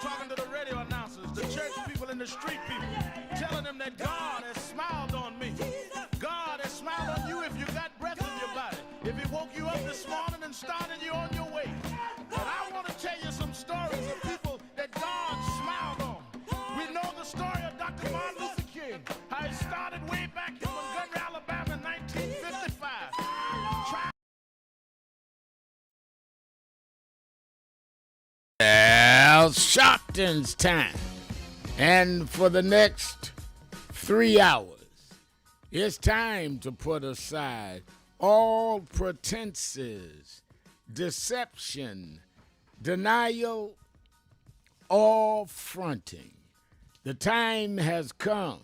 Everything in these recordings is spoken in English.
talking to the radio announcers, the church people and the street people, telling them that God has smiled on me. God has smiled on you if you got breath in your body. If He woke you up this morning and started you on your way. But I want to tell you some stories of people that God smiled on. We know the story of Dr. Martin Luther King, how it started way back in Montgomery, Alabama in 1955. Well, Sharpton's time. And for the next 3 hours, it's time to put aside all pretenses, deception, denial, or fronting. The time has come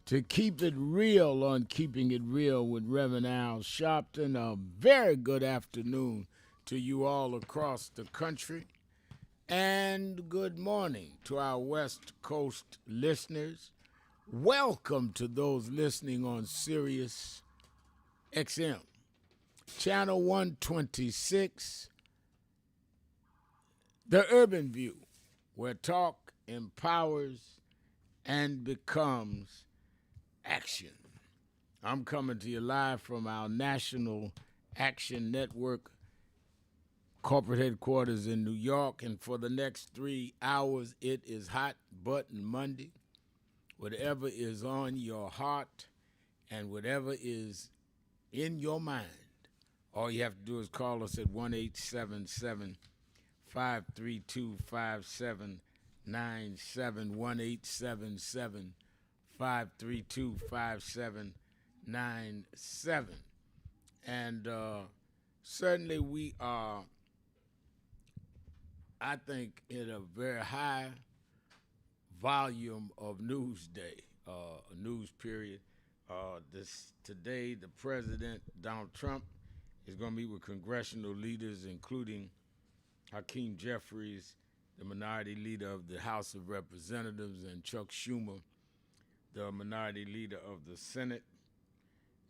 to keep it real on Keeping It Real with Reverend Al Sharpton. A very good afternoon to you all across the country. And good morning to our West Coast listeners. Welcome to those listening on Sirius XM, Channel 126, The Urban View, where talk empowers and becomes action. I'm coming to you live from our National Action Network corporate headquarters in New York, and for the next 3 hours, it is Hot Button Monday. Whatever is on your heart and whatever is in your mind, all you have to do is call us at 1-877-532-5797, 1-877-532-5797. And certainly we are, I think, in a very high volume of news day, news period. Today, the president, Donald Trump, is going to meet with congressional leaders, including Hakeem Jeffries, the minority leader of the House of Representatives, and Chuck Schumer, the minority leader of the Senate.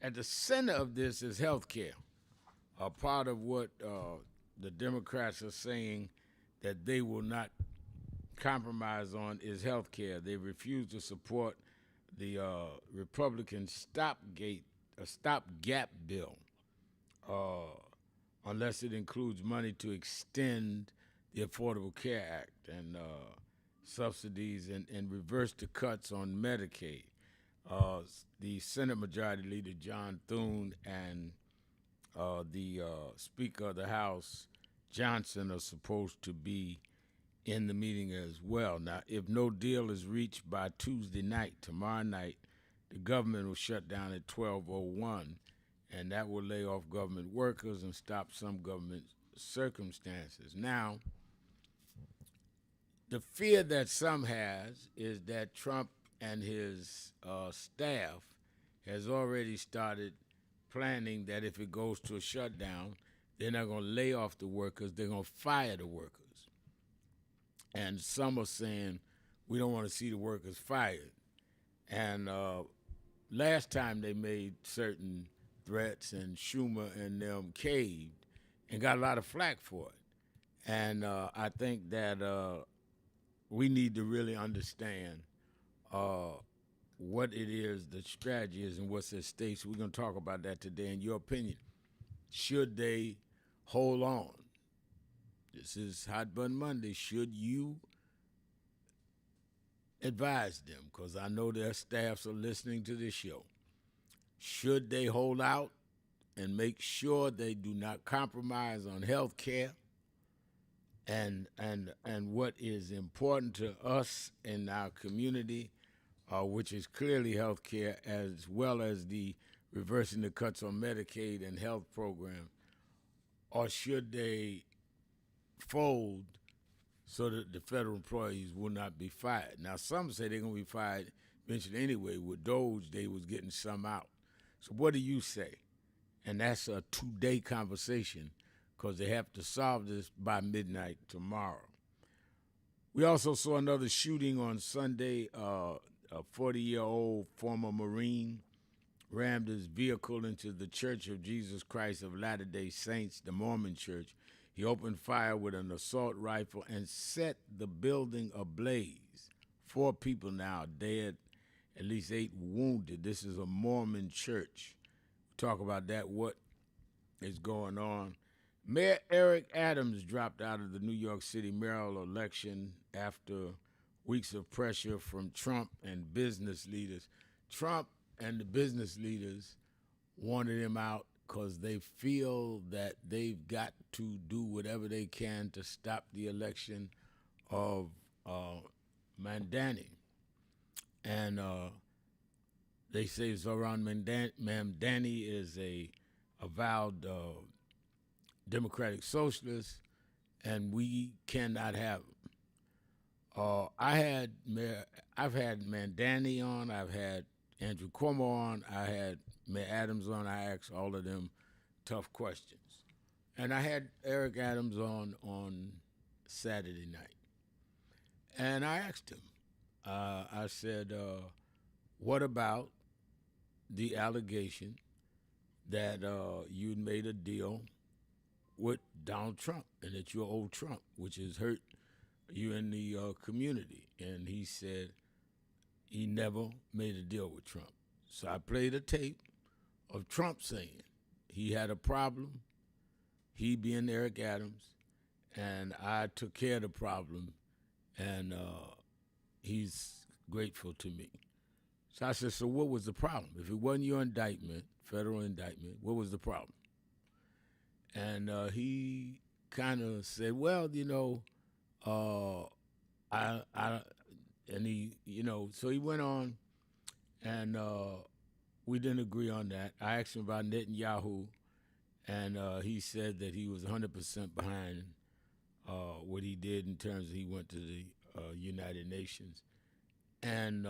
At the center of this is health care. A part of what the Democrats are saying that they will not compromise on is health care. They refuse to support the Republican stopgap bill unless it includes money to extend the Affordable Care Act and subsidies and reverse the cuts on Medicaid. The Senate Majority Leader, John Thune, and the Speaker of the House, Johnson, are supposed to be in the meeting as well. Now, if no deal is reached by Tuesday night, tomorrow night, the government will shut down at 12:01, and that will lay off government workers and stop some government circumstances. Now, the fear that some has is that Trump and his staff has already started planning that if it goes to a shutdown, they're not going to lay off the workers, they're going to fire the workers. And some are saying, we don't want to see the workers fired. And last time they made certain threats, and Schumer and them caved and got a lot of flack for it. And I think that we need to really understand what it is, the strategy is, and what's at stake. So we're going to talk about that today. In your opinion, should they hold on? This is Hot Button Monday. Should you advise them? Because I know their staffs are listening to this show. Should they hold out and make sure they do not compromise on health care and what is important to us in our community, which is clearly health care, as well as the reversing the cuts on Medicaid and health programs? Or should they fold so that the federal employees will not be fired? Now, some say they're going to be fired eventually anyway. With Doge, they was getting some out. So what do you say? And that's a two-day conversation because they have to solve this by midnight tomorrow. We also saw another shooting on Sunday. A 40-year-old former Marine rammed his vehicle into the Church of Jesus Christ of Latter-day Saints, the Mormon Church, He opened fire with an assault rifle and set the building ablaze. 4 people now dead, at least 8 wounded. This is a Mormon church. Talk about that, what is going on. Mayor Eric Adams dropped out of the New York City mayoral election after weeks of pressure from Trump and business leaders. Trump and the business leaders wanted him out because they feel that they've got to do whatever they can to stop the election of Mandani. And they say Zoran Mamdani is a avowed democratic socialist, and we cannot have him. I've had Mandani on, I've had Andrew Cuomo on, I had Mayor Adams on. I asked all of them tough questions, and I had Eric Adams on Saturday night, and I asked him. I said, "What about the allegation that you made a deal with Donald Trump and that you're old Trump, which has hurt you in the community?" And he said he never made a deal with Trump. So I played a tape of Trump saying he had a problem, he being Eric Adams, and I took care of the problem, and he's grateful to me. So I said, so what was the problem? If it wasn't your indictment, federal indictment, what was the problem? And he kind of said, well, and he, so he went on, and we didn't agree on that. I asked him about Netanyahu, and he said that he was 100% behind what he did in terms of he went to the United Nations and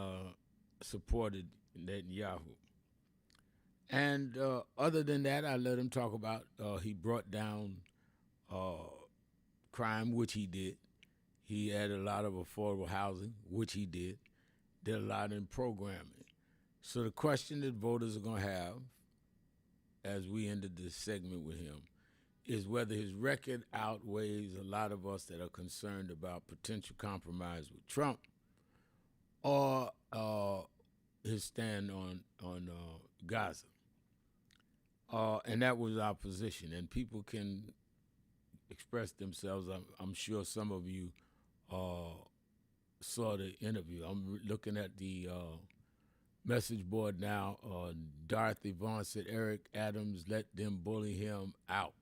supported Netanyahu. And other than that, I let him talk about he brought down crime, which he did. He added a lot of affordable housing, which he did a lot in programming. So the question that voters are going to have as we ended this segment with him is whether his record outweighs a lot of us that are concerned about potential compromise with Trump, or his stand on Gaza. And that was our position. And people can express themselves. I'm sure some of you saw the interview. I'm looking at the message board now. Dorothy Vaughn said, Eric Adams, let them bully him out.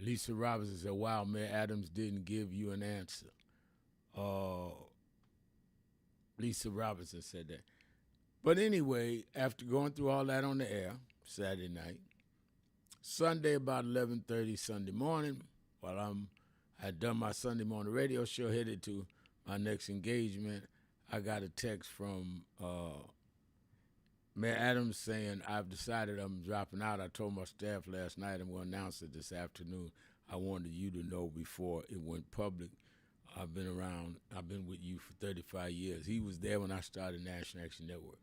Lisa Robinson said, wow, Mayor Adams didn't give you an answer. Lisa Robinson said that. But anyway, after going through all that on the air Saturday night, Sunday about 11:30 Sunday morning, while I had done my Sunday morning radio show, headed to my next engagement, I got a text from Mayor Adams saying, I've decided I'm dropping out. I told my staff last night I'm going to announce it this afternoon. I wanted you to know before it went public. I've been with you for 35 years. He was there when I started National Action Network.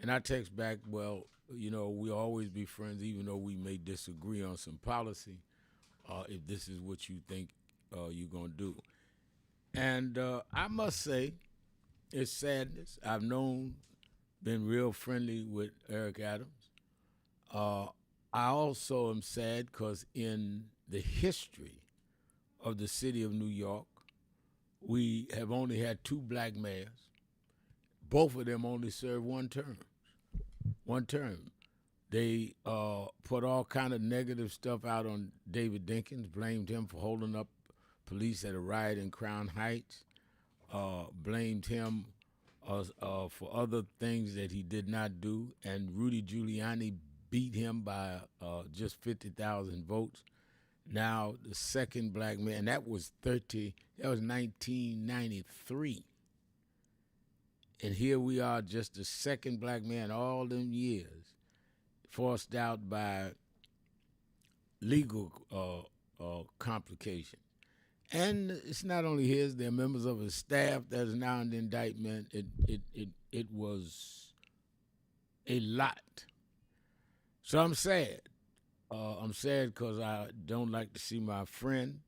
And I text back, well, we'll always be friends, even though we may disagree on some policy, if this is what you think you're going to do. And I must say, it's sadness. I've been real friendly with Eric Adams. I also am sad because in the history of the city of New York, we have only had 2 black mayors. Both of them only served one term. They put all kind of negative stuff out on David Dinkins, blamed him for holding up police at a riot in Crown Heights, blamed him for other things that he did not do, and Rudy Giuliani beat him by just 50,000 votes. Now the second black man, and that was 1993. And here we are, just the second black man all them years, forced out by legal complications. And it's not only his, there are members of his staff that is now in the indictment. It was a lot. So I'm sad. I'm sad because I don't like to see my friend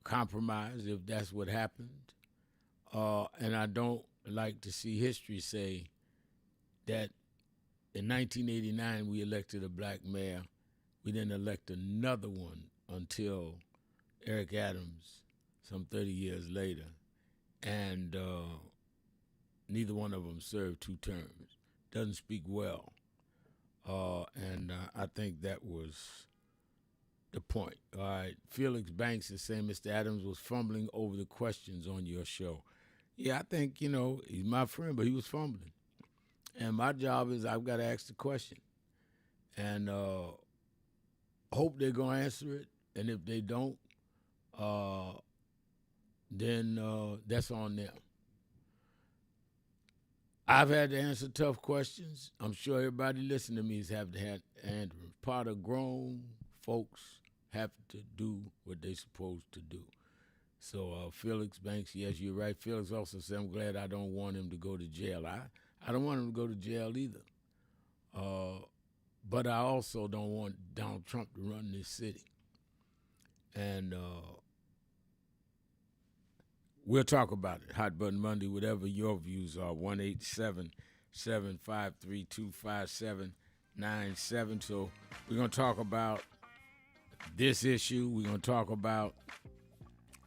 compromised if that's what happened. And I don't like to see history say that in 1989 we elected a black mayor. We didn't elect another one until Eric Adams, some 30 years later. And neither one of them served 2 terms. Doesn't speak well. And I think that was the point. All right, Felix Banks is saying Mr. Adams was fumbling over the questions on your show. Yeah, I think, he's my friend, but he was fumbling. And my job is I've got to ask the question. And hope they're going to answer it. And if they don't, then that's on them. I've had to answer tough questions. I'm sure everybody listening to me has had to answer. Part of grown folks have to do what they're supposed to do. So Felix Banks, yes, you're right. Felix also said, I'm glad I don't want him to go to jail. I don't want him to go to jail either. But I also don't want Donald Trump to run this city. And we'll talk about it. Hot Button Monday, whatever your views are, 1-877-532-5797. So we're going to talk about this issue. We're going to talk about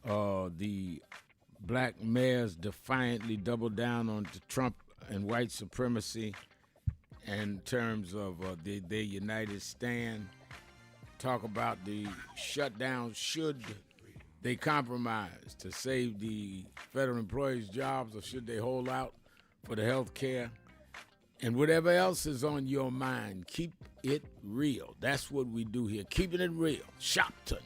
the black mayors defiantly double down on the Trump and white supremacy in terms of their united stand. Talk about the shutdown. Should they compromise to save the federal employees' jobs, or should they hold out for the health care? And whatever else is on your mind, keep it real. That's what we do here, keeping it real. Sharpton,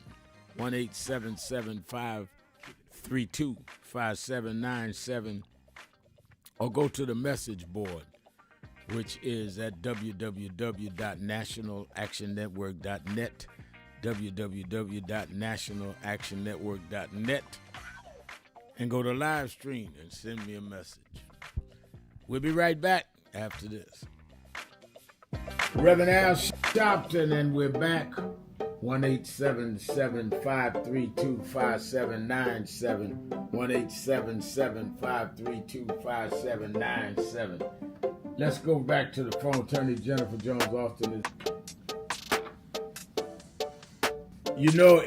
1-877-532-5797, or go to the message board, which is at www.nationalactionnetwork.net, www.nationalactionnetwork.net, and go to live stream and send me a message. We'll be right back after this. Reverend Al Sharpton, and we're back. 1-877-532-5797, 1-877-532-5797. Let's go back to the phone. Attorney Jennifer Jones Austin is.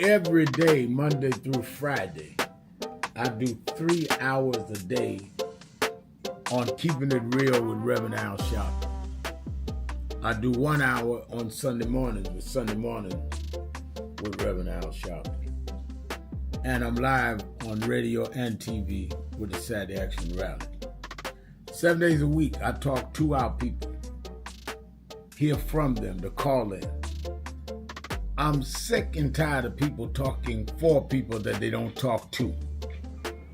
Every day, Monday through Friday, I do 3 hours a day on Keeping It Real with Reverend Al Sharpton. I do 1 hour on Sunday mornings with Reverend Al Sharpton. And I'm live on radio and TV with the Saturday Action Rally. 7 days a week, I talk to our people, hear from them, to call in. I'm sick and tired of people talking for people that they don't talk to.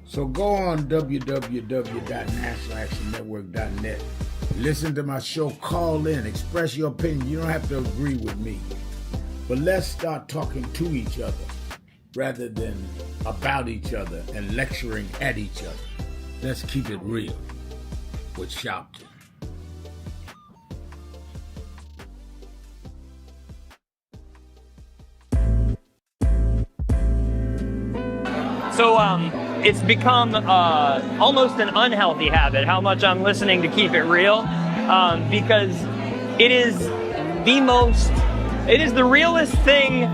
So go on www.nationalactionnetwork.net. Listen to my show, call in, express your opinion. You don't have to agree with me. But let's start talking to each other rather than about each other and lecturing at each other. Let's keep it real with Sharpton. So it's become almost an unhealthy habit how much I'm listening to Keep It Real, because it is the realest thing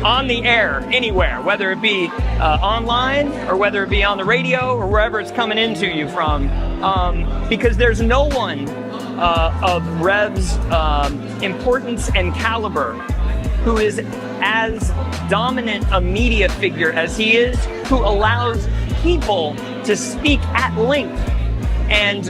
on the air anywhere, whether it be online or whether it be on the radio or wherever it's coming into you from, because there's no one of Rev's importance and caliber who is as dominant a media figure as he is, who allows people to speak at length, and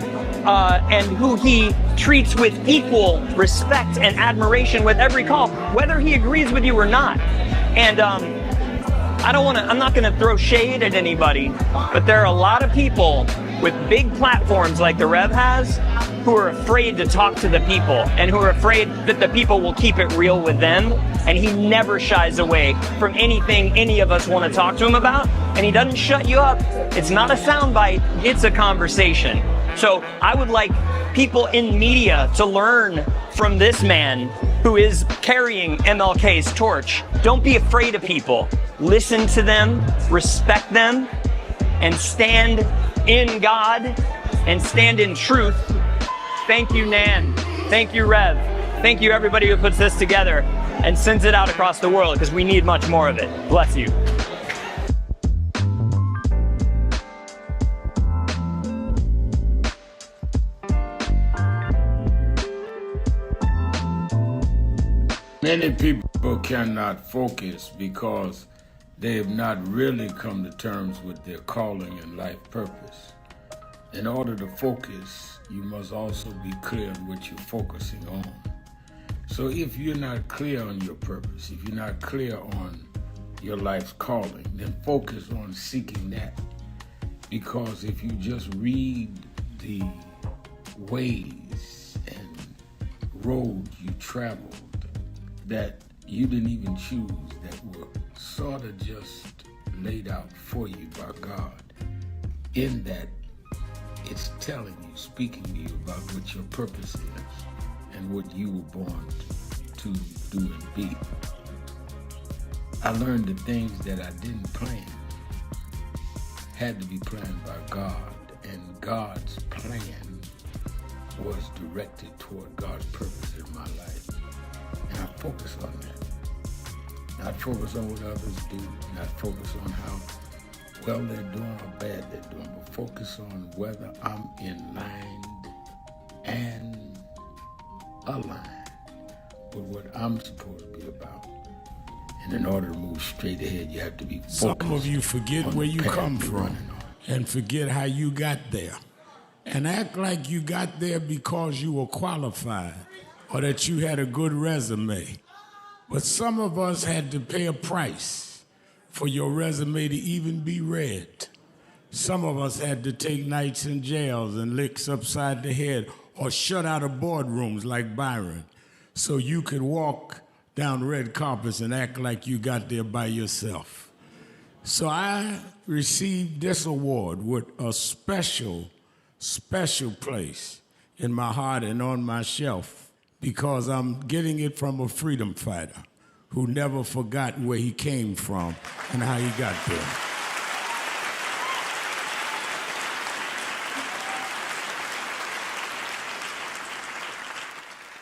who he treats with equal respect and admiration with every call, whether he agrees with you or not. And I'm not gonna throw shade at anybody, but there are a lot of people with big platforms like the Rev has who are afraid to talk to the people and who are afraid that the people will keep it real with them. And he never shies away from anything any of us want to talk to him about. And he doesn't shut you up. It's not a soundbite, it's a conversation. So I would like people in media to learn from this man who is carrying MLK's torch. Don't be afraid of people. Listen to them, respect them, and stand in God and stand in truth. Thank you, Nan. Thank you, Rev. Thank you, everybody who puts this together and sends it out across the world, because we need much more of it. Bless you. Many people cannot focus because they have not really come to terms with their calling and life purpose. In order to focus, you must also be clear on what you're focusing on. So if you're not clear on your purpose, if you're not clear on your life's calling, then focus on seeking that. Because if you just read the ways and roads you traveled that you didn't even choose, that were sort of just laid out for you by God, in that it's telling you, speaking to you about what your purpose is and what you were born to do and be. I learned the things that I didn't plan had to be planned by God, and God's plan was directed toward God's purpose in my life. And I focus on that. Not focus on what others do, not focus on how well they're doing or bad they're doing, but focus on whether I'm in line and aligned with what I'm supposed to be about. And in order to move straight ahead, you have to be focused. Some of you forget where you come from and forget how you got there, and act like you got there because you were qualified or that you had a good resume. But some of us had to pay a price for your resume to even be read. Some of us had to take nights in jails and licks upside the head or shut out of boardrooms like Byron so you could walk down red carpets and act like you got there by yourself. So I received this award with a special place in my heart and on my shelf, because I'm getting it from a freedom fighter who never forgot where he came from and how he got there.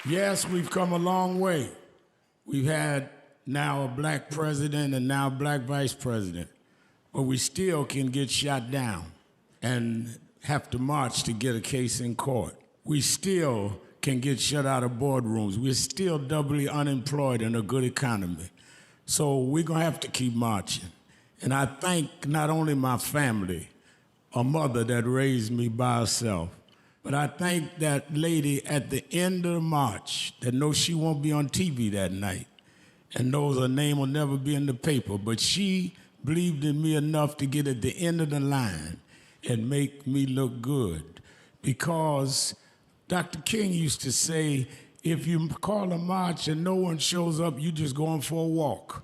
Yes, we've come a long way. We've had now a black president and now a black vice president, but we still can get shot down and have to march to get a case in court. We still can get shut out of boardrooms. We're still doubly unemployed in a good economy. So we're gonna have to keep marching. And I thank not only my family, a mother that raised me by herself, but I thank that lady at the end of the march that knows she won't be on TV that night and knows her name will never be in the paper, but she believed in me enough to get at the end of the line and make me look good. Because Dr. King used to say, if you call a march and no one shows up, you just going for a walk.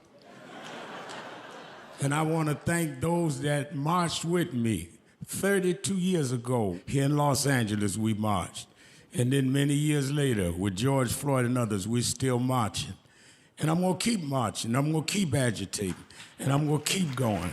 And I want to thank those that marched with me. 32 years ago, here in Los Angeles, we marched. And then many years later, with George Floyd and others, we're still marching. And I'm going to keep marching. I'm going to keep agitating. And I'm going to keep going.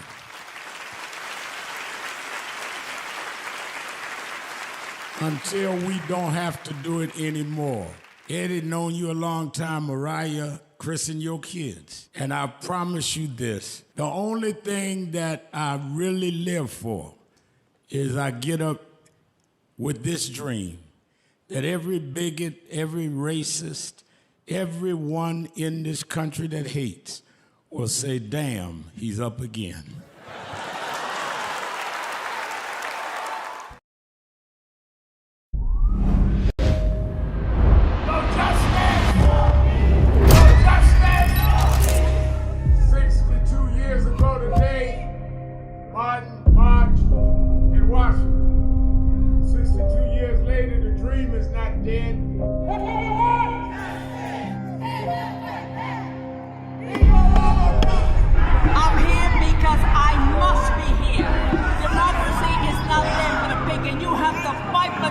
Until we don't have to do it anymore. Eddie, known you a long time. Mariah, christen your kids. And I promise you this, the only thing that I really live for is I get up with this dream that every bigot, every racist, everyone in this country that hates will say, damn, he's up again.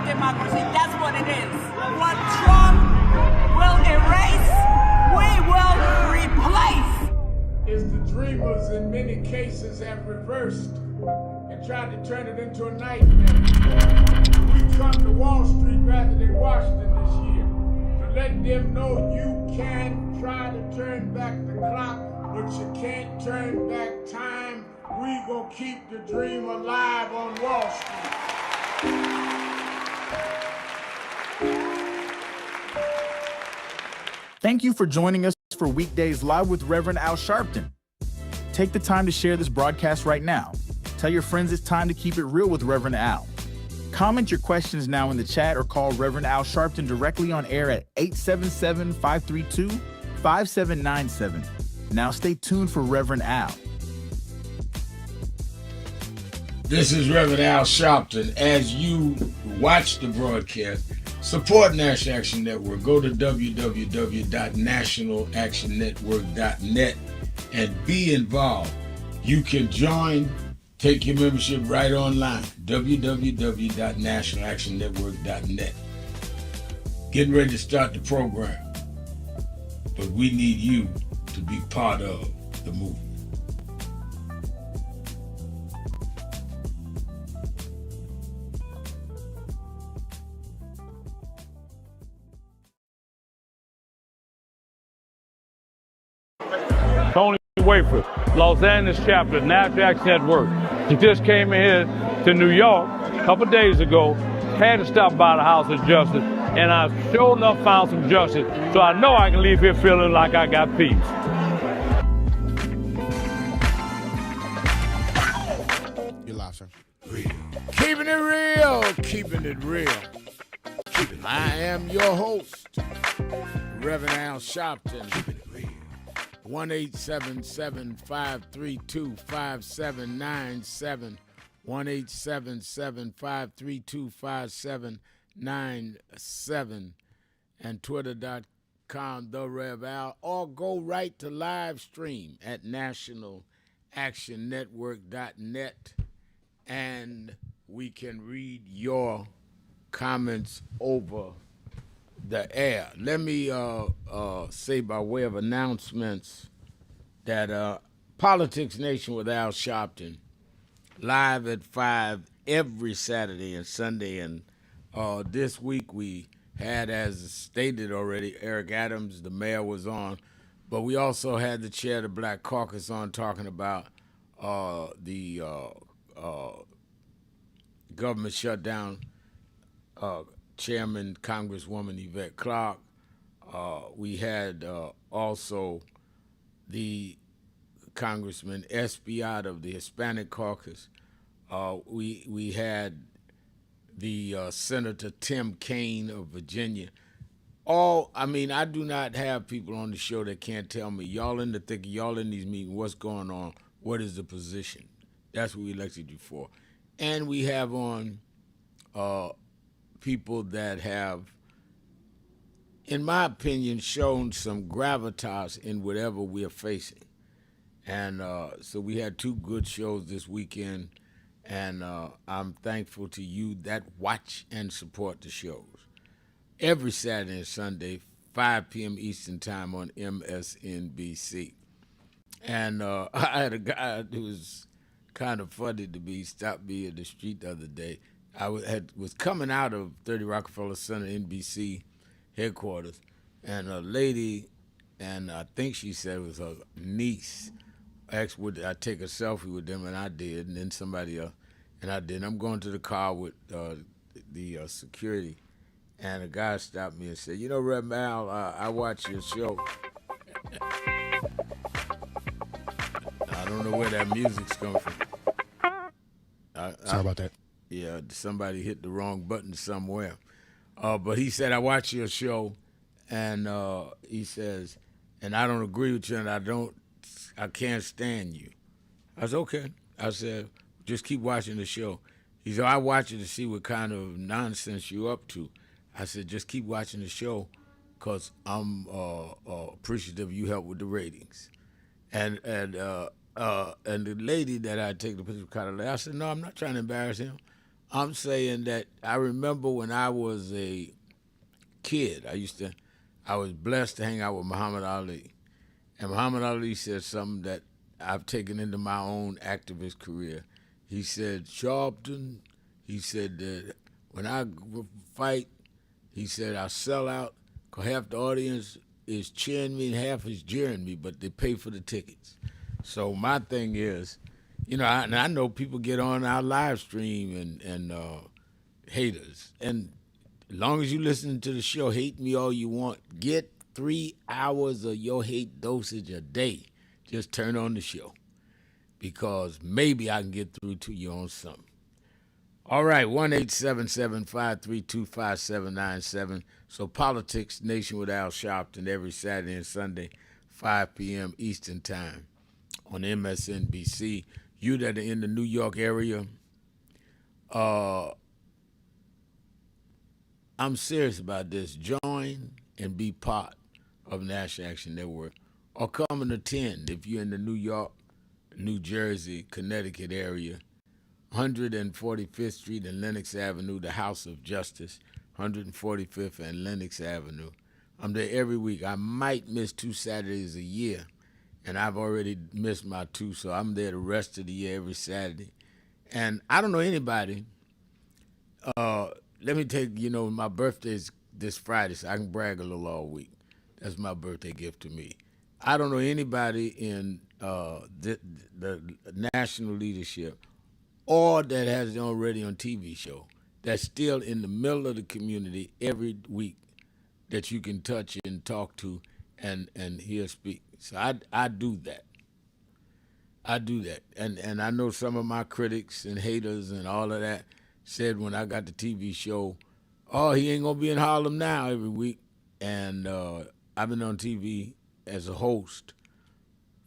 Democracy, that's what it is. What Trump will erase and tried to turn it into a nightmare. We come to Wall Street rather than Washington this year to let them know you can try to turn back the clock, but you can't turn back time. We gonna keep the dream alive on Wall Street. Thank you for joining us for Weekdays Live with Reverend Al Sharpton. Take the time to share this broadcast right now. Tell your friends it's time to keep it real with Reverend Al. Comment your questions now in the chat or call Reverend Al Sharpton directly on air at 877-532-5797. Now stay tuned for Reverend Al. This is Reverend Al Sharpton. As you watch the broadcast, support National Action Network. Go to www.nationalactionnetwork.net and be involved. You can join, take your membership right online, www.nationalactionnetwork.net. Getting ready to start the program, but we need you to be part of the movement. Tony Wafer, Los Angeles chapter, National Action Network. He just came in here to New York a couple days ago, had to stop by the House of Justice, and I sure enough found some justice, so I know I can leave here feeling like I got peace. You're live, sir. Keeping it real, keeping it real. I am your host, Reverend Al Sharpton. 1-877-532-5797. 1-877-532-5797. And twitter.com, The Rev Al. Or go right to live stream at nationalactionnetwork.net. And we can read your comments over the air. Let me say by way of announcements that Politics Nation with Al Sharpton, live at 5 every Saturday and Sunday. And this week we had, as stated already, Eric Adams, the mayor, was on. But we also had the chair of the Black Caucus on talking about the government shutdown. Chairman, Congresswoman Yvette Clarke. We had also the Congressman Espiat of the Hispanic Caucus. We had the Senator Tim Kaine of Virginia. I do not have people on the show that can't tell me, y'all in the thick, y'all in these meetings, what's going on, what is the position? That's what we elected you for. And we have on people that have, in my opinion, shown some gravitas in whatever we are facing. And so we had two good shows this weekend, and I'm thankful to you that watch and support the shows. Every Saturday and Sunday, 5 p.m. Eastern Time on MSNBC. And I had a guy who was kind of funny to me, stopped me in the street the other day. I was coming out of 30 Rockefeller Center, NBC headquarters, and a lady, and I think she said it was her niece, asked would I take a selfie with them, and I did, and then somebody else, and I did. I'm going to the car with the security, and a guy stopped me and said, you know, Rev Mal, I watch your show. I don't know where that music's coming from. Sorry about that. Yeah, somebody hit the wrong button somewhere. But he said, I watch your show, and he says, and I don't agree with you, and I can't stand you. I said, okay. I said, just keep watching the show. He said, I watch it to see what kind of nonsense you're up to. I said, just keep watching the show, because I'm appreciative you help with the ratings. And the lady that I take the picture kind of, I said, no, I'm not trying to embarrass him. I'm saying that I remember when I was a kid, I was blessed to hang out with Muhammad Ali. And Muhammad Ali said something that I've taken into my own activist career. He said, Sharpton, he said that when I fight, he said, I sell out because half the audience is cheering me and half is jeering me, but they pay for the tickets. So my thing is, you know, I know people get on our live stream and haters. And as long as you listen to the show, hate me all you want. Get 3 hours of your hate dosage a day. Just turn on the show because maybe I can get through to you on something. All right, 1-877-532-5797. So Politics Nation with Al Sharpton every Saturday and Sunday, 5 p.m. Eastern Time on MSNBC. You that are in the New York area, I'm serious about this. Join and be part of National Action Network, or come and attend if you're in the New York, New Jersey, Connecticut area. 145th Street and Lenox Avenue, the House of Justice, 145th and Lenox Avenue. I'm there every week. I might miss 2 Saturdays a year, and I've already missed my 2, so I'm there the rest of the year every Saturday. And I don't know anybody. Let me take, you know, my birthday's this Friday, so I can brag a little all week. That's my birthday gift to me. I don't know anybody in the national leadership or that has their own radio and TV show that's still in the middle of the community every week that you can touch and talk to and hear speak. So I do that. I do that. And I know some of my critics and haters and all of that said when I got the TV show, oh, he ain't going to be in Harlem now every week. And I've been on TV as a host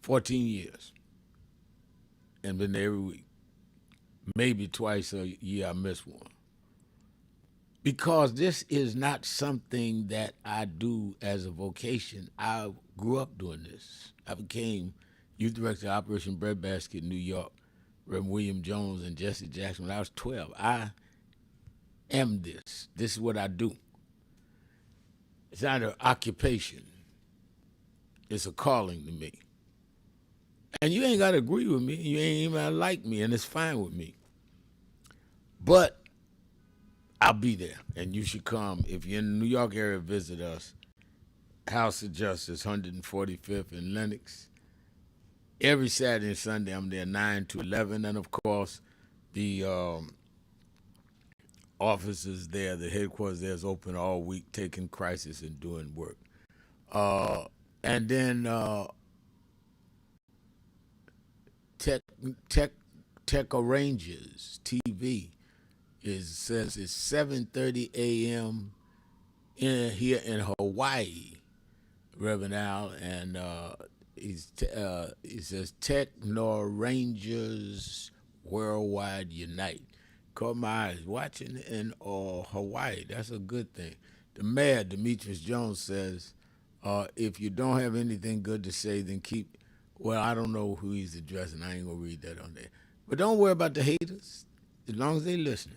14 years and been there every week. Maybe twice a year I miss one. Because this is not something that I do as a vocation. I grew up doing this. I became youth director of Operation Breadbasket in New York, Reverend William Jones and Jesse Jackson when I was 12. I am this. This is what I do. It's not an occupation. It's a calling to me. And you ain't got to agree with me. You ain't even gotta like me, and it's fine with me. But I'll be there, and you should come. If you're in the New York area, visit us. House of Justice, 145th in Lenox. Every Saturday and Sunday, I'm there 9 to 11. And, of course, the offices there, the headquarters there is open all week, taking crisis and doing work. And then Tech Arranges TV says it's 7:30 a.m. here in Hawaii, Reverend Al, and he says Techno Rangers Worldwide Unite. Caught my eyes watching in Hawaii. That's a good thing. The mayor, Demetrius Jones, says if you don't have anything good to say, then keep. Well, I don't know who he's addressing. I ain't gonna read that on there. But don't worry about the haters, as long as they listening.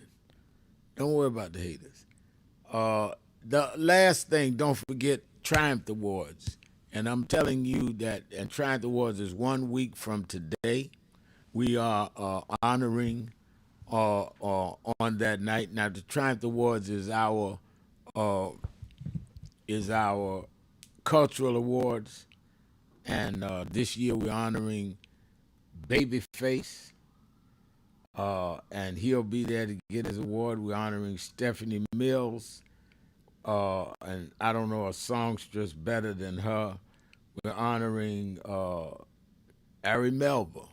Don't worry about the haters. The last thing, don't forget Triumph Awards. And I'm telling you that, and Triumph Awards is 1 week from today. We are honoring on that night. Now, the Triumph Awards is our cultural awards, and this year we're honoring Babyface. And he'll be there to get his award. We're honoring Stephanie Mills, and I don't know a songstress better than her. We're honoring Ari Melba,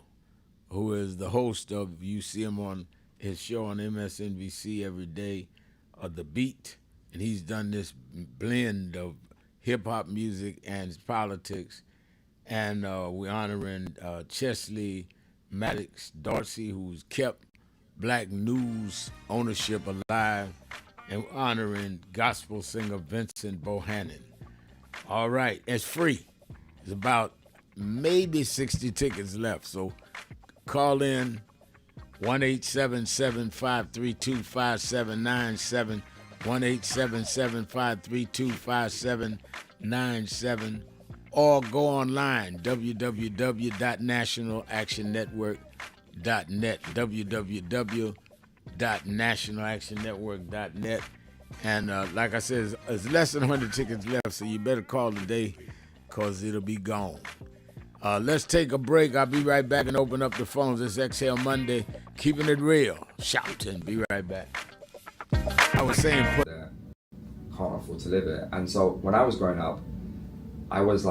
who is the host of, you see him on his show on MSNBC every day, The Beat, and he's done this blend of hip-hop music and politics. And we're honoring Chesley Maddox Dorsey, who's kept black news ownership alive, and honoring gospel singer Vincent Bohannon. All right, it's free. There's about maybe 60 tickets left, so call in 1-877-532-5797, 1-877-532-5797, or go online, www.nationalactionnetwork.com. www.nationalactionnetwork.net. And like I said, there's less than 100 tickets left, so you better call today because it'll be gone. Let's take a break. I'll be right back and open up the phones. It's Exhale Monday, keeping it real. Sharpton, be right back. I was saying... can't afford to live it. And so when I was growing up, I was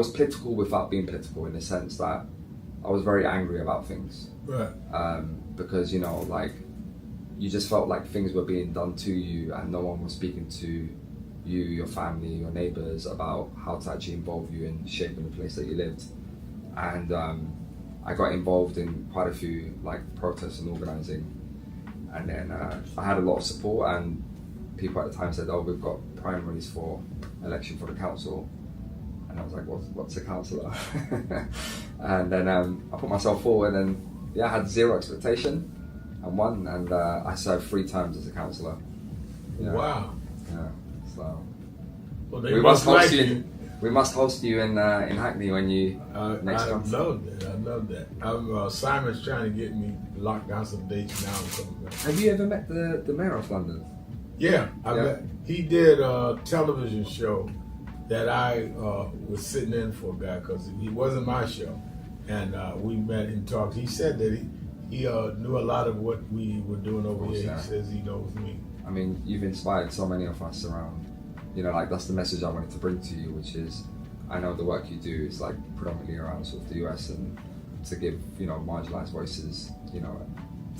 political without being political, in the sense that I was very angry about things. Right. Because, you know, like, you just felt like things were being done to you and no one was speaking to you, your family, your neighbors about how to actually involve you in shaping the place that you lived. And I got involved in quite a few like protests and organizing. And then I had a lot of support, and people at the time said, oh, we've got primaries for election for the council. And I was like, what's a councillor? And then I put myself forward, and I had zero expectation and won, and I served 3 times as a councillor. Wow. Yeah. So Well, we must host you in Hackney when you next come. I love that. Simon's trying to get me locked down some dates now. I'm coming back. Have you ever met the mayor of London? Yeah, I met. He did a television show that I was sitting in for a guy because he wasn't my show, and we met and talked. He said that he knew a lot of what we were doing over here. Yeah. He says he knows me. I mean, you've inspired so many of us around. You know, like that's the message I wanted to bring to you, which is, I know the work you do is like predominantly around sort of the US, and to give, you know, marginalized voices, you know,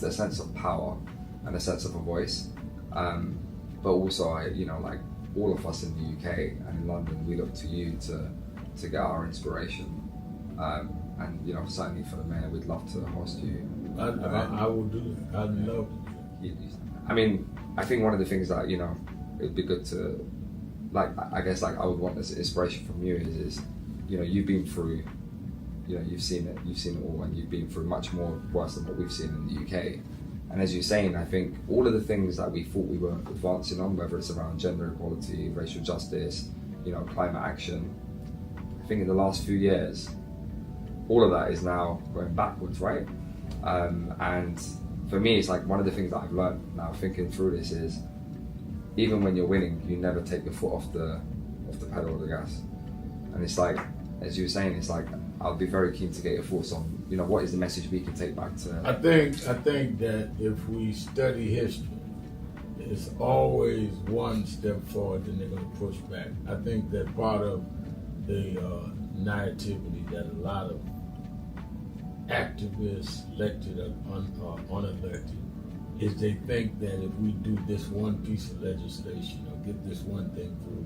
a sense of power and a sense of a voice. But also, you know, like all of us in the UK and in London, we look to you to get our inspiration. And, you know, certainly for the mayor, we'd love to host you. I will do that. I'd love to. I mean, I think one of the things that, you know, it'd be good to, like, I guess, like, I would want this inspiration from you is, you know, you've been through, you know, you've seen it all, and you've been through much more worse than what we've seen in the UK. And as you're saying, I think all of the things that we thought we were advancing on, whether it's around gender equality, racial justice, you know, climate action, I think in the last few years, all of that is now going backwards, right? And for me, it's like one of the things that I've learned now thinking through this is, even when you're winning, you never take your foot off the pedal or the gas. And it's like, as you were saying, it's like, I'll be very keen to get your thoughts on, you know, what is the message we can take back to... I think that if we study history, it's always one step forward and they're going to push back. I think that part of the naivety that a lot of activists, elected or unelected, is they think that if we do this one piece of legislation or get this one thing through,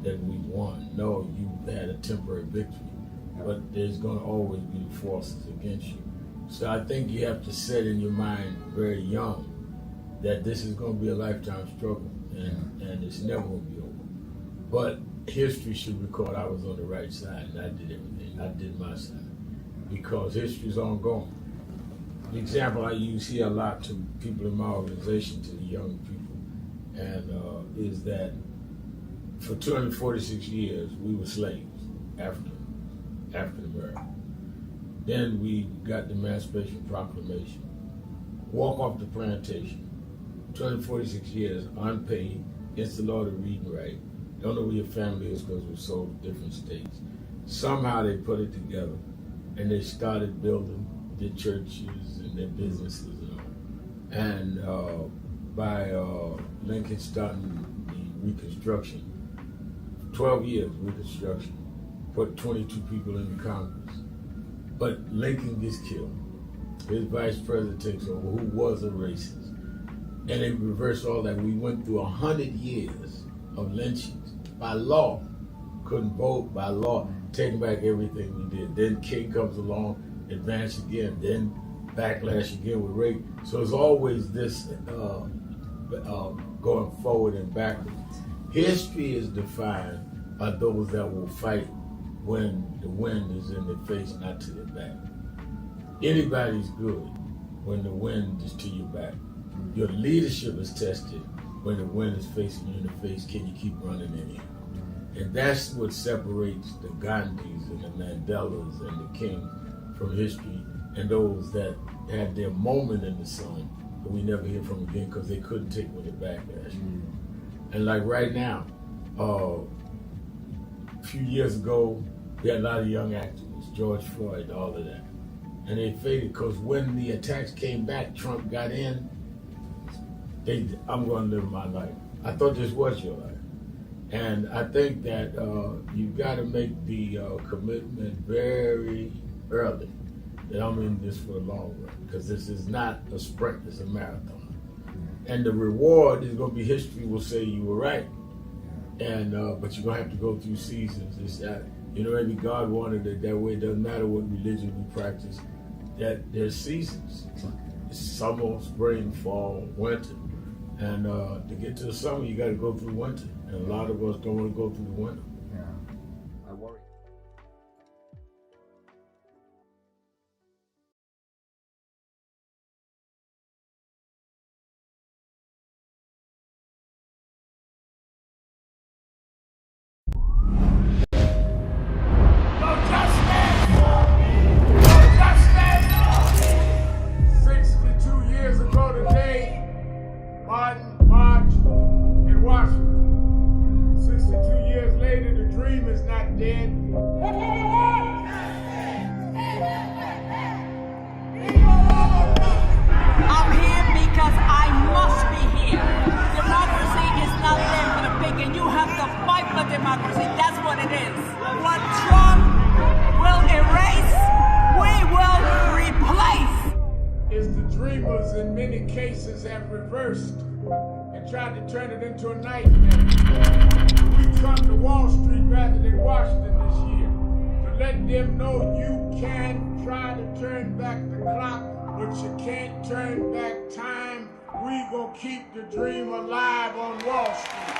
that we won. No, you've had a temporary victory, but there's going to always be forces against you. So I think you have to set in your mind very young that this is going to be a lifetime struggle, and it's never going to be over. But history should record I was on the right side, and I did everything. I did my side, because history is ongoing. The example I use here a lot to people in my organization, to the young people, and is that for 246 years we were slaves, African American. Then we got the Emancipation Proclamation. Walk off the plantation. 246 years unpaid, against the law to read and write. Don't know where your family is because we're sold to different states. Somehow they put it together, and they started building their churches and their businesses and all. And by Lincoln starting the Reconstruction, 12 years Reconstruction, put 22 people in the Congress. But Lincoln gets killed. His vice president takes over, who was a racist. And they reversed all that. We went through 100 years of lynchings by law. Couldn't vote by law, taking back everything we did. Then King comes along, advance again, then backlash again with rape. So it's always this going forward and backwards. History is defined by those that will fight when the wind is in their face, not to their back. Anybody's good when the wind is to your back. Your leadership is tested when the wind is facing you in the face. Can you keep running anyhow? And that's what separates the Gandhis and the Mandelas and the Kings from history and those that had their moment in the sun, but we never hear from again because they couldn't take with the backlash. And like right now, a few years ago, we had a lot of young activists, George Floyd, all of that. And they faded because when the attacks came back, Trump got in, I'm going to live my life. I thought this was your life. And I think that you've got to make the commitment very early that I'm in this for the long run, because this is not a sprint, it's a marathon. And the reward is going to be history will say you were right. And but you're going to have to go through seasons. It's that, maybe God wanted it that way. It doesn't matter what religion we practice, that there's seasons. It's summer, spring, fall, winter. And to get to the summer, you got to go through winter. And a lot of us don't want to go through the winter. Yeah, I worry. In many cases have reversed and tried to turn it into a nightmare. We come to Wall Street rather than Washington this year to let them know you can try to turn back the clock, but you can't turn back time. We gonna keep the dream alive on Wall Street.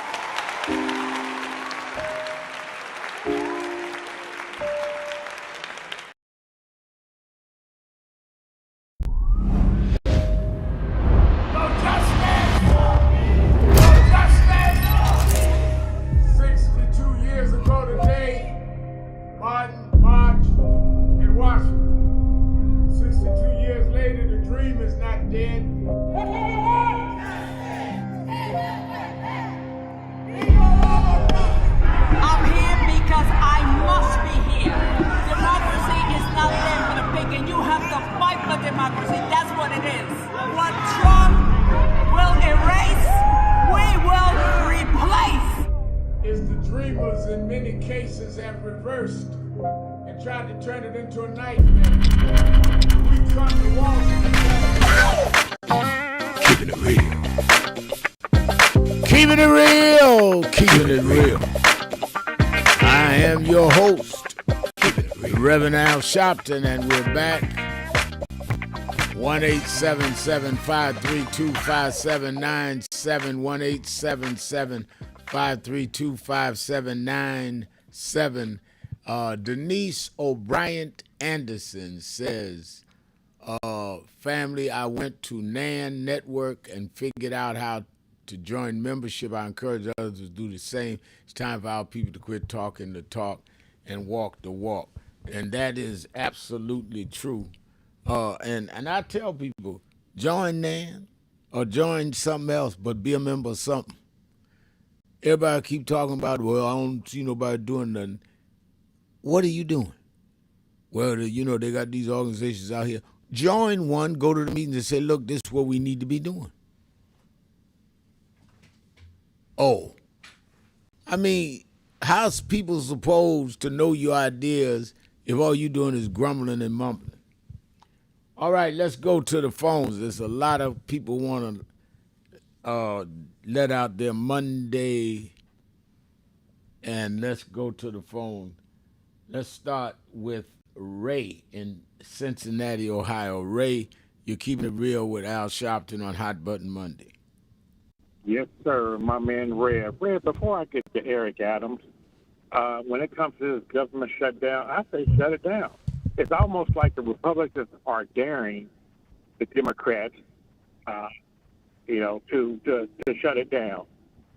In many cases have reversed and tried to turn it into a nightmare. We come to Wall Street. Keeping it real. Keeping it real. Keeping it real. I am your host, Reverend Al Sharpton, and we're back. 1-877-532-5797, 1-877-532-5797. Denise O'Brien Anderson says, family, I went to NAN Network and figured out how to join membership. I encourage others to do the same. It's time for our people to quit talking the talk and walk the walk. And that is absolutely true. And I tell people, join NAN or join something else, but be a member of something. Everybody keep talking about, well, I don't see nobody doing nothing. What are you doing? Well, they got these organizations out here. Join one, go to the meetings and say, look, this is what we need to be doing. Oh, I mean, how's people supposed to know your ideas if all you're doing is grumbling and mumbling? All right, let's go to the phones. There's a lot of people want to let out their Monday, and let's go to the phone. Let's start with Ray in Cincinnati, Ohio. Ray, you're keeping it real with Al Sharpton on Hot Button Monday. Yes, sir, my man Red. Red, before I get to Eric Adams, when it comes to this government shutdown, I say shut it down. It's almost like the Republicans are daring the Democrats, to shut it down.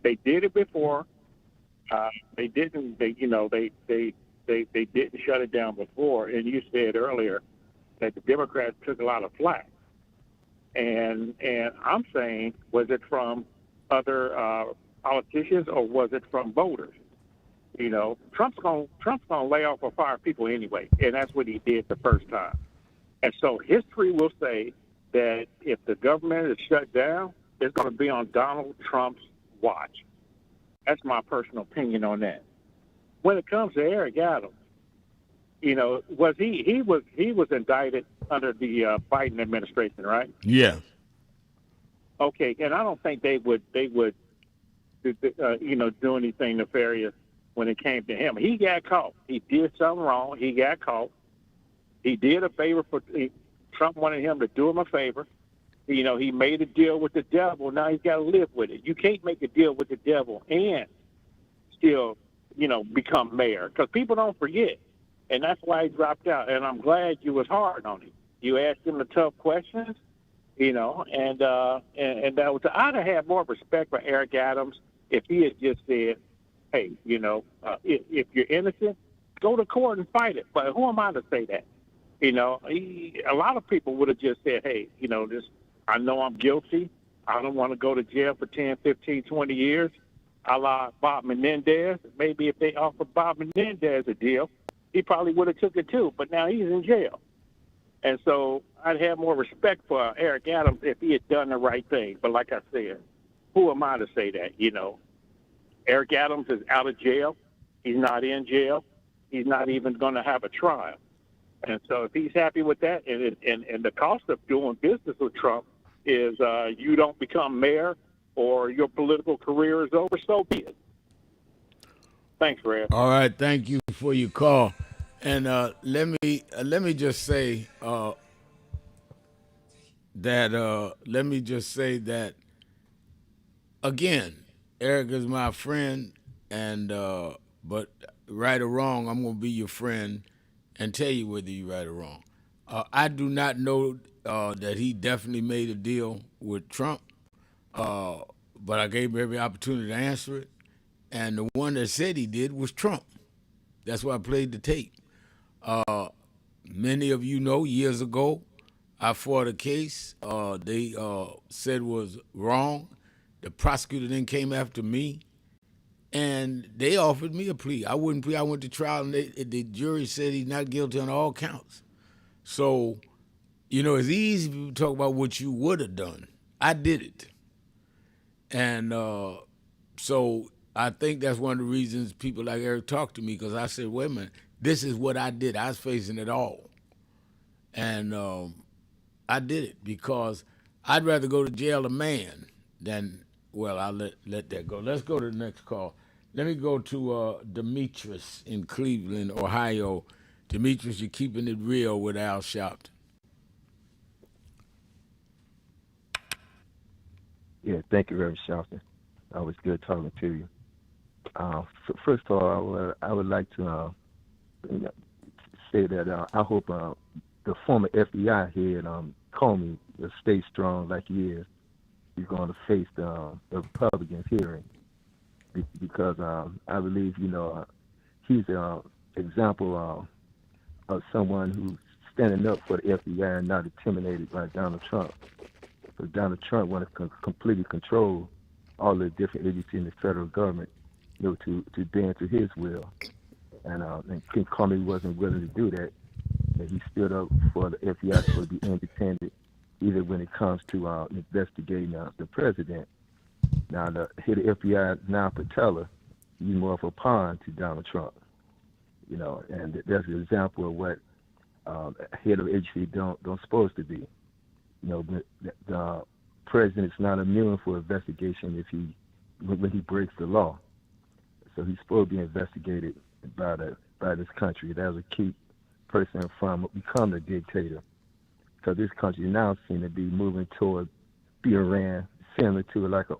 They did it before. They didn't. They didn't shut it down before. And you said earlier that the Democrats took a lot of flack. And I'm saying, was it from other politicians or was it from voters? You know, Trump's gonna lay off or fire people anyway, and that's what he did the first time. And so history will say that if the government is shut down, it's going to be on Donald Trump's watch. That's my personal opinion on that. When it comes to Eric Adams, you know, was he was indicted under the Biden administration, right? Yeah. Okay, and I don't think they would you know, do anything nefarious when it came to him. He got caught. He did something wrong. He got caught. He did a favor for Trump wanted him to do him a favor. You know, he made a deal with the devil. Now he's got to live with it. You can't make a deal with the devil and still, you know, become mayor, because people don't forget. And that's why he dropped out. And I'm glad you was hard on him. You asked him the tough questions, you know, and that was, I'd have had more respect for Eric Adams if he had just said, hey, you know, if you're innocent, go to court and fight it. But who am I to say that? You know, a lot of people would have just said, hey, you know, I know I'm guilty. I don't want to go to jail for 10, 15, 20 years. A la Bob Menendez. Maybe if they offered Bob Menendez a deal, he probably would have took it too. But now he's in jail. And so I'd have more respect for Eric Adams if he had done the right thing. But like I said, who am I to say that, you know? Eric Adams is out of jail. He's not in jail. He's not even going to have a trial. And so if he's happy with that, and the cost of doing business with Trump is you don't become mayor or your political career is over, so be it. Thanks, Rev. All right, thank you for your call. And let me just say that again, Eric is my friend, and but right or wrong, I'm gonna be your friend and tell you whether you're right or wrong. I do not know that he definitely made a deal with Trump, but I gave him every opportunity to answer it. And the one that said he did was Trump. That's why I played the tape. Many of you know years ago, I fought a case they said was wrong. The prosecutor then came after me, and they offered me a plea. I wouldn't plea. I went to trial, and the jury said he's not guilty on all counts. So, you know, it's easy to talk about what you would have done. I did it. And so I think that's one of the reasons people like Eric talk to me, because I said, wait a minute, this is what I did. I was facing it all. And I did it because I'd rather go to jail a man than, well, I'll let that go. Let's go to the next call. Let me go to Demetrius in Cleveland, Ohio. Demetrius, you're keeping it real with Al Sharpton. Yeah, thank you, Reverend Sharpton. Always good talking to you. First of all, I would like to say that I hope the former FBI head, Comey, will stay strong like he is. He's going to face the Republicans' hearing because I believe, you know, he's an example of someone who's standing up for the FBI and not intimidated by Donald Trump. Because Donald Trump wanted to completely control all the different agencies in the federal government, you know, to bend to his will. And King Comey wasn't willing to do that. And he stood up for the FBI to be independent, even when it comes to investigating the president. Now, the head of FBI, now Patella, he's more of a pawn to Donald Trump. You know, and that's an example of what head of agency don't supposed to be. You know, the president is not immune for investigation when he breaks the law. So he's supposed to be investigated by this country. That will keep person from becoming a dictator. Because this country now seems to be moving toward being ran similar to like an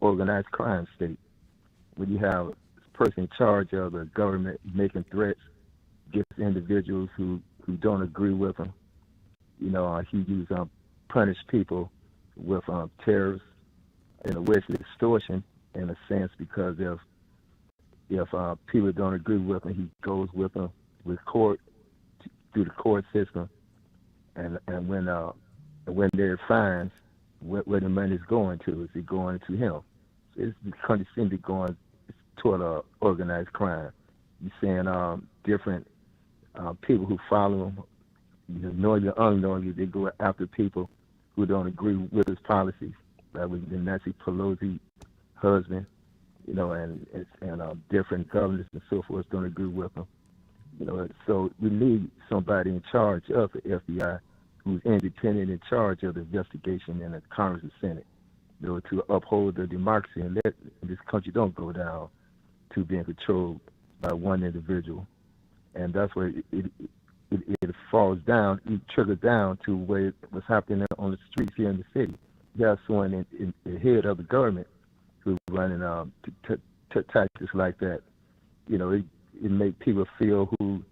organized crime state. When you have a person in charge of the government making threats against individuals who don't agree with him, you know, he uses punish people with terrorists and a way of extortion in a sense, because if people don't agree with him, he goes with them with court through the court system, and when there fines, where the money is going to, is it going to him? So the country seems to be going toward organized crime. You're seeing different people who follow him, knowingly or unknowingly, they go after people who don't agree with his policies. That was the Nancy Pelosi husband, and different governors and so forth don't agree with him. So we need somebody in charge of the FBI who's independent, in charge of the investigation in the Congress and Senate, to uphold the democracy and let this country don't go down to being controlled by one individual. And that's where it falls down, it trickles down to what's happening on the streets here in the city. You have someone in the head of the government who's running tactics like that. It makes people feel who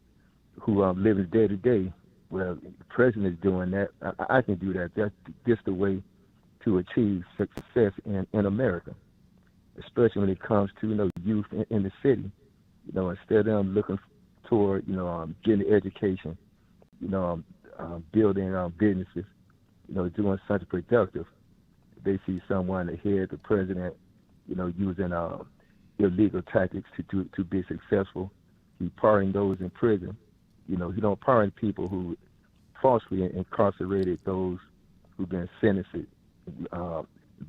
living day to day. Well, the president is doing that. I can do that. That's just the way to achieve success in America, especially when it comes to youth in the city. Instead of them looking toward getting education, building businesses, doing something productive, they see someone ahead, the president, using illegal tactics to be successful. He pardoning those in prison. He don't pardon people who falsely incarcerated those who've been sentenced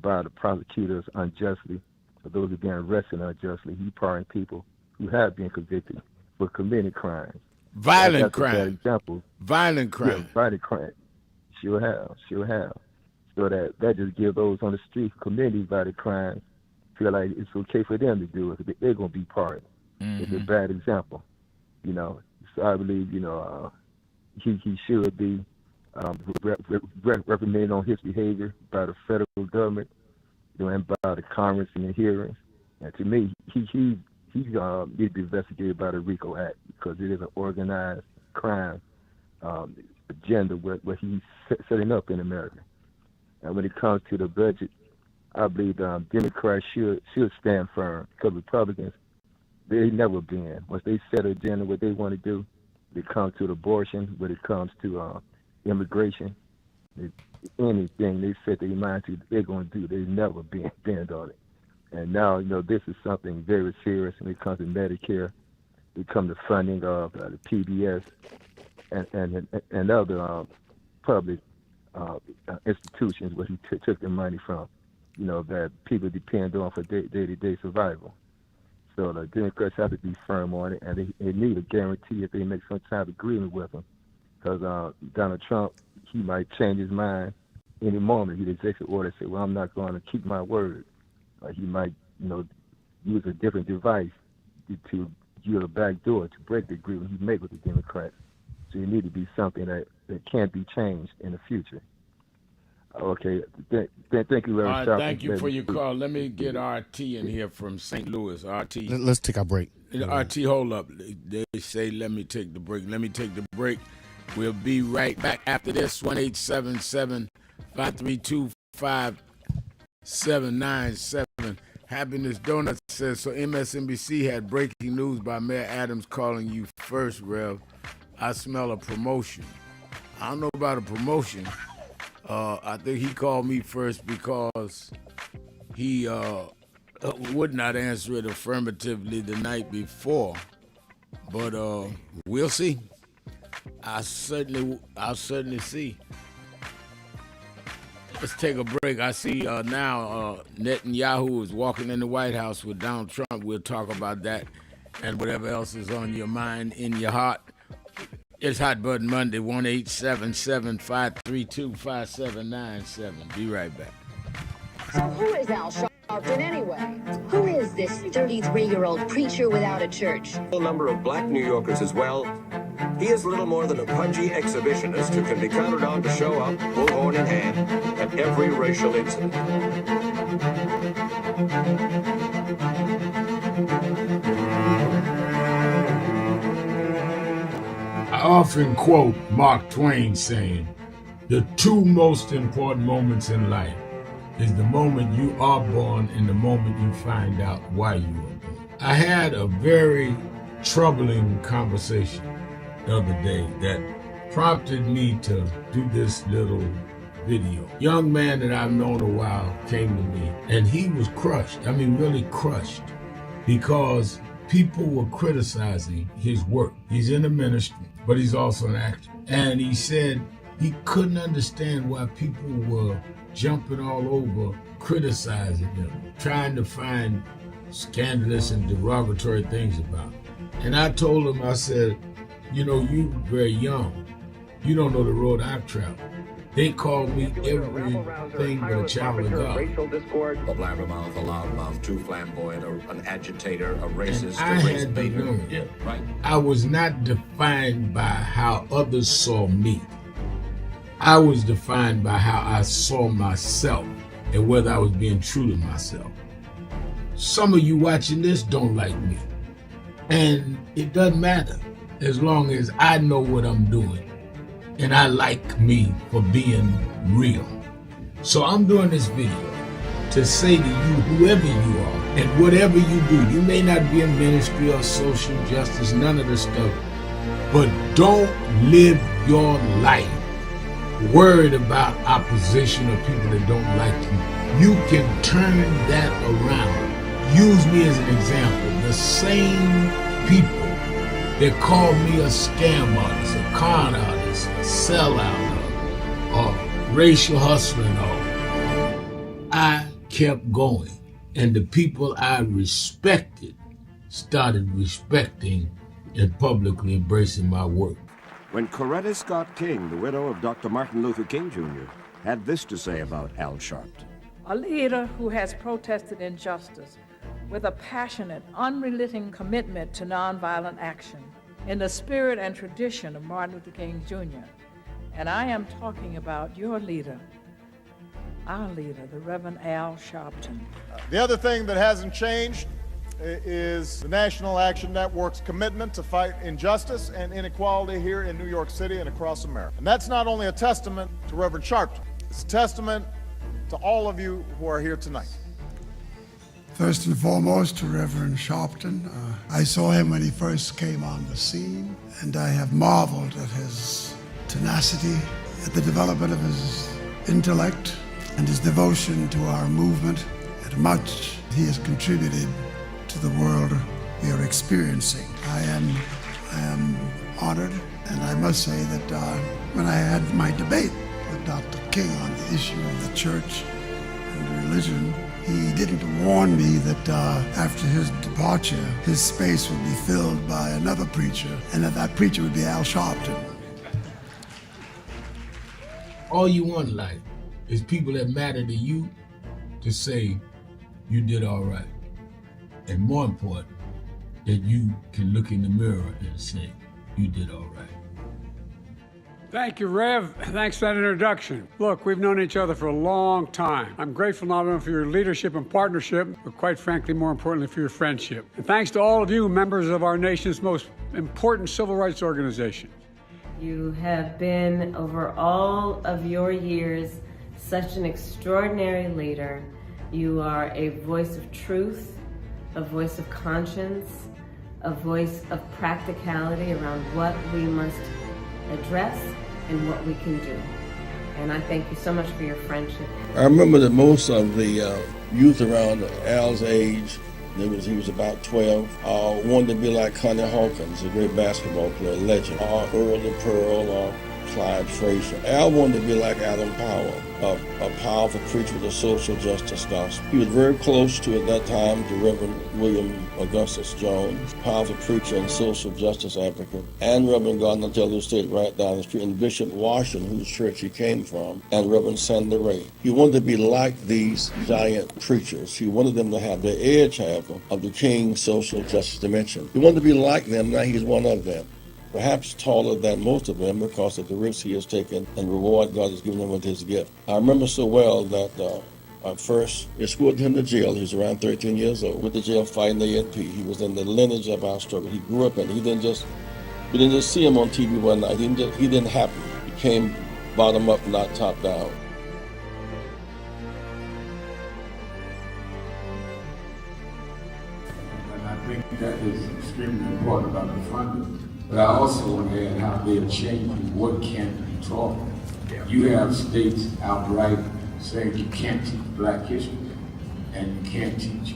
by the prosecutors unjustly, or those who've been arrested unjustly. He pardoned people who have been convicted for committing crimes. Violent crime. Example. Violent crime. Yeah, violent crime. Sure have. So that just gives those on the street committing violent crimes feel like it's okay for them to do it, because they're going to be pardoned. Mm-hmm. It's a bad example, So I believe, he should be reprimanded on his behavior by the federal government, and by the Congress in the hearings. And to me, he needs to be investigated by the RICO Act, because it is an organized crime agenda what he's setting up in America. And when it comes to the budget, I believe Democrats should stand firm, because Republicans, they never been. Once they set an agenda, what they want to do, when it comes to abortion, when it comes to immigration, anything they set their mind to, they're going to do. They never bend on it. And now, this is something very serious when it comes to Medicare. When it comes to funding of the PBS and other public institutions where he took the money from, that people depend on for day-to-day survival. So the Democrats have to be firm on it, and they need a guarantee if they make some type of agreement with them. Because Donald Trump, he might change his mind any moment. He'd executive order say, well, I'm not going to keep my word. He might, use a different device to use a back door to break the agreement he made with the Democrats. So it need to be something that can't be changed in the future. Okay, thank you, Reverend Sharpton. Thank you for your call. Let me get RT in here from St. Louis. RT. Let's take our break. RT, hold up. They say, let me take the break. Let me take the break. We'll be right back after this. 1-877-532-5797. Happiness Donuts says, so MSNBC had breaking news by Mayor Adams calling you first, Rev. I smell a promotion. I don't know about a promotion. I think he called me first because he would not answer it affirmatively the night before. But we'll see. I'll certainly see. Let's take a break. I see now Netanyahu is walking in the White House with Donald Trump. We'll talk about that and whatever else is on your mind, in your heart. It's Hot Button Monday, 1-877-532-5797. Be right back. So who is Al Sharpton anyway? Who is this 33-year-old preacher without a church? A number of black New Yorkers as well. He is little more than a pudgy exhibitionist who can be counted on to show up, bullhorn in hand, at every racial incident. I often quote Mark Twain saying, the two most important moments in life is the moment you are born and the moment you find out why you were born. I had a very troubling conversation the other day that prompted me to do this little video. Young man that I've known a while came to me, and he was crushed. I mean, really crushed, because people were criticizing his work. He's in the ministry, but he's also an actor. And he said he couldn't understand why people were jumping all over, criticizing him, trying to find scandalous and derogatory things about him. And I told him, I said, you know, you very young. You don't know the road I've traveled. They call me everything but a child of God. A blabbermouth, a loudmouth, too flamboyant, an agitator, a racist, I a race had to baiter. learn. Yeah, right. I was not defined by how others saw me. I was defined by how I saw myself and whether I was being true to myself. Some of you watching this don't like me. And it doesn't matter as long as I know what I'm doing. And I like me for being real. So I'm doing this video to say to you, whoever you are, and whatever you do, you may not be in ministry or social justice, none of this stuff, but don't live your life worried about opposition or people that don't like you. You can turn that around. Use me as an example. The same people that call me a scam artist, a con artist, a sellout, or racial hustling, I kept going. And the people I respected started respecting and publicly embracing my work. When Coretta Scott King, the widow of Dr. Martin Luther King Jr., had this to say about Al Sharpton. A leader who has protested injustice with a passionate, unrelenting commitment to nonviolent action in the spirit and tradition of Martin Luther King Jr. And I am talking about your leader, our leader, the Reverend Al Sharpton. The other thing that hasn't changed is the National Action Network's commitment to fight injustice and inequality here in New York City and across America. And that's not only a testament to Reverend Sharpton, it's a testament to all of you who are here tonight. First and foremost, to Reverend Sharpton. I saw him when he first came on the scene, and I have marveled at his tenacity, at the development of his intellect, and his devotion to our movement, and much he has contributed to the world we are experiencing. I am honored, and I must say that when I had my debate with Dr. King on the issue of the church and religion, he didn't warn me that after his departure, his space would be filled by another preacher, and that preacher would be Al Sharpton. All you want in life is people that matter to you to say you did all right. And more important, that you can look in the mirror and say you did all right. Thank you, Rev. Thanks for that introduction. Look, we've known each other for a long time. I'm grateful not only for your leadership and partnership, but quite frankly, more importantly, for your friendship. And thanks to all of you, members of our nation's most important civil rights organization. You have been, over all of your years, such an extraordinary leader. You are a voice of truth, a voice of conscience, a voice of practicality around what we must address and what we can do. And I thank you so much for your friendship. I remember that most of the youth around Al's age, he was about 12, wanted to be like Connie Hawkins, a great basketball player, legend, or Earl the Pearl, or Clyde Frazier. Al wanted to be like Adam Powell, a powerful preacher with a social justice gospel. He was very close to, at that time, to Reverend William Augustus Jones, powerful preacher and social justice advocate, and Reverend Gardner Taylor State right down the street, and Bishop Washington, whose church he came from, and Reverend Sandy Ray. He wanted to be like these giant preachers. He wanted them to have the edge, however, of the King's social justice dimension. He wanted to be like them, now he's one of them. Perhaps taller than most of them because of the risks he has taken and reward God has given him with his gift. I remember so well that I first escorted him to jail. He was around 13 years old, with the jail fighting the ANP. He was in the lineage of our struggle. He grew up in it. We didn't just see him on TV one night. He didn't happen. He came bottom up, not top down. And I think that is extremely important about the funding. But I also want to add how they're changing what can be taught. You have states outright saying you can't teach Black history and you can't teach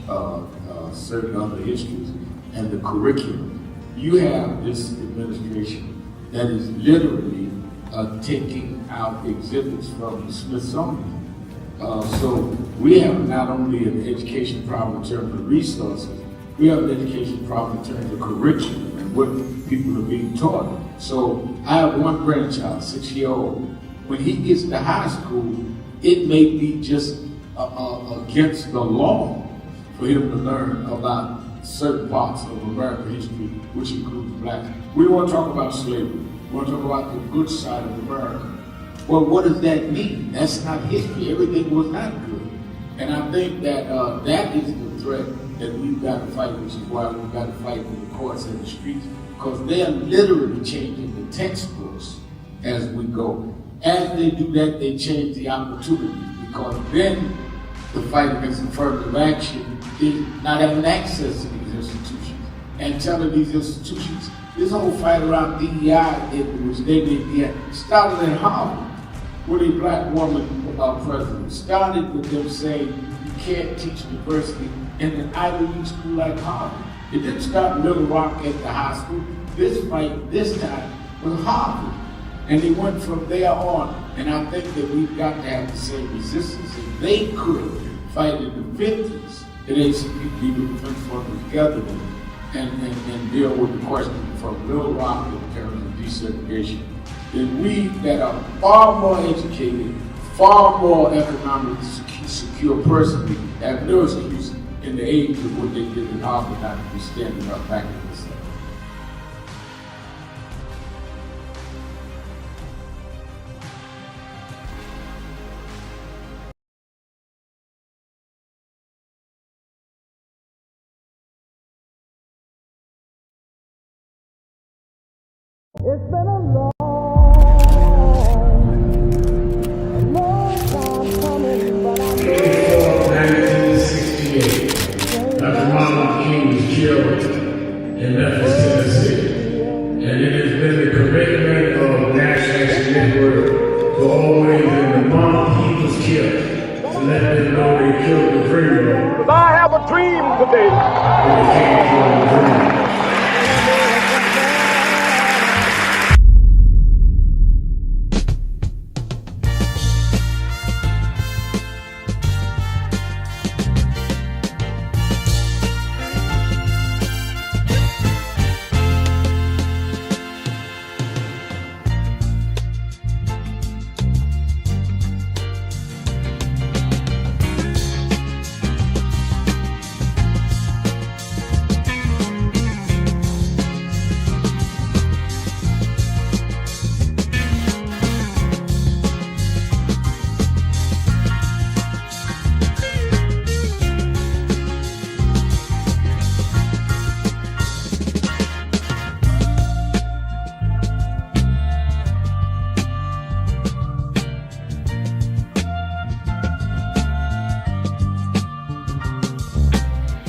certain other histories and the curriculum. You have this administration that is literally taking out exhibits from the Smithsonian. So we have not only an education problem in terms of resources, we have an education problem in terms of curriculum and what people are being taught. So I have one grandchild, 6-year-old. When he gets to high school, it may be just against the law for him to learn about certain parts of American history, which includes Blacks. We want to talk about slavery. We want to talk about the good side of America. Well, what does that mean? That's not history. Everything was not good. And I think that that is the threat that we've got to fight, which is why we've got to fight with the courts and the streets, because they're literally changing the textbooks as we go. As they do that, they change the opportunities, because then the fight against affirmative action is not having access to these institutions and telling these institutions, this whole fight around DEI, in which they started in Harvard with a Black woman president. Started with them saying you can't teach diversity in an Ivy League school like Harvard. It didn't start in Little Rock at the high school. This fight, this time, was Harvard. And they went from there on. And I think that we've got to have the same resistance. If they could fight in the 50s, the ACP would Defense Fund together and deal with the question from Little Rock in terms of desegregation. Then we that are far more educated, far more economically secure personally, have no excuse in the age of what they did in Harvard not to be standing up back in the South. It's been a long time coming, but I'm 1968, Dr. Martin Luther King was killed in Memphis, Tennessee. And it has been the commitment of National Action Network to always, in the month he was killed, to let them know they killed the dreamer. Because I have a dream today. They can't kill the dreamer.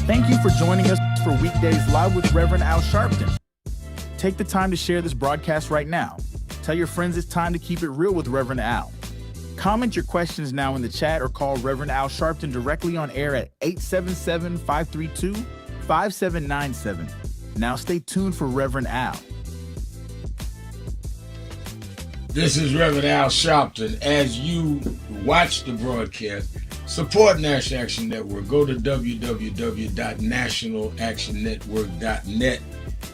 Thank you for joining us for Weekdays Live with Reverend Al Sharpton. Take the time to share this broadcast right now. Tell your friends it's time to keep it real with Reverend Al. Comment your questions now in the chat or call Reverend Al Sharpton directly on air at 877-532-5797. Now stay tuned for Reverend Al. This is Reverend Al Sharpton. As you watch the broadcast, support National Action Network. Go to www.nationalactionnetwork.net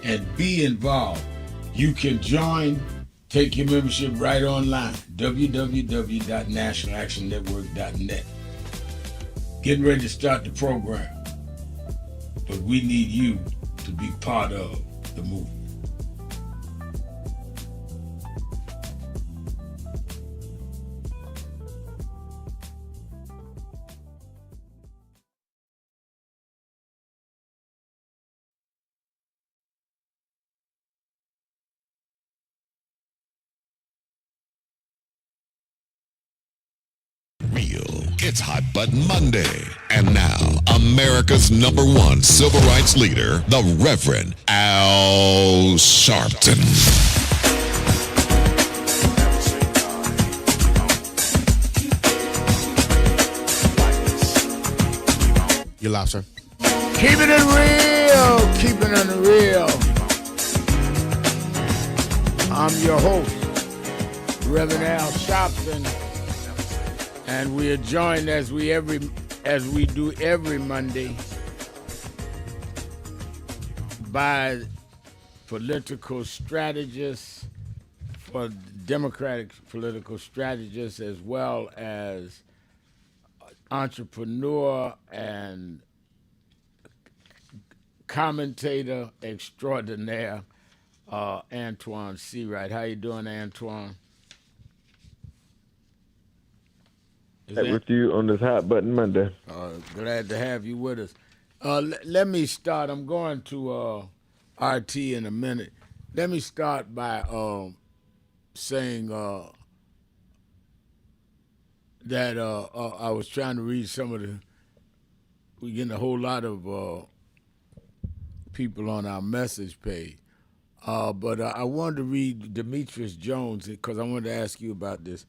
and be involved. You can join, take your membership right online, www.nationalactionnetwork.net. Getting ready to start the program, but we need you to be part of the movement. It's Hot Button Monday. And now, a America's #1 civil rights leader, the Reverend Al Sharpton. You're live, sir. Keeping it real, keeping it real. I'm your host, Reverend Al Sharpton, and we are joined as we do every Monday by political strategists, for Democratic political strategists, as well as entrepreneur and commentator extraordinaire, Antoine Seawright. How you doing, Antoine? With you on this Hot Button Monday. Glad to have you with us. Let me start. I'm going to RT in a minute. Let me start by saying that I was trying to read some of we're getting a whole lot of people on our message page. But I wanted to read Demetrius Jones because I wanted to ask you about this,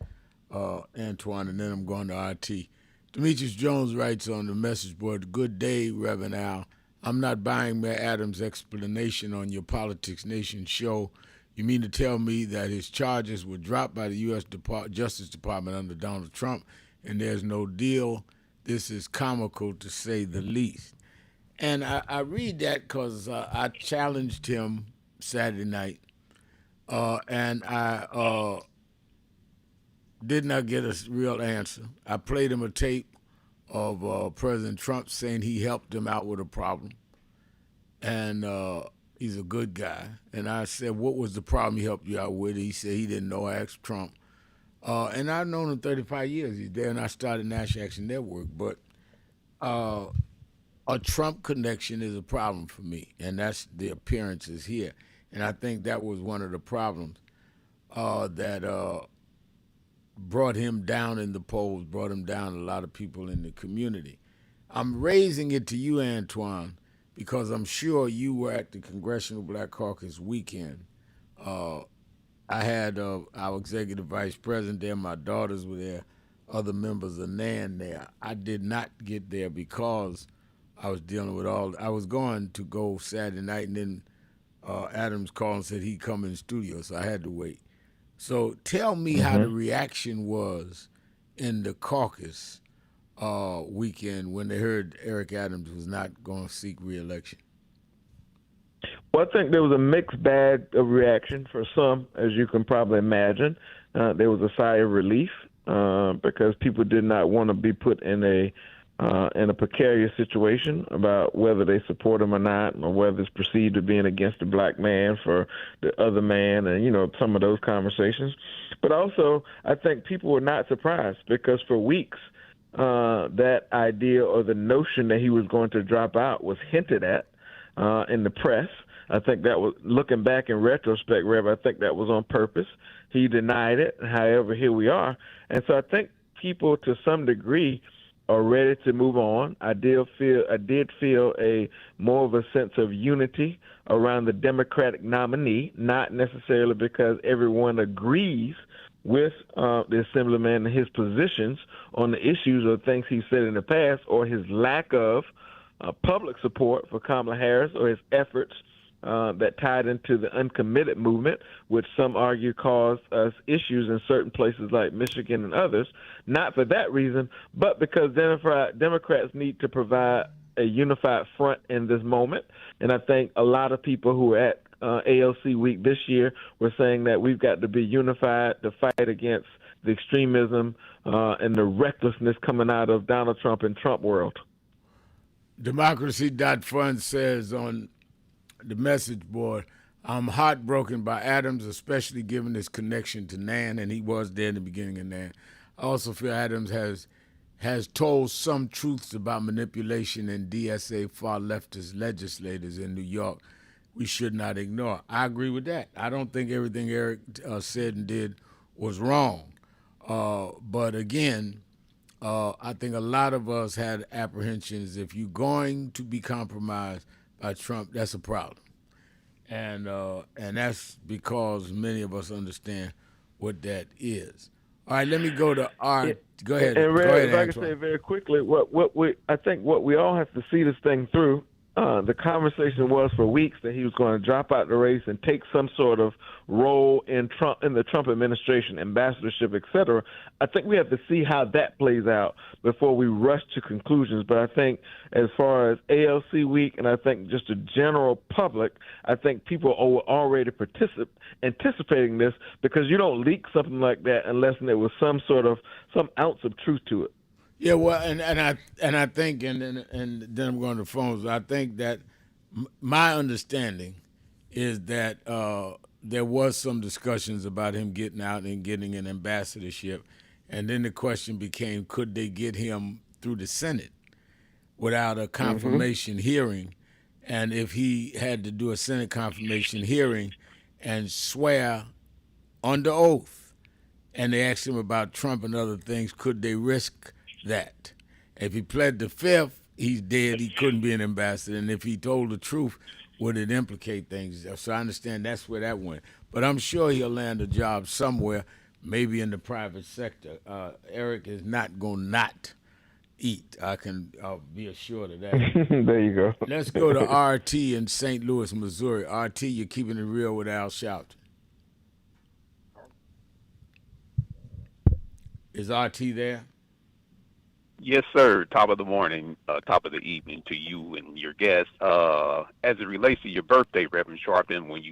Antoine, and then I'm going to RT. Demetrius Jones writes on the message board, "Good day, Reverend Al. I'm not buying Mayor Adams' explanation on your Politics Nation show. You mean to tell me that his charges were dropped by the U.S. Justice Department under Donald Trump and there's no deal? This is comical to say the least." And I read that because I challenged him Saturday night, and I did not get a real answer. I played him a tape of President Trump saying he helped him out with a problem, and he's a good guy. And I said, "What was the problem he helped you out with?" He said he didn't know. I asked Trump. And I've known him 35 years. He's there, and I started National Action Network. But a Trump connection is a problem for me, and that's the appearances here. And I think that was one of the problems that brought him down in the polls, brought him down a lot of people in the community. I'm raising it to you, Antoine, because I'm sure you were at the Congressional Black Caucus weekend. I had our executive vice president there, my daughters were there, other members of NAN there. I did not get there because I was dealing with I was going to go Saturday night, and then Adams called and said he'd come in the studio, so I had to wait. So tell me how the reaction was in the caucus weekend when they heard Eric Adams was not going to seek re-election. Well, I think there was a mixed bag of reaction for some, as you can probably imagine. There was a sigh of relief because people did not want to be put in a precarious situation about whether they support him or not, or whether it's perceived as being against the black man for the other man, and, some of those conversations. But also, I think people were not surprised because for weeks, that idea or the notion that he was going to drop out was hinted at in the press. I think that was, looking back in retrospect, Rev, I think that was on purpose. He denied it. However, here we are. And so I think people, to some degree, are ready to move on. I did feel a more of a sense of unity around the Democratic nominee, not necessarily because everyone agrees with the Assemblyman and his positions on the issues or things he said in the past, or his lack of public support for Kamala Harris, or his efforts that tied into the uncommitted movement, which some argue caused us issues in certain places like Michigan and others. Not for that reason, but because Democrats need to provide a unified front in this moment. And I think a lot of people who were at ALC Week this year were saying that we've got to be unified to fight against the extremism and the recklessness coming out of Donald Trump and Trump world. Democracy.fund says on the message board, "I'm heartbroken by Adams, especially given his connection to NAN," and he was there in the beginning of NAN. I also feel Adams has told some truths about manipulation and DSA far leftist legislators in New York we should not ignore. I agree with that. I don't think everything Eric said and did was wrong. But again, I think a lot of us had apprehensions. If you're going to be compromised by Trump, that's a problem, and that's because many of us understand what that is. All right, let me go to Art. Go ahead. And go ahead, if I Antoine. can say very quickly, I think what we all have to see this thing through. The conversation was for weeks that he was going to drop out the race and take some sort of role in the Trump administration, ambassadorship, et cetera. I think we have to see how that plays out before we rush to conclusions. But I think as far as ALC week, and I think just the general public, I think people are already anticipating this, because you don't leak something like that unless there was some ounce of truth to it. Yeah, well, and I think, and then I'm going to the phones. I think that my understanding is that there was some discussions about him getting out and getting an ambassadorship, and then the question became, could they get him through the Senate without a confirmation hearing? And if he had to do a Senate confirmation hearing and swear under oath, and they asked him about Trump and other things, could they risk that? If he pled the fifth, he's dead. He couldn't be an ambassador. And if he told the truth, would it implicate things? So I understand that's where that went. But I'm sure he'll land a job somewhere, maybe in the private sector. Eric is not going to not eat. I'll be assured of that. There you go. Let's go to RT in St. Louis, Missouri. RT, you're keeping it real with Al Sharpton. Is RT there? Yes, sir. Top of the morning, top of the evening to you and your guests. As it relates to your birthday, Reverend Sharpton, when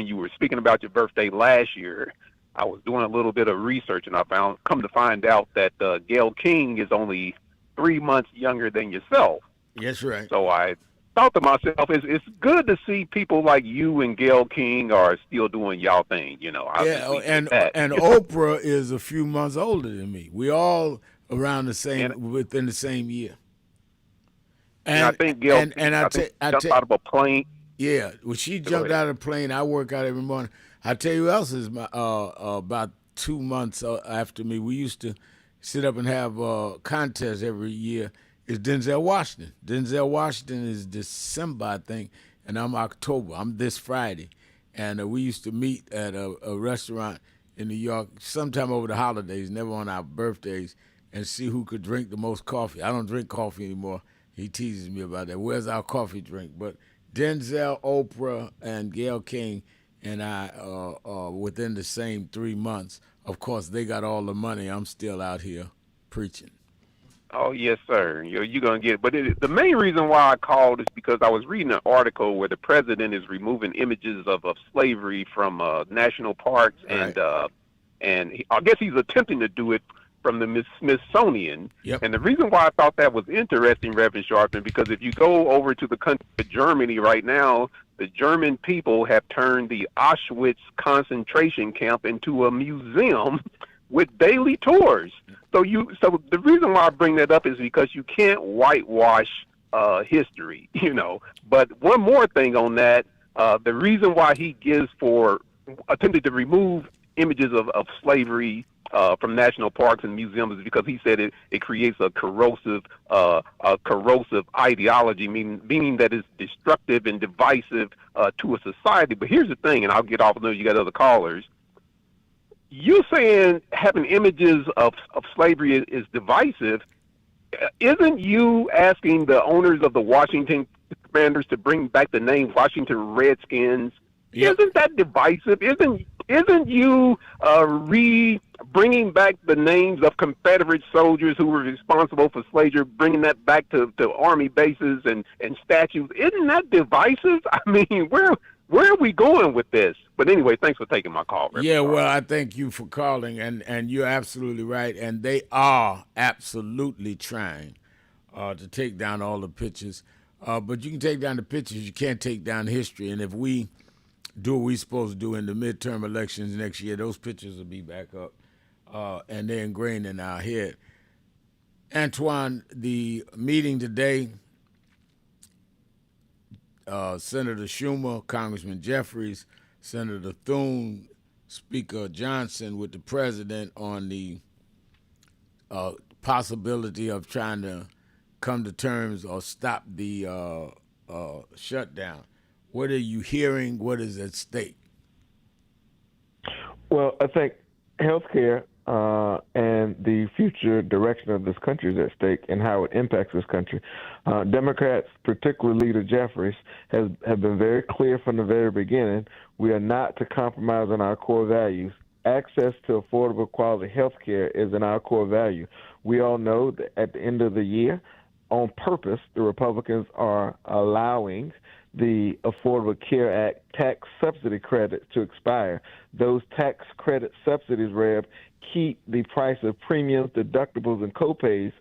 you were speaking about your birthday last year, I was doing a little bit of research, and I come to find out that Gayle King is only 3 months younger than yourself. Yes, right. So I thought to myself, it's good to see people like you and Gayle King are still doing y'all thing. And Oprah is a few months older than me. We all around the same, within the same year. And I think Gayle jumped out of a plane. Yeah, when she jumped out of the plane, I work out every morning. I tell you who else is about 2 months after me. We used to sit up and have contests every year. Is Denzel Washington. Denzel Washington is December, I think, and I'm October. I'm this Friday. And we used to meet at a restaurant in New York sometime over the holidays, never on our birthdays, and see who could drink the most coffee. I don't drink coffee anymore. He teases me about that. Where's our coffee drink? But Denzel, Oprah, and Gayle King and I are within the same 3 months. Of course, they got all the money. I'm still out here preaching. Oh, yes, sir. You're going to get it. But the main reason why I called is because I was reading an article where the president is removing images of slavery from national parks, and I guess he's attempting to do it from the Smithsonian. Yep. And the reason why I thought that was interesting, Reverend Sharpton, because if you go over to the country of Germany right now, the German people have turned the Auschwitz concentration camp into a museum with daily tours. So the reason why I bring that up is because you can't whitewash history, But one more thing on that, the reason why he attempted to remove images of slavery from national parks and museums is because he said it creates a corrosive ideology, meaning that it's destructive and divisive to a society. But here's the thing, and I'll get off. I know you got other callers. You saying having images of slavery is divisive? Isn't you asking the owners of the Washington Commanders to bring back the name Washington Redskins? Yep. Isn't that divisive? Isn't you bringing back the names of Confederate soldiers who were responsible for slavery, bringing that back to army bases and statues? Isn't that divisive? I mean, where are we going with this? But anyway, thanks for taking my call. Yeah, well, I thank you for calling, and you're absolutely right. And they are absolutely trying to take down all the pictures. But you can take down the pictures. You can't take down history. And if we do what we're supposed to do in the midterm elections next year, those pictures will be back up, and they're ingrained in our head. Antoine, the meeting today, Senator Schumer, Congressman Jeffries, Senator Thune, Speaker Johnson with the president on the possibility of trying to come to terms or stop the shutdown. What are you hearing? What is at stake? Well, I think healthcare and the future direction of this country is at stake and how it impacts this country. Democrats, particularly Leader Jeffries, have been very clear from the very beginning. We are not to compromise on our core values. Access to affordable quality health care is in our core value. We all know that at the end of the year, on purpose, the Republicans are allowing the Affordable Care Act tax subsidy credits to expire. Those tax credit subsidies, Reb, keep the price of premiums, deductibles, and copays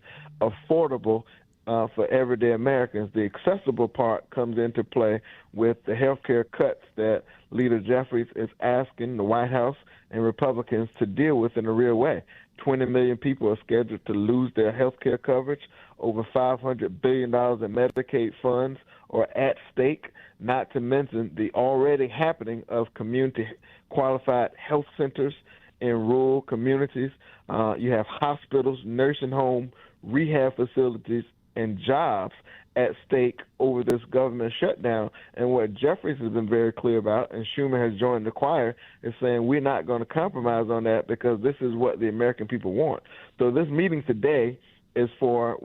affordable for everyday Americans. The accessible part comes into play with the health care cuts that Leader Jeffries is asking the White House and Republicans to deal with in a real way. 20 million people are scheduled to lose their health care coverage. Over $500 billion in Medicaid funds are at stake, not to mention the already happening of community qualified health centers in rural communities. You have hospitals, nursing home, rehab facilities, and jobs at stake over this government shutdown. And what Jeffries has been very clear about, and Schumer has joined the choir, is saying we're not going to compromise on that because this is what the American people want. So this meeting today is for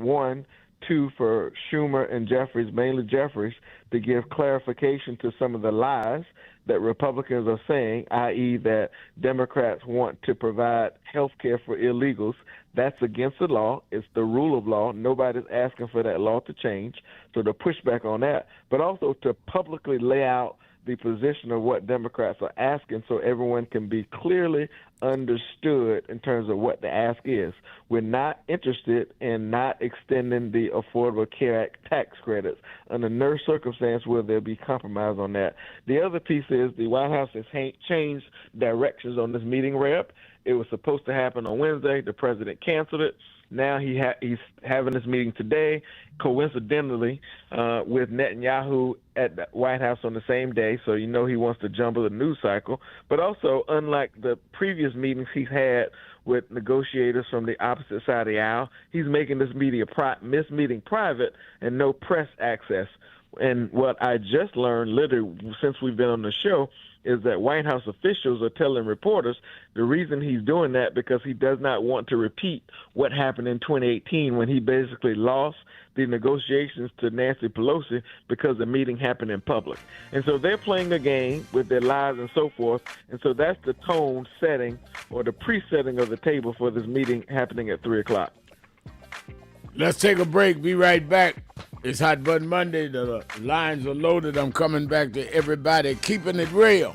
for Schumer and Jeffries, mainly Jeffries, to give clarification to some of the lies that Republicans are saying, i.e. that Democrats want to provide health care for illegals. That's against the law. It's the rule of law. Nobody's asking for that law to change. So to push back on that, but also to publicly lay out the position of what Democrats are asking so everyone can be clearly understood in terms of what the ask is. We're not interested in not extending the Affordable Care Act tax credits. Under no circumstance will there be compromise on that. The other piece is the White House has changed directions on this meeting, Rep. It was supposed to happen on Wednesday. The president canceled it. Now he's having this meeting today, coincidentally, with Netanyahu at the White House on the same day, so you know he wants to jumble the news cycle. But also, unlike the previous meetings he's had with negotiators from the opposite side of the aisle, he's making this meeting private and no press access. And what I just learned, literally, since we've been on the show, is that White House officials are telling reporters the reason he's doing that because he does not want to repeat what happened in 2018 when he basically lost the negotiations to Nancy Pelosi because the meeting happened in public. And so they're playing a game with their lives and so forth. And so that's the tone setting or the pre-setting of the table for this meeting happening at 3 o'clock. Let's take a break. Be right back. It's Hot Button Monday. The lines are loaded. I'm coming back to everybody. Keeping it real.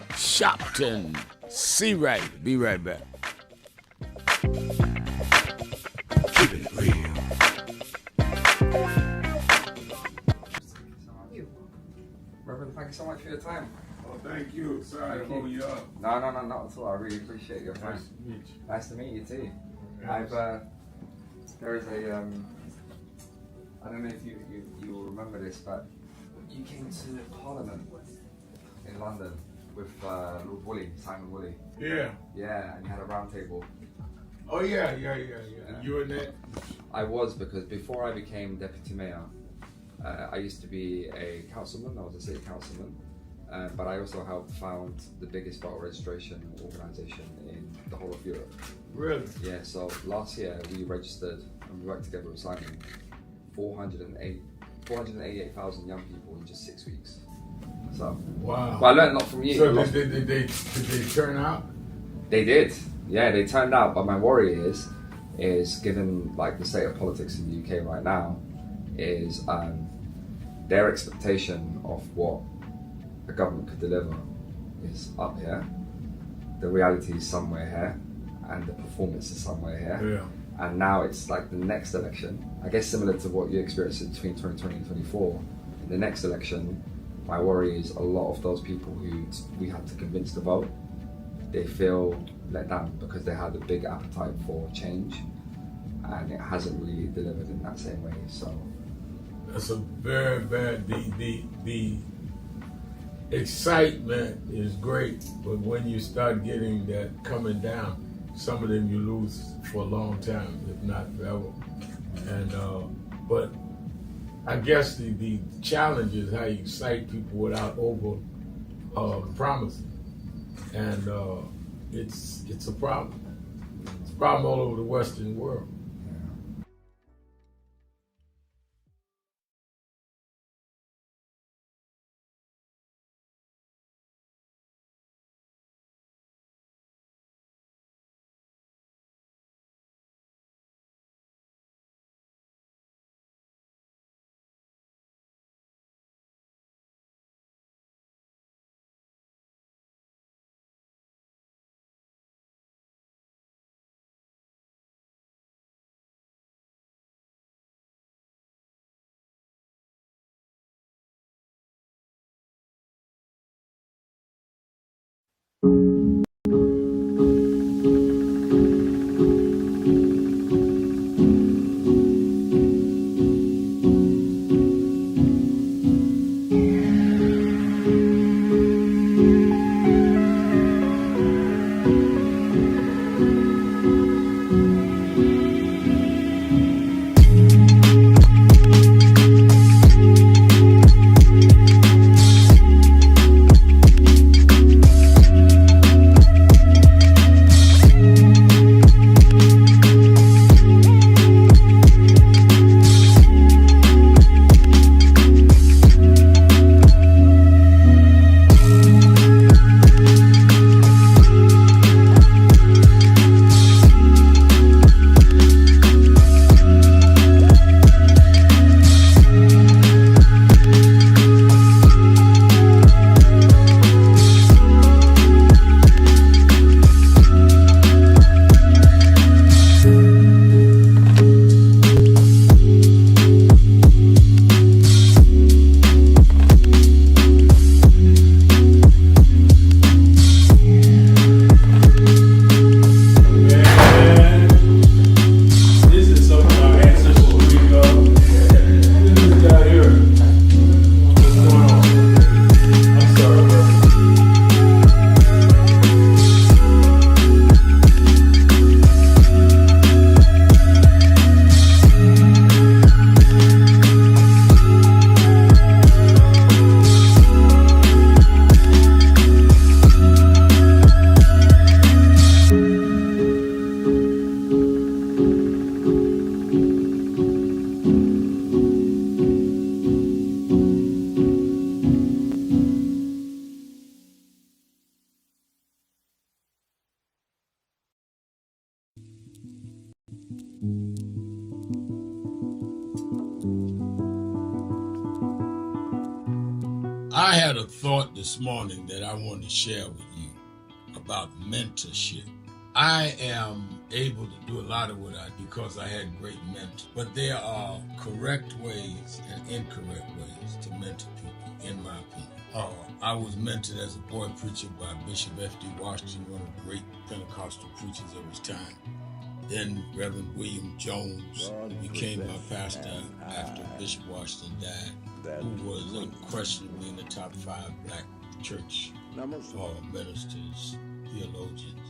Sharpton. See right. Be right back. Keeping it real. Reverend, thank you so much for your time. Oh, thank you. Sorry to hold you up. No, not at all. I really appreciate your time. Nice to meet you too. There is a, I don't know if you will remember this, but you came to Parliament in London with Lord Woolley, Simon Woolley. Yeah. Yeah, and you had a round table. Oh, yeah. You were in that? I was, because before I became deputy mayor, I used to be a councilman. I was a city councilman, but I also helped found the biggest voter registration organisation in the whole of Europe. Really? Yeah, so last year we registered and we worked together with Simon 488,000 young people in just 6 weeks. So, wow. Well, I learned a lot from you. So did they turn out? They did. Yeah, they turned out. But my worry is given like the state of politics in the UK right now, is their expectation of what a government could deliver is up here. The reality is somewhere here, and the performance is somewhere here. Yeah. And now it's like the next election, I guess similar to what you experienced between 2020 and 2024. In the next election, my worry is a lot of those people who we had to convince to vote, they feel let down because they had a big appetite for change, and it hasn't really delivered in that same way. So that's a very bad. The excitement is great, but when you start getting that coming down, some of them you lose for a long time, if not forever. And but I guess the challenge is how you excite people without over promising, and it's a problem. It's a problem all over the Western world. I had a thought this morning that I want to share with you about mentorship. I am able to do a lot of what I do because I had great mentors, but there are correct ways and incorrect ways to mentor people, in my opinion. I was mentored as a boy preacher by Bishop F.D. Washington, one of the great Pentecostal preachers of his time. Then Reverend William Jones, who became my pastor after Bishop Washington died, who was unquestionably in the top 5 black church ministers, theologians.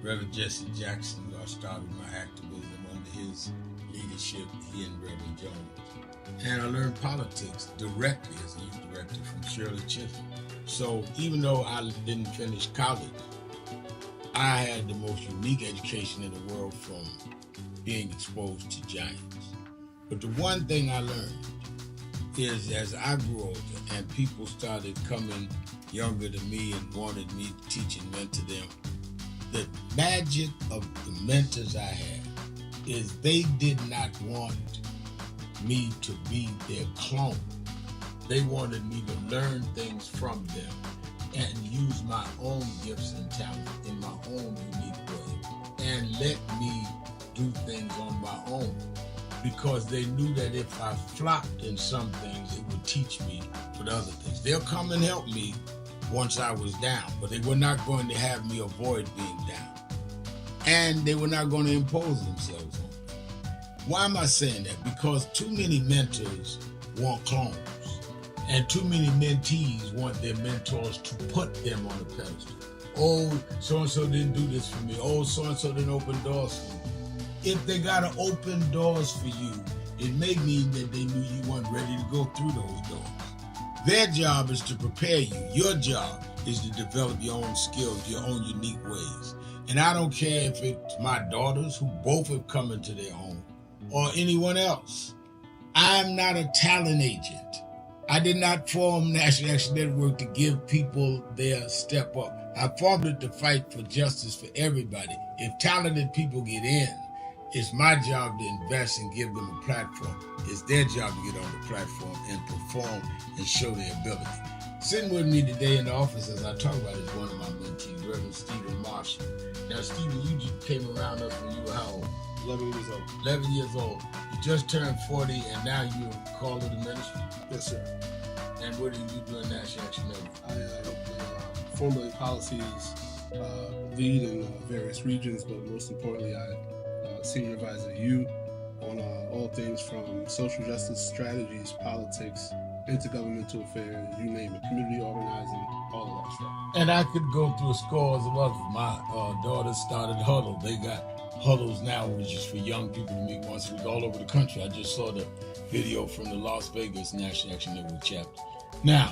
Reverend Jesse Jackson, who I started my activism under his leadership, he and Reverend Jones. And I learned politics directly as a youth director from Shirley Chisholm. So even though I didn't finish college, I had the most unique education in the world from being exposed to giants. But the one thing I learned is as I grew older and people started coming younger than me and wanted me to teach and mentor them, the magic of the mentors I had is they did not want me to be their clone. They wanted me to learn things from them and use my own gifts and talents in my own unique way and let me do things on my own, because they knew that if I flopped in some things, it would teach me with other things. They'll come and help me once I was down, but they were not going to have me avoid being down. And they were not going to impose themselves on me. Why am I saying that? Because too many mentors want clones, and too many mentees want their mentors to put them on a pedestal oh, so-and-so didn't do this for me. Oh, so-and-so didn't open doors for me. If they got to open doors for you, it may mean that they knew you weren't ready to go through those doors. Their job is to prepare you. Your job is to develop your own skills, your own unique ways. And I don't care if it's my daughters, who both have come into their home, or anyone else. I'm not a talent agent. I did not form National Action Network to give people their step up. I formed it to fight for justice for everybody. If talented people get in, it's my job to invest and give them a platform. It's their job to get on the platform and perform and show their ability. Sitting with me today in the office as I talk about is one of my mentees, Reverend Stephen Marshall. Now, Stephen, you just came around us when you were how old? 11 years old. 11 years old. You just turned 40 and now you're called to the ministry? Yes, sir. And what do you do in National Action Network? I formulate policies, lead in various regions, but most importantly, I senior advisor to you on all things from social justice strategies, politics, intergovernmental affairs, you name it, community organizing, all of that stuff. And I could go through scores of others. My daughter started Huddle. They got Huddles now, which is for young people to meet once a week all over the country. I just saw the video from the Las Vegas National Action Network chapter. Now,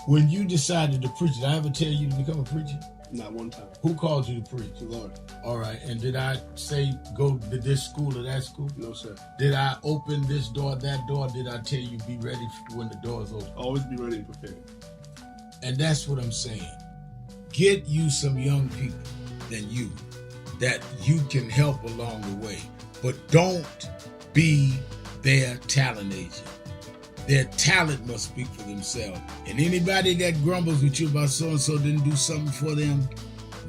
when you decided to preach, did I ever tell you to become a preacher? Not one time. Who called you to preach? The Lord. All right. And did I say go to this school or that school? No, sir. Did I open this door, that door? Did I tell you be ready when the door's open? Always be ready and prepared. And that's what I'm saying. Get you some young people than you that you can help along the way. But don't be their talent agent. Their talent must speak for themselves. And anybody that grumbles with you about so-and-so didn't do something for them,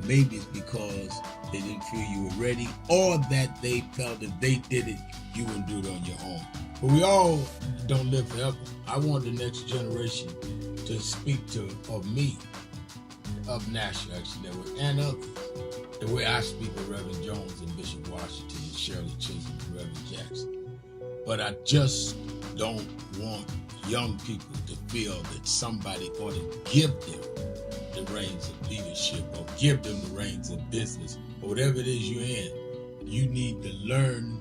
maybe it's because they didn't feel you were ready, or that they felt if they did it, you wouldn't do it on your own. But we all don't live forever. I want the next generation to speak of me, of National Action Network, and others, the way I speak of Reverend Jones and Bishop Washington and Shirley Chisholm and Reverend Jackson. But I just don't want young people to feel that somebody ought to give them the reins of leadership or give them the reins of business or whatever it is you're in. You need to learn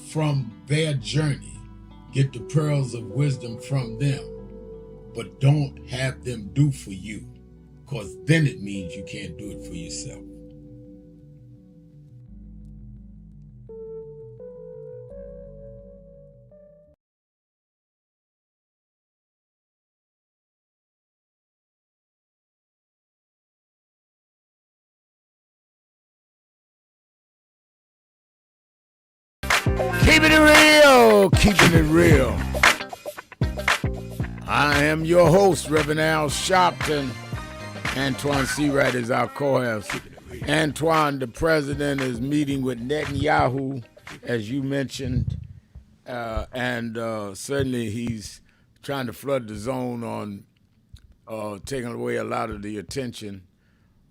from their journey, get the pearls of wisdom from them, but don't have them do for you, because then it means you can't do it for yourself. Keeping it real, keeping it real. I am your host, Reverend Al Sharpton. Antoine Seawright is our co-host. Antoine, the president, is meeting with Netanyahu, as you mentioned, and certainly he's trying to flood the zone on taking away a lot of the attention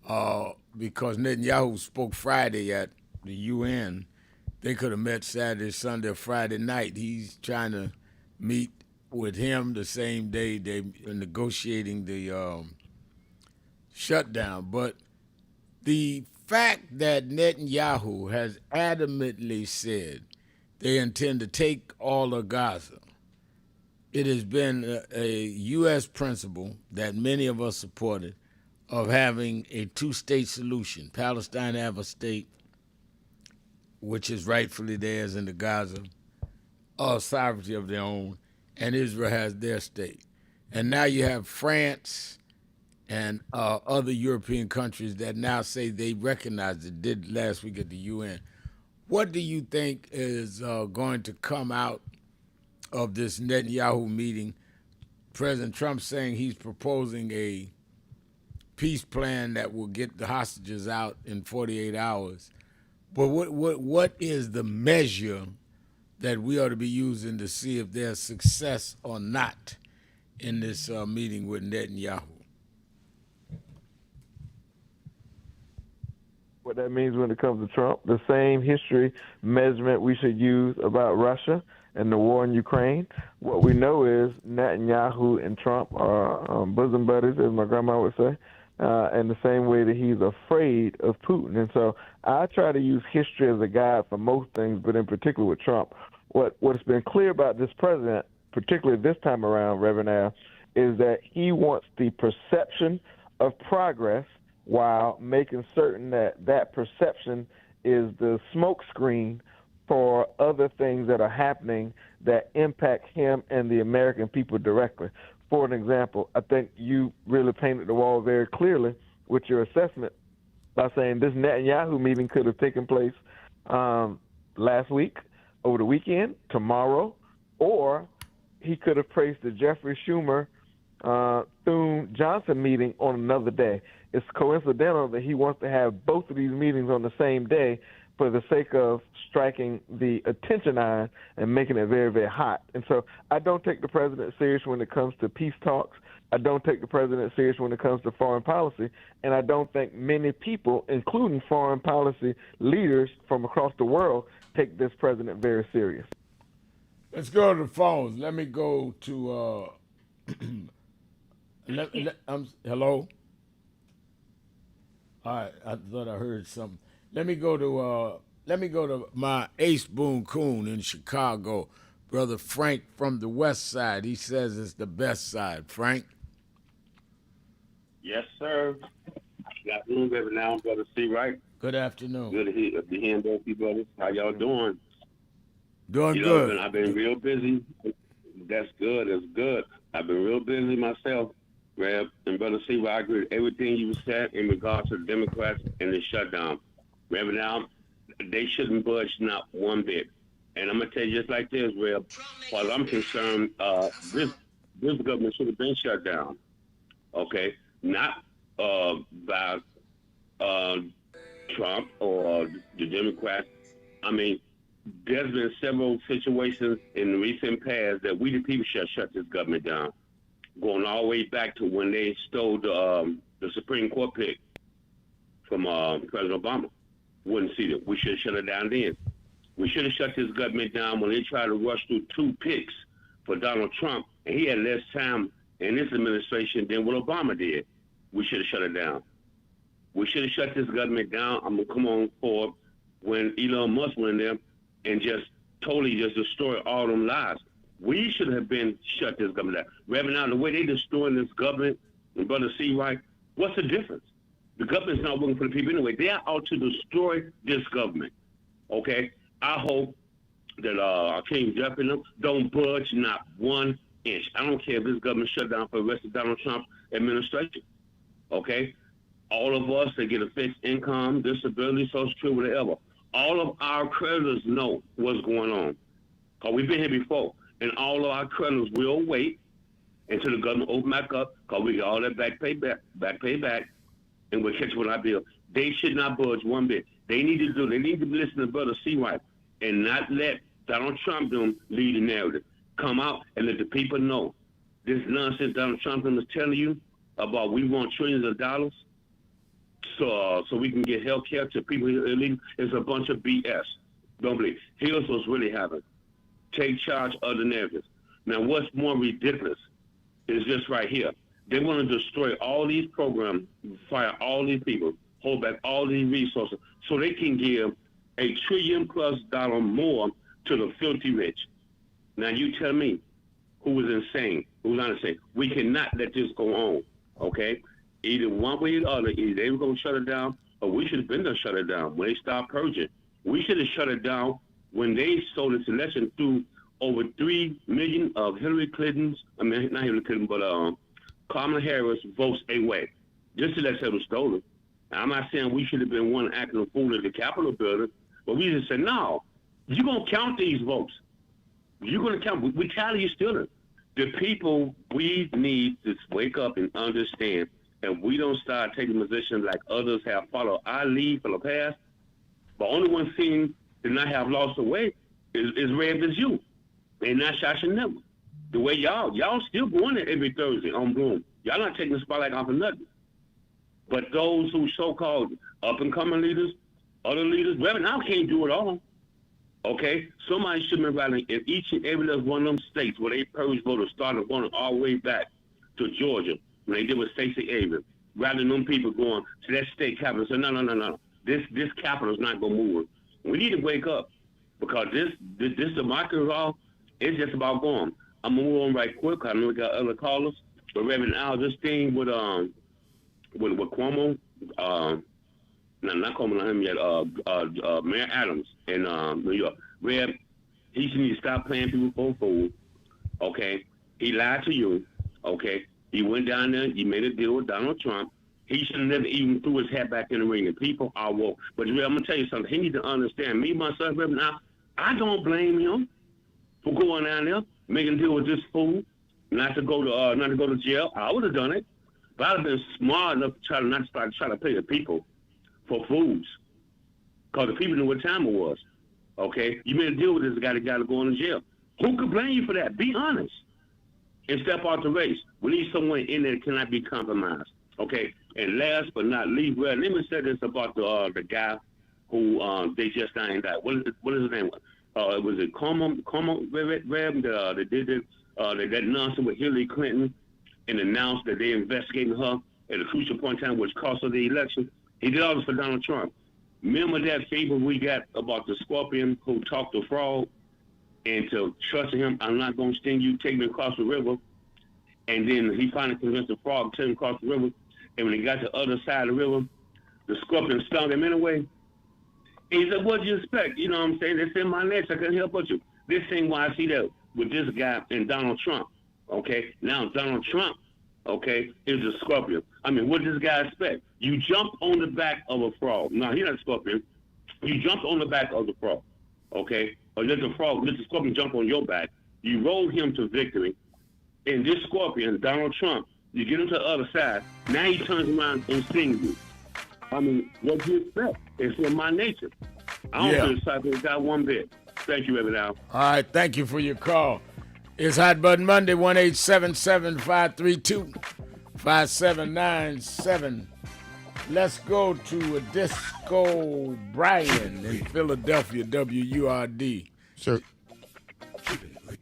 because Netanyahu spoke Friday at the UN. They could have met Saturday, Sunday, or Friday night. He's trying to meet with him the same day they are negotiating the shutdown. But the fact that Netanyahu has adamantly said they intend to take all of Gaza, it has been a U.S. principle that many of us supported of having a two-state solution. Palestine have a state, which is rightfully theirs in the Gaza, sovereignty of their own, and Israel has their state. And now you have France and other European countries that now say they recognize it, did last week at the UN. What do you think is going to come out of this Netanyahu meeting? President Trump saying he's proposing a peace plan that will get the hostages out in 48 hours. But what is the measure that we ought to be using to see if there's success or not in this meeting with Netanyahu? What that means when it comes to Trump, the same history measurement we should use about Russia and the war in Ukraine. What we know is Netanyahu and Trump are bosom buddies, as my grandma would say. in the same way that he's afraid of Putin. And so I try to use history as a guide for most things, but in particular with Trump. What's been clear about this president, particularly this time around, Reverend Al, is that he wants the perception of progress while making certain that that perception is the smokescreen for other things that are happening that impact him and the American people directly. For an example, I think you really painted the wall very clearly with your assessment by saying this Netanyahu meeting could have taken place last week, over the weekend, tomorrow, or he could have placed the Jeffrey Schumer Thune Johnson meeting on another day. It's coincidental that he wants to have both of these meetings on the same day for the sake of striking the attention iron and making it very, very hot. And so I don't take the president serious when it comes to peace talks. I don't take the president serious when it comes to foreign policy. And I don't think many people, including foreign policy leaders from across the world, take this president very serious. Let's go to the phones. Let me go to, hello? All right, I thought I heard something. Let me go to my Ace Boone Coon in Chicago, Brother Frank from the West Side. He says it's the best side. Frank? Yes, sir. Good afternoon, Reverend Al, Brother C. Right? Good afternoon. Good to hear both you brothers. How y'all doing? Doing good. I've been real busy. That's good. That's good. I've been real busy myself, Rev. And Brother C. I agree with everything you said in regards to the Democrats and the shutdown. Reverend Al, they shouldn't budge not one bit. And I'm going to tell you just like this, Rev. As far as I'm concerned, this government should have been shut down. Okay? Not by Trump or the Democrats. I mean, there's been several situations in the recent past that we the people should shut this government down. Going all the way back to when they stole the Supreme Court pick from President Obama. Wouldn't see that. We should have shut it down then. We should have shut this government down when they tried to rush through 2 picks for Donald Trump, and he had less time in this administration than what Obama did. We should have shut it down. We should have shut this government down. I'm going to come on forward when Elon Musk went in there and just totally just destroy all them lives. We should have been shut this government down. Reverend, now the way they destroying this government, and Brother C. Right, what's the difference? The government's not working for the people anyway. They are out to destroy this government. Okay? I hope that King Jeff and them don't budge not 1 inch. I don't care if this government shut down for the rest of Donald Trump's administration. Okay? All of us that get a fixed income, disability, Social Security, whatever, all of our creditors know what's going on. Because we've been here before. And all of our creditors will wait until the government open back up, because we got all that back pay back, and we'll catch what I bill. They should not budge one bit. They need to listen to Brother C. White and not let Donald Trump them lead the narrative. Come out and let the people know. This nonsense Donald Trump is telling you about we want trillions of dollars so we can get health care to people who are illegal is a bunch of BS. Don't believe. Here's what's really happening. Take charge of the narrative. Now, what's more ridiculous is this right here. They want to destroy all these programs, fire all these people, hold back all these resources, so they can give $1 trillion+ more to the filthy rich. Now, you tell me who is insane, who's not insane. We cannot let this go on, okay? Either one way or the other, either they were going to shut it down, or we should have been to shut it down when they stopped purging. We should have shut it down when they stole this election through over 3 million of Hillary Clinton's, I mean, not Hillary Clinton, but Kamala Harris votes away. Just to let it was stolen. Now, I'm not saying we should have been one acting a fool at the Capitol building, but we just said, no, you're going to count these votes. You're going to count. We tell you still. The people, we need to wake up and understand, and we don't start taking positions like others have followed our lead for the past. The only one seeing to not have lost the way is Rev as you, and not Shasha Never. The way y'all still going there every Thursday on Bloom. Y'all not taking the spotlight off of nothing. But those who so-called up-and-coming leaders, other leaders, Reverend, I can't do it all. Okay? Somebody should be writing in each and every last one of them states where they purged voters, started going all the way back to Georgia when they did with Stacey Abrams. rather than them people going to that state capitol. So no. This capital is not gonna move. We need to wake up because this democracy law is just about going. I'm gonna move on right quick. I know we got other callers, but Reverend Al, this thing with Cuomo, not Cuomo, not him yet. Mayor Adams in New York. Reb, he should need to stop playing people for a fool. Okay, he lied to you. Okay, he went down there. He made a deal with Donald Trump. He should have never even threw his hat back in the ring. And people are woke. But Reb, I'm gonna tell you something. He needs to understand. Me myself, Reb, now I don't blame him for going down there, making a deal with this fool, not to go to jail. I would have done it, but I'd have been smart enough to try to pay the people for fools, because the people knew what time it was. Okay, you made a deal with this guy that got to go into jail. Who could blame you for that? Be honest and step out the race. We need someone in there that cannot be compromised. Okay, and last but not least, well, let me say this about the guy who they just signed out. What is his name? Was it Como Reb that did that nonsense with Hillary Clinton and announced that they investigating her at a crucial point in time, which cost her the election? He did all this for Donald Trump. Remember that favor we got about the scorpion who talked to frog and to trust him, I'm not going to sting you, take me across the river. And then he finally convinced the frog to take him across the river. And when he got to the other side of the river, the scorpion stung him anyway. And he said, what do you expect? You know what I'm saying? It's in my nature. I couldn't help but you. This thing why I see that with this guy and Donald Trump. Okay? Now Donald Trump, okay, is a scorpion. I mean, what does this guy expect? You jump on the back of a frog. No, he's not a scorpion. You jumped on the back of the frog. Okay? Or let the scorpion jump on your back. You roll him to victory. And this scorpion, Donald Trump, you get him to the other side. Now he turns around and stings you. I mean, what do you expect? It's in my nature. I don't feel excited for that one bit. Thank you, Reverend Al. All right, thank you for your call. It's Hot Button Monday, 1-877-532-5797. Let's go to a Disco Brian in Philadelphia, WURD. Sure.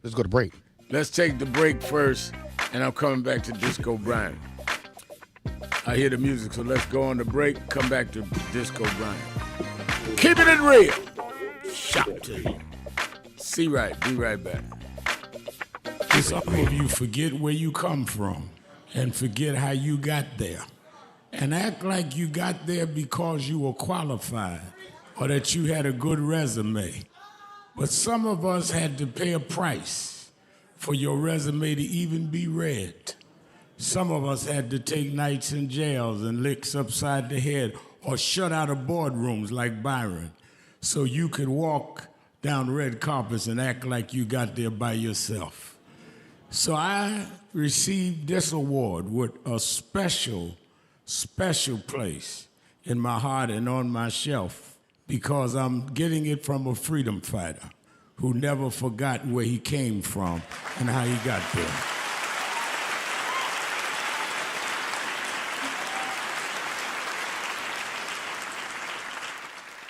Let's go to break. Let's take the break first, and I'm coming back to Disco Brian. I hear the music, so let's go on the break, come back to Disco Brian. Keeping it real. Sharpton. See right, be right back. Some of you forget where you come from and forget how you got there and act like you got there because you were qualified or that you had a good resume. But some of us had to pay a price for your resume to even be read. Some of us had to take nights in jails and licks upside the head or shut out of boardrooms like Byron so you could walk down red carpets and act like you got there by yourself. So I received this award with a special place in my heart and on my shelf because I'm getting it from a freedom fighter who never forgot where he came from and how he got there.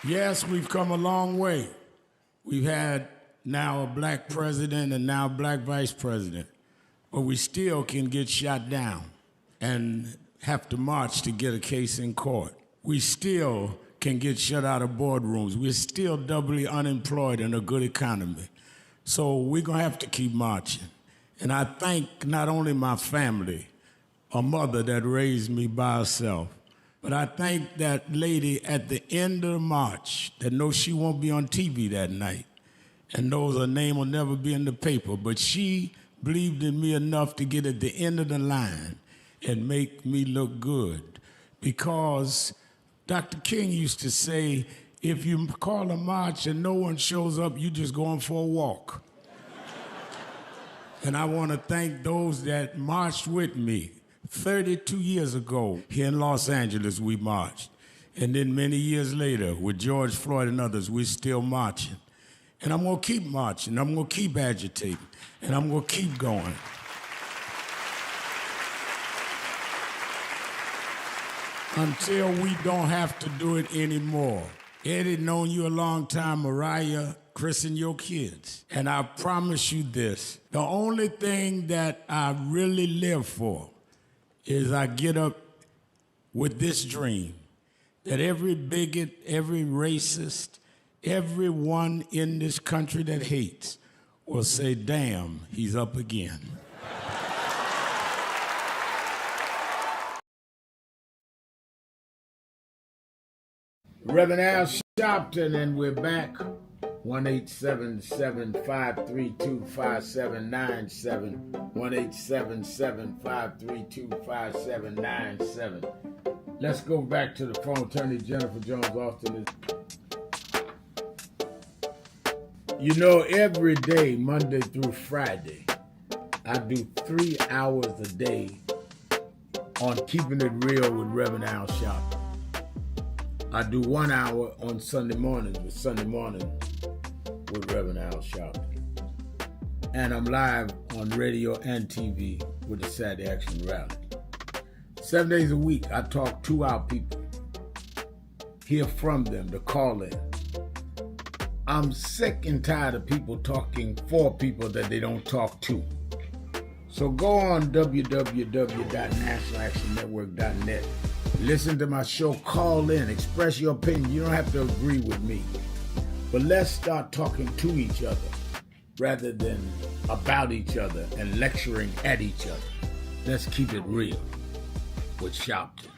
Yes, we've come a long way. We've had now a black president and now a black vice president. But we still can get shot down and have to march to get a case in court. We still can get shut out of boardrooms. We're still doubly unemployed in a good economy. So we're going to have to keep marching. And I thank not only my family, a mother that raised me by herself, but I thank that lady at the end of the march that knows she won't be on TV that night and knows her name will never be in the paper, but she believed in me enough to get at the end of the line and make me look good. Because Dr. King used to say, if you call a march and no one shows up, you just going for a walk. And I want to thank those that marched with me. 32 years ago, here in Los Angeles, we marched. And then many years later, with George Floyd and others, we're still marching. And I'm going to keep marching. I'm going to keep agitating. And I'm going to keep going. Until we don't have to do it anymore. Eddie, known you a long time. Mariah, Chris, and your kids. And I promise you this. The only thing that I really live for is I get up with this dream that every bigot, every racist, everyone in this country that hates will say, damn, he's up again. Reverend Al Sharpton, and we're back. 1-877-532-5797. 1-877-532-5797. Let's go back to the phone. Attorney Jennifer Jones Austin. You know, every day, Monday through Friday, I do 3 hours a day on Keeping It Real with Reverend Al Sharpton. I do 1 hour on Sunday mornings with Reverend Al Sharpton. And I'm live on radio and TV with the Saturday Action Rally. 7 days a week, I talk to our people, hear from them, to call in. I'm sick and tired of people talking for people that they don't talk to. So go on www.nationalactionnetwork.net. Listen to my show, call in, express your opinion. You don't have to agree with me. But let's start talking to each other rather than about each other and lecturing at each other. Let's keep it real with Sharpton.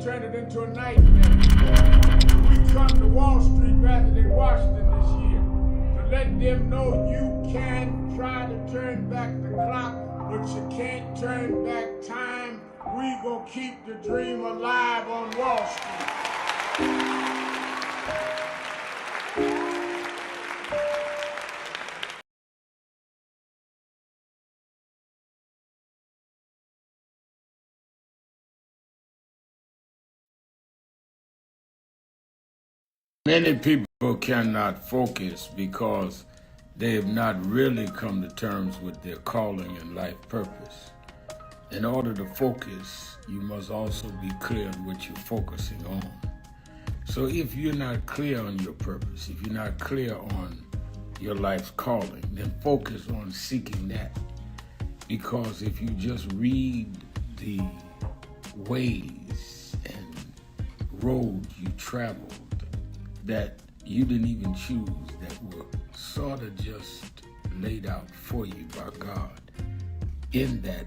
Turn it into a nightmare. We come to Wall Street rather than Washington this year to let them know you can try to turn back the clock, but you can't turn back time. We gonna keep the dream alive on Wall Street. Many people cannot focus because they have not really come to terms with their calling and life purpose. In order to focus, you must also be clear on what you're focusing on. So if you're not clear on your purpose, if you're not clear on your life's calling, then focus on seeking that. Because if you just read the ways and roads you traveled that you didn't even choose, that were sort of just laid out for you by God, in that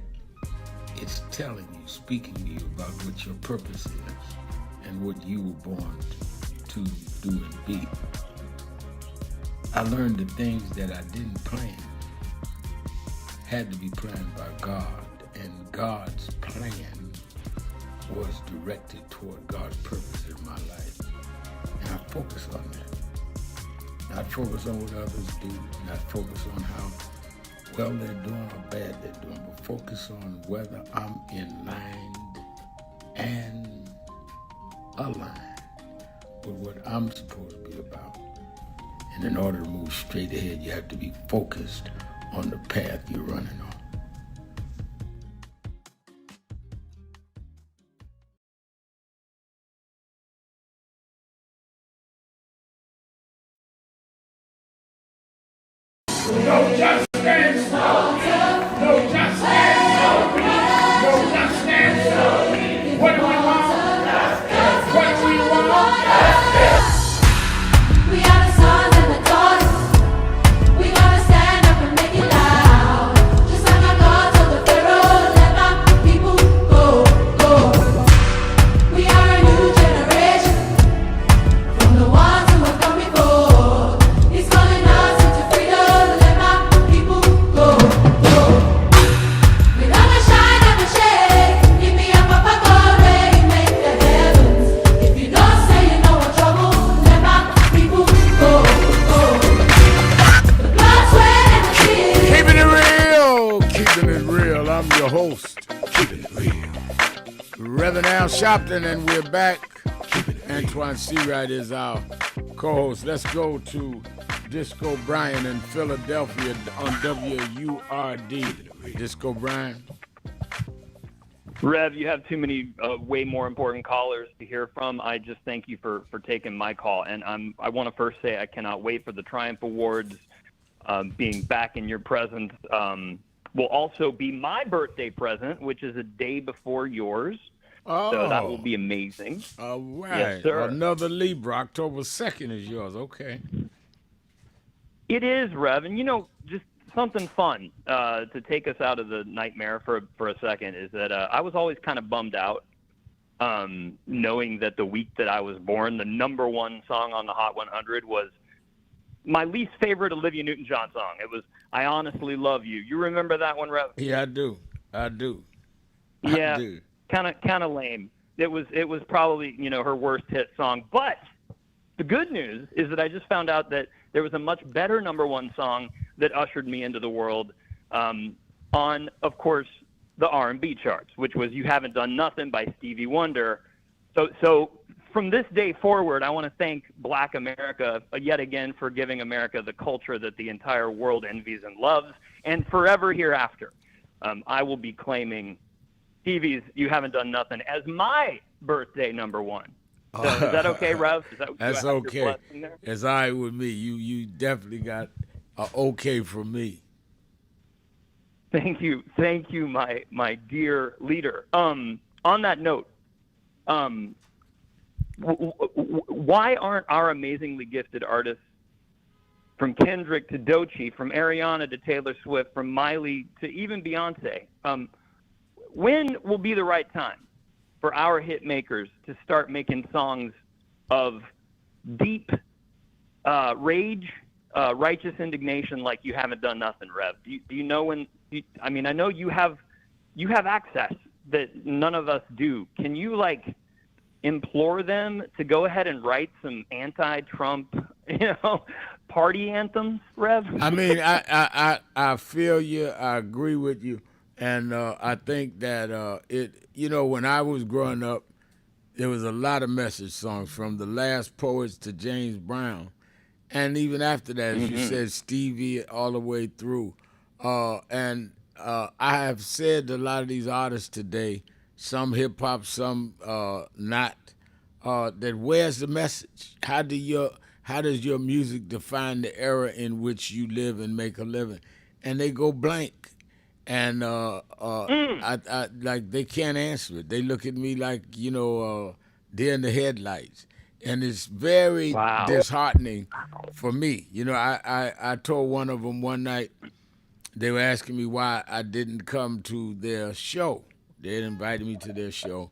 it's telling you, speaking to you about what your purpose is and what you were born to do and be. I learned the things that I didn't plan had to be planned by God, and God's plan was directed toward God's purpose in my life. And I focus on that. Not focus on what others do, not focus on how well they're doing or bad they're doing, but focus on whether I'm in line and aligned with what I'm supposed to be about. And in order to move straight ahead, you have to be focused on the path you're running on. No justice! No justice! No justice! What do we want? What do we want? We are the sons and the daughters. We gotta stand up and make it loud. Just host, Reverend Al Sharpton, and we're back. Antoine Seawright is our co-host. Let's go to Disco Brian in Philadelphia on WURD. Disco Brian. Rev, you have too many way more important callers to hear from. I just thank you for taking my call. And I want to first say I cannot wait for the Triumph Awards. Being back in your presence will also be my birthday present, which is a day before yours. Oh. So that will be amazing. All right. Yes, sir. Another Libra. October 2nd is yours. Okay. It is, Rev. And, just something fun to take us out of the nightmare for a second is that I was always kind of bummed out knowing that the week that I was born, the number one song on the Hot 100 was my least favorite Olivia Newton-John song. It was I Honestly Love You. You remember that one, Rev? Yeah, I do. Yeah, I do. Kind of lame. It was probably, her worst hit song. But the good news is that I just found out that there was a much better number one song that ushered me into the world on, of course, the R&B charts, which was You Haven't Done Nothing by Stevie Wonder. So from this day forward, I want to thank Black America yet again for giving America the culture that the entire world envies and loves. And forever hereafter, I will be claiming Stevie's You Haven't Done Nothing as my birthday number one. So is that okay, Rev? That's okay. It's all right with me. You definitely got a okay from me. Thank you, my dear leader. On that note, why aren't our amazingly gifted artists, from Kendrick to Doechii, from Ariana to Taylor Swift, from Miley to even Beyonce, when will be the right time for our hit makers to start making songs of deep rage, righteous indignation like You Haven't Done Nothing, Rev? Do you know when? I know you have access that none of us do. Can you implore them to go ahead and write some anti-Trump, party anthems, Rev? I feel you. I agree with you. And I think that when I was growing up, there was a lot of message songs from the Last Poets to James Brown. And even after that, as you said, Stevie all the way through. And I have said to a lot of these artists today, some hip-hop, some not, that where's the message? How does your music define the era in which you live and make a living? And they go blank. And I they can't answer it. They look at me like, they're in the headlights. And it's very disheartening for me. I told one of them one night, they were asking me why I didn't come to their show. They had invited me to their show.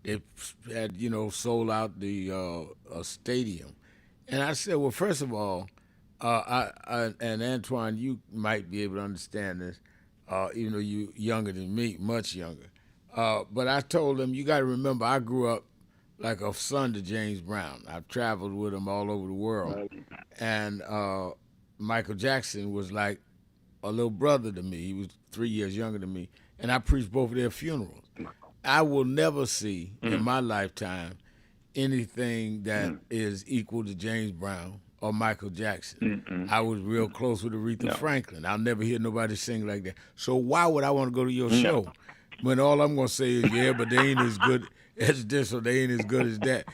They had, sold out the stadium. And I said, well, first of all, and Antoine, you might be able to understand this, even though you're younger than me, much younger. But I told them, you got to remember, I grew up like a son to James Brown. I've traveled with him all over the world. And Michael Jackson was like a little brother to me. He was 3 years younger than me. And I preached both of their funerals. I will never see in my lifetime anything that is equal to James Brown or Michael Jackson. I was real close with Aretha Franklin. I'll never hear nobody sing like that. So why would I want to go to your show when all I'm going to say is, yeah, but they ain't as good as this or they ain't as good as that?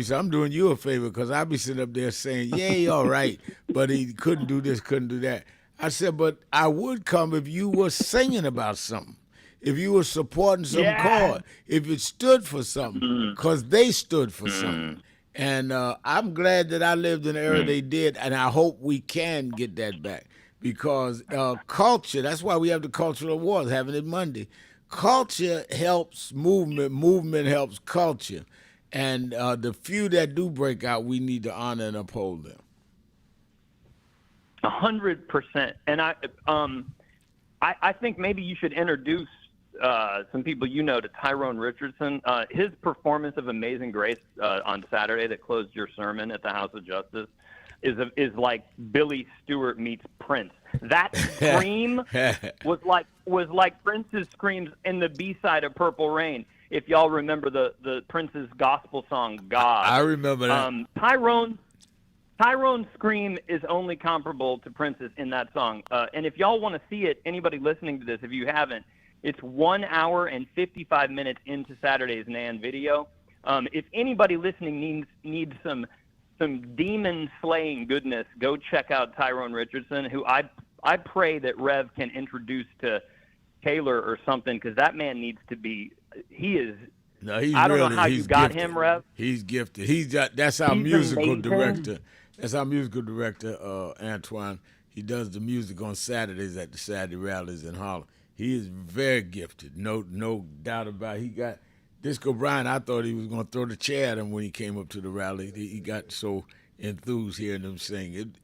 So I'm doing you a favor because I'll be sitting up there saying, yeah, he all right, but he couldn't do this, couldn't do that. I said, but I would come if you were singing about something. If you were supporting some cause, if it stood for something, because they stood for something. And I'm glad that I lived in the era they did, and I hope we can get that back. Because culture, that's why we have the cultural awards, having it Monday. Culture helps movement helps culture. And the few that do break out, we need to honor and uphold them. 100%. And I think maybe you should introduce some people to Tyrone Richardson. His performance of Amazing Grace on Saturday that closed your sermon at the House of Justice is like Billy Stewart meets Prince. That scream was like Prince's screams in the B-side of Purple Rain. If y'all remember the Prince's gospel song, God. I remember that. Tyrone's scream is only comparable to Prince's in that song. And if y'all want to see it, anybody listening to this, if you haven't, it's 1 hour and 55 minutes into Saturday's NAN video. If anybody listening needs some demon slaying goodness, go check out Tyrone Richardson, who I pray that Rev can introduce to Taylor or something, because that man needs to be. He is. No, he's I don't really, know how you got him, Rev. He's gifted. That's our musical director. That's our musical director, Antoine. He does the music on Saturdays at the Saturday rallies in Harlem. He is very gifted, no doubt about it. He got Disco Brian. I thought he was going to throw the chair at him when he came up to the rally. He got so enthused hearing him sing.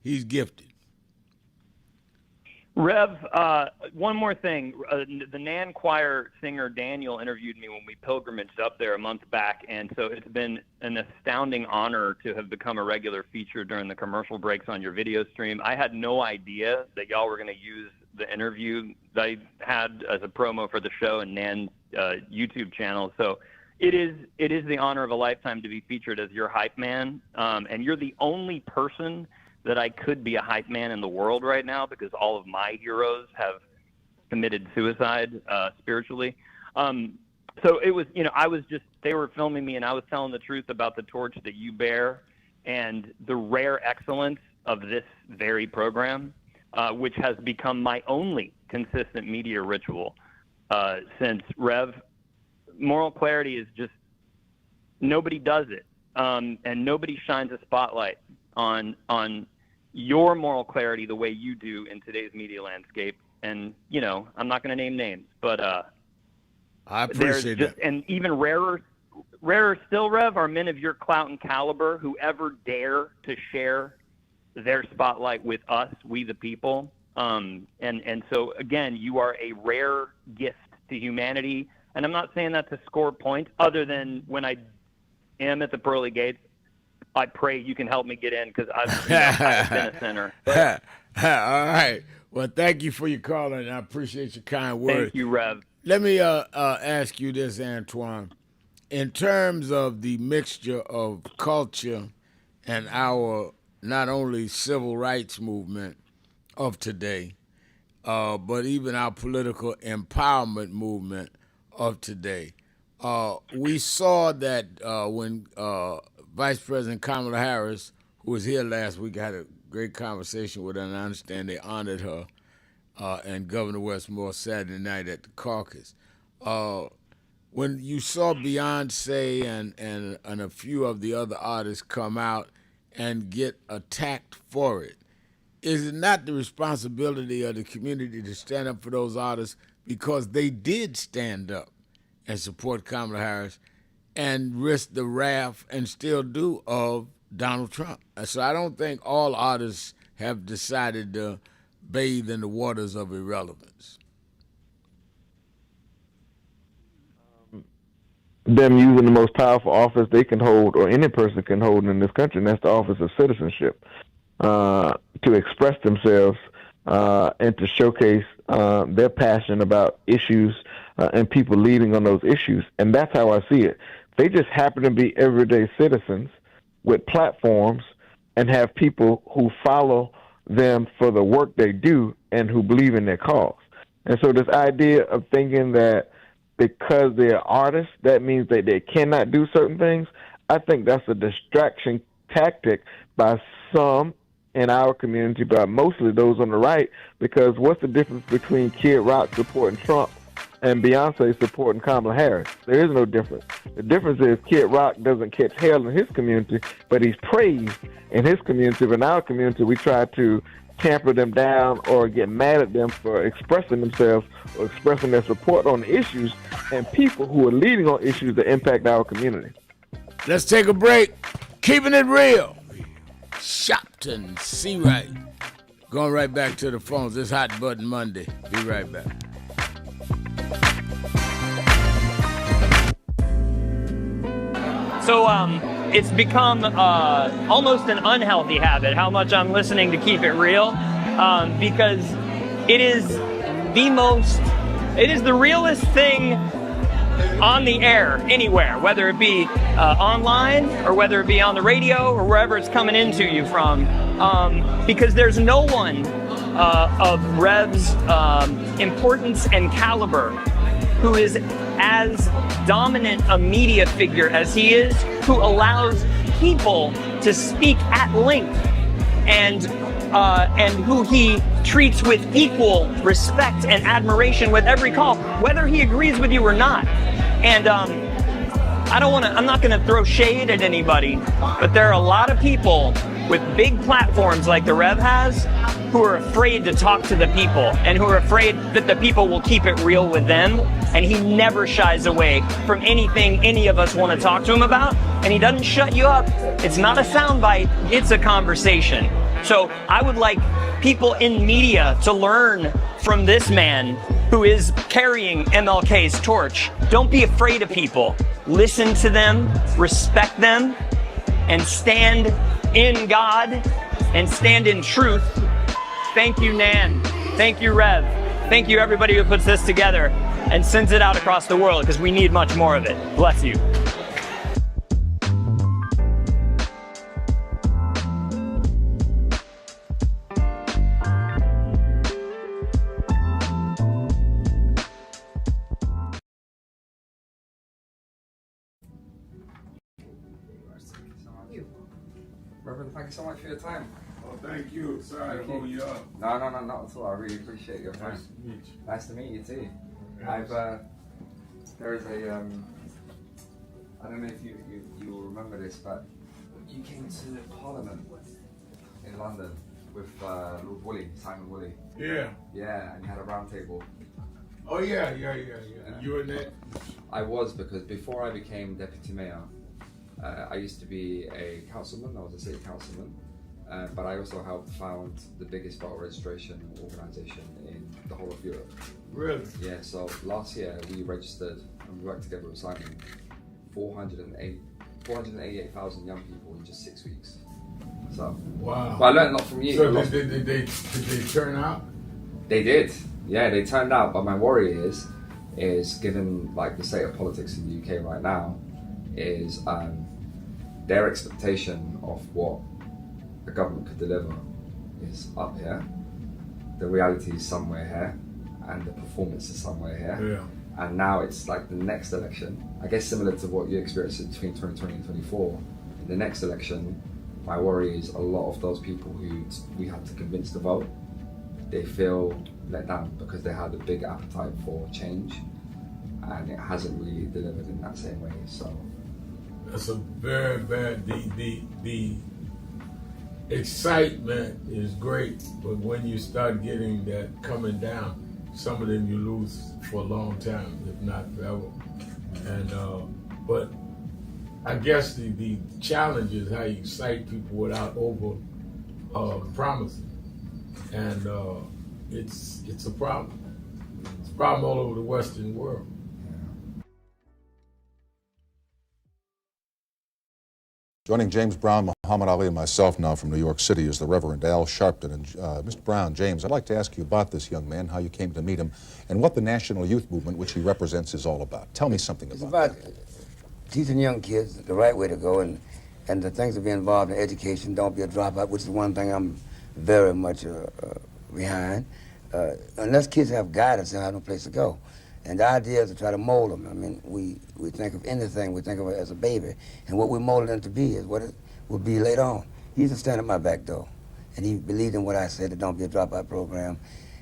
He's gifted. Rev, one more thing. The Nan Choir singer Daniel interviewed me when we pilgrimaged up there a month back, and so it's been an astounding honor to have become a regular feature during the commercial breaks on your video stream. I had no idea that y'all were going to use the interview that I had as a promo for the show and Nan's YouTube channel. So it is the honor of a lifetime to be featured as your hype man, and you're the only person that I could be a hype man in the world right now, because all of my heroes have committed suicide spiritually. So it was, they were filming me and I was telling the truth about the torch that you bear and the rare excellence of this very program, which has become my only consistent media ritual since Rev. Moral clarity is just, nobody does it. And nobody shines a spotlight on your moral clarity the way you do in today's media landscape. And, I'm not going to name names, but I appreciate that. And even rarer still, Rev, are men of your clout and caliber who ever dare to share their spotlight with us, we the people. And so, again, you are a rare gift to humanity. And I'm not saying that to score points, other than when I am at the pearly gates, I pray you can help me get in, because I've been a sinner. All right. Well, thank you for your call, and I appreciate your kind words. Thank you, Rev. Let me ask you this, Antoine. In terms of the mixture of culture and our not only civil rights movement of today, but even our political empowerment movement of today, we saw that when Vice President Kamala Harris, who was here last week, I had a great conversation with her, and I understand they honored her and Governor Westmore Saturday night at the caucus. When you saw Beyonce and a few of the other artists come out and get attacked for it, is it not the responsibility of the community to stand up for those artists, because they did stand up and support Kamala Harris and risk the wrath, and still do, of Donald Trump? So I don't think all artists have decided to bathe in the waters of irrelevance. Them using the most powerful office they can hold, or any person can hold in this country, and that's the office of citizenship, to express themselves and to showcase their passion about issues and people leading on those issues. And that's how I see it. They just happen to be everyday citizens with platforms and have people who follow them for the work they do and who believe in their cause. And so this idea of thinking that because they're artists, that means that they cannot do certain things, I think that's a distraction tactic by some in our community, but mostly those on the right, because what's the difference between Kid Rock supporting Trump and Beyonce supporting Kamala Harris? There is no difference. The difference is Kid Rock doesn't catch hell in his community, but he's praised in his community. But in our community, we try to tamper them down or get mad at them for expressing themselves or expressing their support on issues and people who are leading on issues that impact our community. Let's take a break. Keeping it real. Sharpton, see right. Going right back to the phones. This Hot Button Monday. Be right back. So it's become almost an unhealthy habit how much I'm listening to Keep It Real. because it is the realest thing on the air anywhere, whether it be online or whether it be on the radio or wherever it's coming into you from, because there's no one of Rev's importance and caliber who is as dominant a media figure as he is, who allows people to speak at length, and who he treats with equal respect and admiration with every call, whether he agrees with you or not. And I'm not gonna throw shade at anybody, but there are a lot of people with big platforms like the Rev has who are afraid to talk to the people and who are afraid that the people will keep it real with them. And he never shies away from anything any of us want to talk to him about. And he doesn't shut you up. It's not a soundbite, it's a conversation. So I would like people in media to learn from this man who is carrying MLK's torch. Don't be afraid of people. Listen to them, respect them, and stand in God and stand in truth. Thank you, Nan. Thank you, Rev. Thank you, everybody who puts this together and sends it out across the world, because we need much more of it. Bless you. Reverend, thank you so much for your time. Oh, thank you. Sorry to hold you up. No, not at all. I really appreciate your time. Nice to meet you too. There is a, I don't know if you will remember this, but you came to Parliament in London with Lord Woolley, Simon Woolley. Yeah. Yeah, and you had a round table. Oh yeah. You were in that? I was, because before I became deputy mayor, I used to be a councilman. I was a city councilman, but I also helped found the biggest voter registration organisation in the whole of Europe. Really? Yeah. So last year we registered and we worked together with Simon 488,000 young people in just 6 weeks. So wow. But I learned a lot from you. So did they turn out? They did. Yeah, they turned out. But my worry is given like the state of politics in the UK right now, is their expectation of what a government could deliver is up here. The reality is somewhere here, and the performance is somewhere here. Yeah. And now it's like the next election, I guess similar to what you experienced between 2020 and 24. In the next election, my worry is a lot of those people who we had to convince to vote, they feel let down because they had a big appetite for change, and it hasn't really delivered in that same way. So that's a very bad. The excitement is great, but when you start getting that coming down, some of them you lose for a long time, if not forever. And but I guess the challenge is how you excite people without over promising, and it's a problem. It's a problem all over the Western world. Joining James Brown, Muhammad Ali, and myself now from New York City is the Reverend Al Sharpton. And Mr. Brown, James, I'd like to ask you about this young man, how you came to meet him, and what the National Youth Movement, which he represents, is all about. Tell me something about that. Teaching young kids the right way to go, and the things to be involved in education. Don't be a dropout, which is one thing I'm very much behind. Unless kids have guidance, they have no place to go. And the idea is to try to mold them. I mean, we think of anything, we think of it as a baby. And what we molded them to be is what it will be later on. He used to stand at my back door, and he believed in what I said, the Don't Be a Dropout program,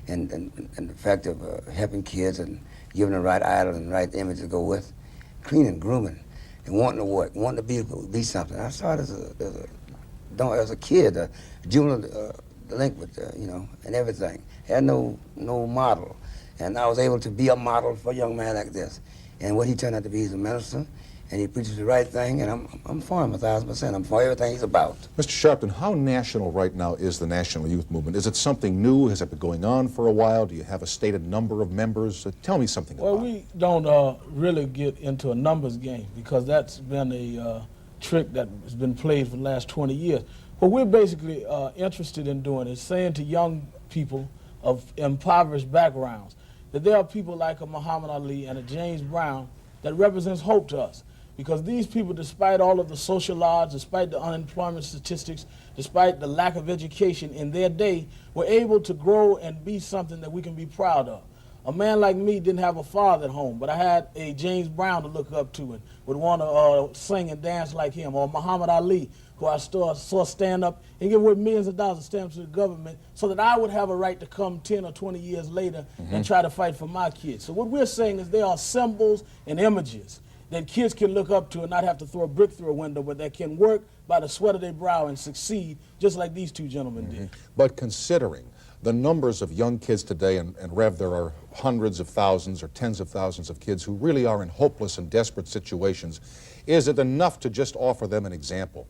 and the fact of helping kids and giving them the right idol and the right image to go with, cleaning, grooming, and wanting to work, wanting to be something. I started as a kid, a juvenile delinquent, and everything. Had no model. And I was able to be a model for a young man like this. And what he turned out to be, he's a minister, and he preaches the right thing, and I'm for him 1,000%. I'm for everything he's about. Mr. Sharpton, how national right now is the National Youth Movement? Is it something new? Has it been going on for a while? Do you have a stated number of members? Tell me something about it. Well, we don't really get into a numbers game, because that's been a trick that has been played for the last 20 years. What we're basically interested in doing is saying to young people of impoverished backgrounds, that there are people like a Muhammad Ali and a James Brown that represents hope to us. Because these people, despite all of the social odds, despite the unemployment statistics, despite the lack of education in their day, were able to grow and be something that we can be proud of. A man like me didn't have a father at home, but I had a James Brown to look up to and would want to sing and dance like him, or Muhammad Ali, who I saw stand up and give away millions of dollars of stamps to the government so that I would have a right to come 10 or 20 years later and try to fight for my kids. So what we're saying is there are symbols and images that kids can look up to and not have to throw a brick through a window, but that can work by the sweat of their brow and succeed, just like these two gentlemen did. But considering the numbers of young kids today, and Rev, there are hundreds of thousands or tens of thousands of kids who really are in hopeless and desperate situations, is it enough to just offer them an example?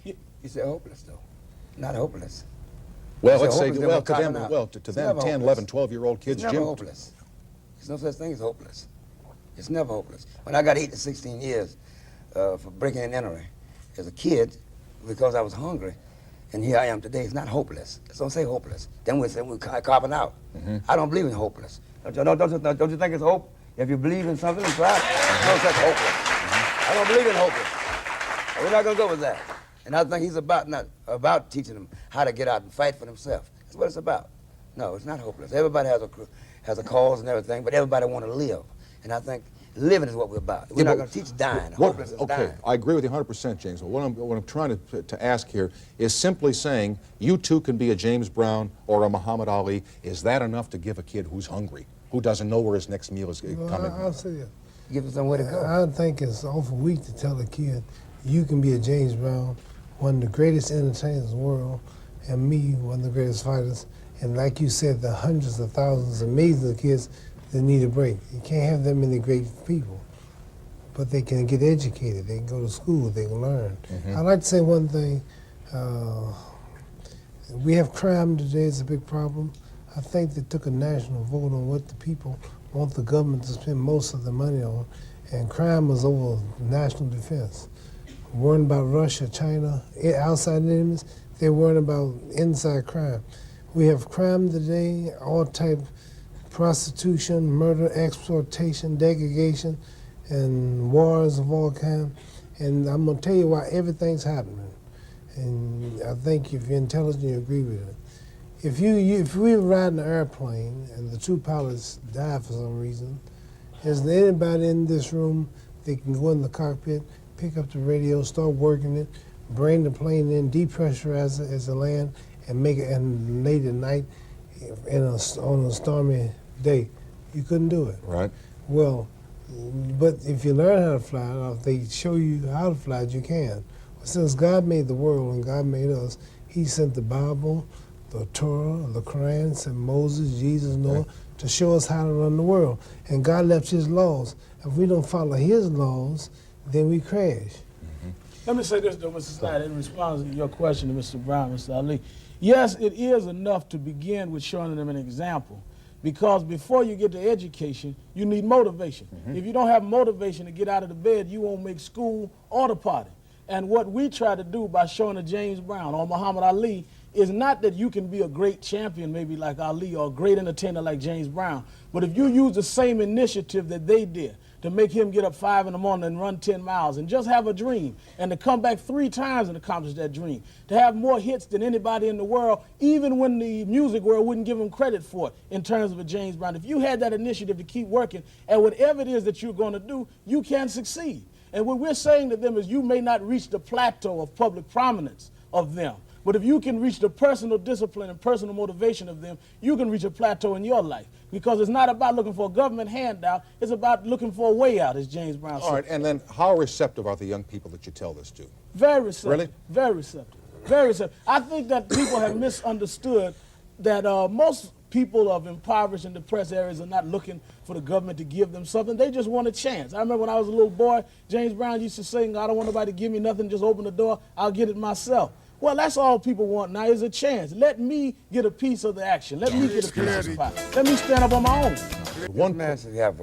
You say hopeless, though. Not hopeless. Well, let's say, well, to them, 10, 11, 12-year-old kids, it's never hopeless. There's no such thing as hopeless. It's never hopeless. When I got 8 to 16 years for breaking and entering as a kid because I was hungry, and here I am today, it's not hopeless. Don't say hopeless. Then we're copping out. I don't believe in hopeless. Don't you think it's hope? If you believe in something, it's right. No such hopeless. I don't believe in hopeless. We're not going to go with that. And I think he's not about teaching them how to get out and fight for themselves. That's what it's about. No, it's not hopeless. Everybody has a cause and everything, but everybody want to live. And I think living is what we're about. We're not going to teach dying. Hopeless is dying. Okay, I agree with you 100%, James. But what I'm trying to ask here is simply saying you too can be a James Brown or a Muhammad Ali. Is that enough to give a kid who's hungry, who doesn't know where his next meal is coming? I'll say it. Give him somewhere to go. I think it's awful weak to tell a kid you can be a James Brown, one of the greatest entertainers in the world, and me, one of the greatest fighters. And like you said, the hundreds of thousands of millions of kids that need a break. You can't have that many great people, but they can get educated. They can go to school. They can learn. I'd like to say one thing. We have crime today. It's a big problem. I think they took a national vote on what the people want the government to spend most of the money on, and crime was over national defense. Worrying about Russia, China, outside enemies, they're worrying about inside crime. We have crime today, all type prostitution, murder, exploitation, degradation, and wars of all kinds. And I'm going to tell you why everything's happening. And I think if you're intelligent, you agree with it. If we were riding an airplane and the two pilots died for some reason, is there anybody in this room that can go in the cockpit, pick up the radio, start working it, bring the plane in, depressurize it as it land, and make it, and late at night on a stormy day? You couldn't do it. Right. Well, but if you learn how to fly, or if they show you how to fly, you can. Since God made the world and God made us, He sent the Bible, the Torah, the Quran, sent Moses, Jesus, Noah, to show us how to run the world. And God left His laws. If we don't follow His laws, then we crash. Let me say this, though, Mr. Snyder, in response to your question to Mr. Brown, Mr. Ali. Yes, it is enough to begin with showing them an example, because before you get to education, you need motivation. If you don't have motivation to get out of the bed, you won't make school or the party. And what we try to do by showing a James Brown or Muhammad Ali is not that you can be a great champion maybe like Ali or a great entertainer like James Brown, but if you use the same initiative that they did to make him get up 5 in the morning and run 10 miles and just have a dream and to come back 3 times and accomplish that dream, to have more hits than anybody in the world, even when the music world wouldn't give him credit for it in terms of a James Brown. If you had that initiative to keep working at whatever it is that you're going to do, you can succeed. And what we're saying to them is you may not reach the plateau of public prominence of them, but if you can reach the personal discipline and personal motivation of them, you can reach a plateau in your life. Because it's not about looking for a government handout, it's about looking for a way out, as James Brown said. All right, and then how receptive are the young people that you tell this to? Very receptive. Really? Very receptive. Very receptive. I think that people have misunderstood that most people of impoverished and depressed areas are not looking for the government to give them something. They just want a chance. I remember when I was a little boy, James Brown used to sing, I don't want nobody to give me nothing, just open the door, I'll get it myself. Well, that's all people want now is a chance. Let me get a piece of the action. Let me get a piece of the pie. Let me stand up on my own. One man should have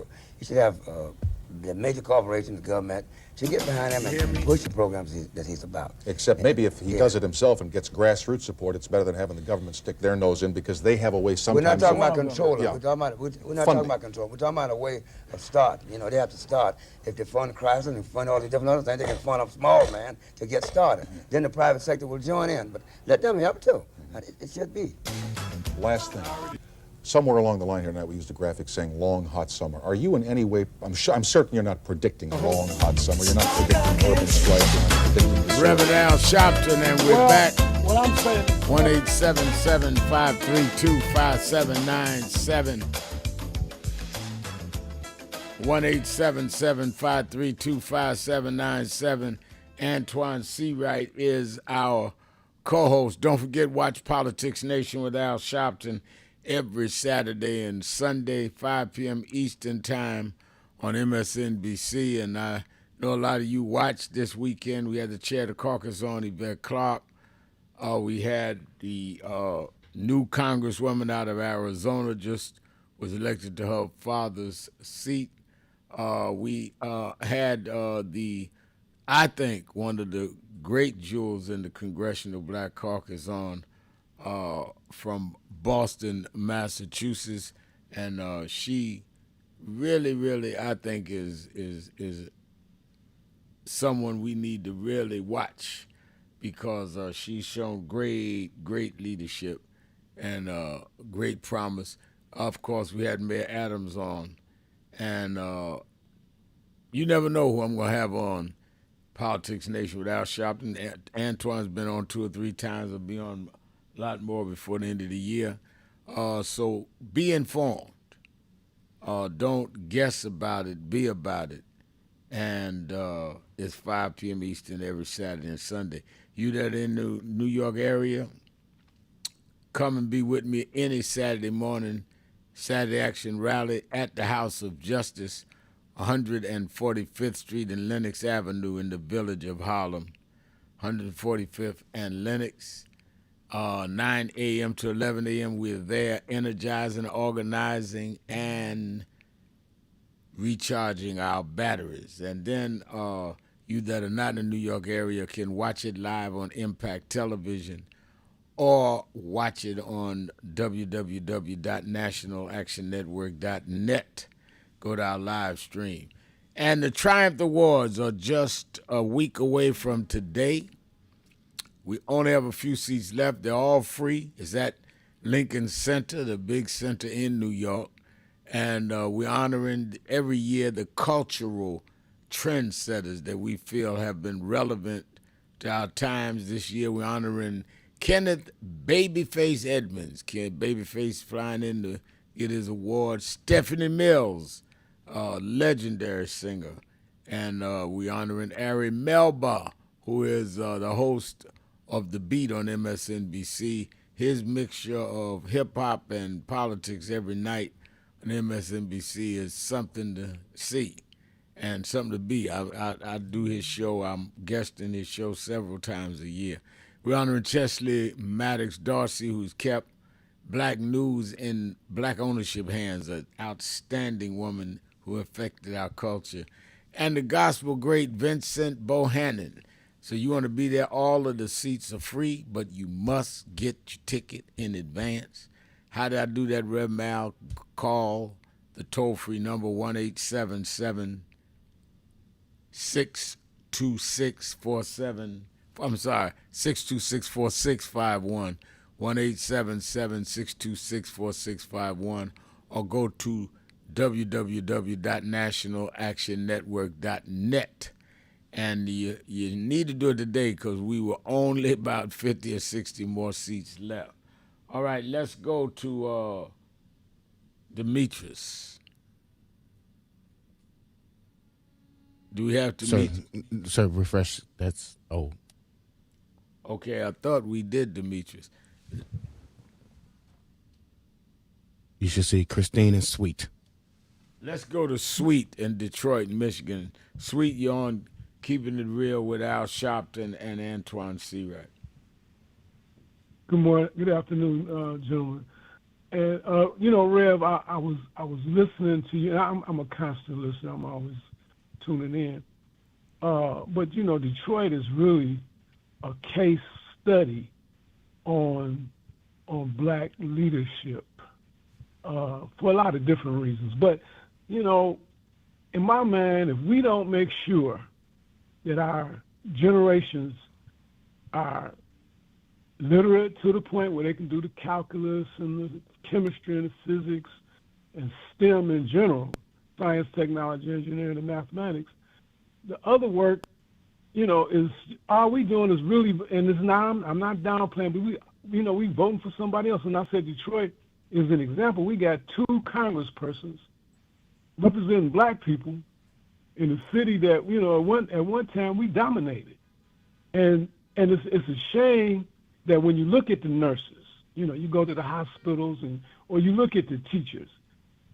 the major corporations, the government, should get behind him and push the programs that he's about. Except maybe if he does it himself and gets grassroots support, it's better than having the government stick their nose in, because they have a way sometimes. We're not talking about control. Yeah. We're not talking about control. We're talking about a way of start. You know, they have to start. If they fund Chrysler and fund all these different other things, they can fund a small man to get started. Then the private sector will join in, but let them help too. It should be. Last thing. Somewhere along the line here tonight, we used a graphic saying long, hot summer. Are you in any way, I'm certain you're not predicting a long, hot summer. You're not predicting urban strife. You're not predicting this. Reverend Al Sharpton, and we're back. What I'm saying. 1-877-532-5797. 1-877-532-5797. Antoine Seawright is our co-host. Don't forget, watch Politics Nation with Al Sharpton every Saturday and Sunday, 5 p.m. Eastern Time on MSNBC. And I know a lot of you watched this weekend. We had the chair of the caucus on, Yvette Clarke. We had the new congresswoman out of Arizona just was elected to her father's seat. We had I think, one of the great jewels in the Congressional Black Caucus on from Boston, Massachusetts, and she really, I think is someone we need to really watch, because she's shown great leadership and great promise. Of course, we had Mayor Adams on, and you never know who I'm going to have on Politics Nation with Al Sharpton. Antoine's been on 2 or 3 times. He'll be on a lot more before the end of the year. So be informed. Don't guess about it. Be about it. And it's 5 p.m. Eastern every Saturday and Sunday. You that in the New York area, come and be with me any Saturday morning, Saturday Action Rally at the House of Justice, 145th Street and Lenox Avenue in the village of Harlem, 145th and Lenox, 9 a.m. to 11 a.m. We're there energizing, organizing, and recharging our batteries. And then you that are not in the New York area can watch it live on Impact Television or watch it on www.nationalactionnetwork.net. Go to our live stream. And the Triumph Awards are just a week away from today. We only have a few seats left. They're all free. It's at Lincoln Center, the big center in New York. And we're honoring every year the cultural trendsetters that we feel have been relevant to our times. This year we're honoring Kenneth Babyface Edmonds. Babyface flying in to get his award. Stephanie Mills, legendary singer. And we're honoring Ari Melba, who is the host of The Beat on MSNBC. His mixture of hip-hop and politics every night on MSNBC is something to see and something to be. I do his show. I'm guesting his show several times a year. We're honoring Chesley Maddox Darcy, who's kept black news in black ownership hands, an outstanding woman who affected our culture. And the gospel great Vincent Bohannon. So you want to be there. All of the seats are free, but you must get your ticket in advance. How did I do that, Rev Mal? Call the toll-free number 1-877-626-4651, 1-877-626-4651, or go to www.nationalactionnetwork.net. And you need to do it today because we were only about 50 or 60 more seats left. All right, let's go to Demetrius. Do we have Demetrius? Sir, refresh. That's old. Okay, I thought we did Demetrius. You should see Christine and Sweet. Let's go to Sweet in Detroit, Michigan. Sweet, you're on Keeping It Real with Al Sharpton and Antoine Seawright. Good morning, good afternoon, gentlemen. And Rev, I was listening to you. And I'm a constant listener. I'm always tuning in. But you know, Detroit is really a case study on black leadership for a lot of different reasons. But you know, in my mind, if we don't make sure that our generations are literate to the point where they can do the calculus and the chemistry and the physics and STEM in general, science, technology, engineering, and mathematics, the other work, you know, is all we doing is really, and it's not, I'm not downplaying, but we voting for somebody else. And I said Detroit is an example. We got 2 congresspersons representing black people in a city that, you know, at one time we dominated. And it's a shame that when you look at the nurses, you know, you go to the hospitals or you look at the teachers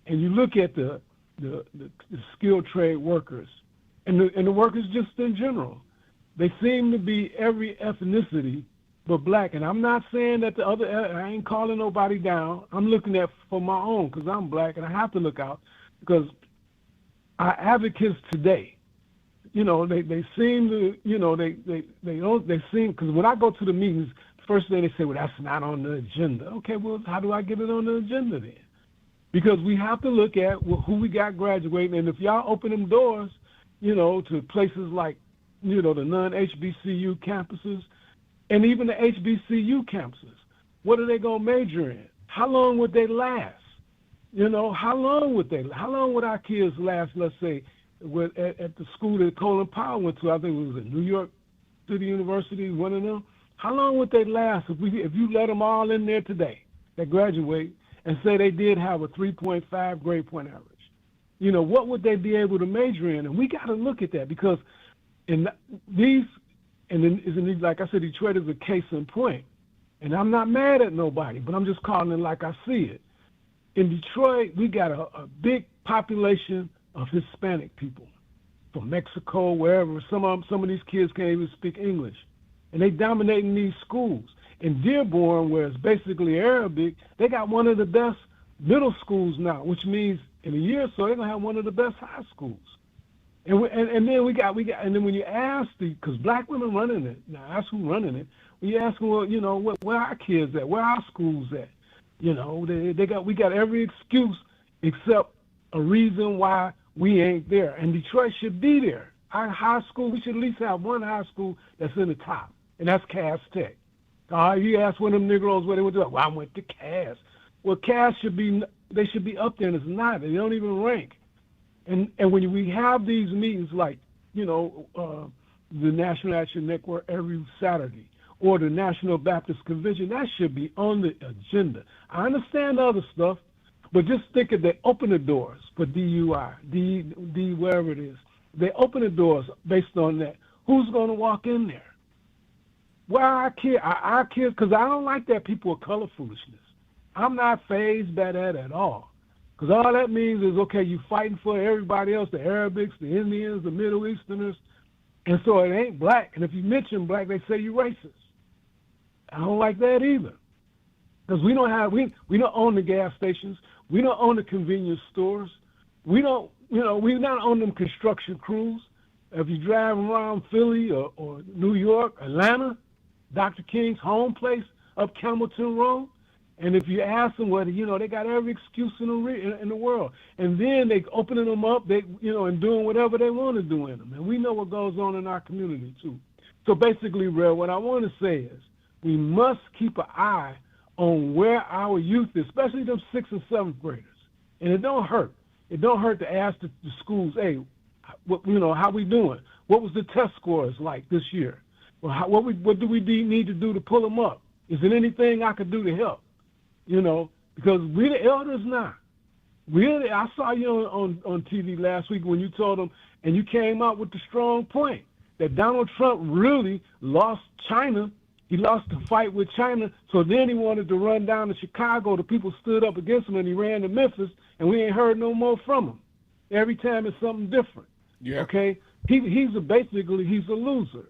and you look at the skilled trade workers and the workers just in general, they seem to be every ethnicity but black. And I'm not saying that I ain't calling nobody down. I'm looking at for my own because I'm black and I have to look out because our advocates today, you know, they seem to, you know, they seem, because when I go to the meetings, first thing they say, well, that's not on the agenda. Okay, well, how do I get it on the agenda then? Because we have to look at who we got graduating, and if y'all open them doors, you know, to places like, you know, the non-HBCU campuses, and even the HBCU campuses, what are they going to major in? How long would they last? You know, how long would our kids last, let's say, at the school that Colin Powell went to? I think it was at New York City University, one of them. How long would they last if you let them all in there today that graduate and say they did have a 3.5 grade point average? You know, what would they be able to major in? And we got to look at that because like I said, Detroit is a case in point. And I'm not mad at nobody, but I'm just calling it like I see it. In Detroit, we got a big population of Hispanic people from Mexico, wherever. Some of these kids can't even speak English. And they dominating these schools. In Dearborn, where it's basically Arabic, they got one of the best middle schools now, which means in a year or so, they're going to have one of the best high schools. And then when you ask because black women running it, now ask who's running it, when you ask them, well, you know, where our kids at, where our schools at, you know, we got every excuse except a reason why we ain't there. And Detroit should be there. Our high school, we should at least have one high school that's in the top, and that's Cass Tech. You ask one of them Negroes where they went to, well, I went to Cass. Well, Cass should be up there, and it's not. They don't even rank. And when we have these meetings like, you know, the National Action Network every Saturday, or the National Baptist Convention, that should be on the agenda. I understand the other stuff, but just think if they open the doors for DUI, D wherever it is, they open the doors based on that. Who's going to walk in there? Where are our kids? Because I don't like that people of color foolishness. I'm not fazed by that at all. Because all that means is, okay, you fighting for everybody else, the Arabics, the Indians, the Middle Easterners, and so it ain't black. And if you mention black, they say you're racist. I don't like that either. Because we don't own the gas stations. We don't own the convenience stores. We don't, you know, we not own them construction crews. If you drive around Philly or New York, Atlanta, Dr. King's home place up Campbellton Road, and if you ask them whether, you know, they got every excuse in the world. And then they opening them up, and doing whatever they want to do in them. And we know what goes on in our community, too. So basically, Rev, what I want to say is we must keep an eye on where our youth is, especially them 6th and 7th graders. And it don't hurt. It don't hurt to ask the schools, hey, how we doing? What was the test scores like this year? Well, what do we need to do to pull them up? Is there anything I could do to help? You know, because we the elders now. Really, I saw you on TV last week when you told them, and you came out with the strong point that Donald Trump really lost China. He lost the fight with China, so then he wanted to run down to Chicago. The people stood up against him, and he ran to Memphis, and we ain't heard no more from him. Every time it's something different. Yeah. Okay? He's a loser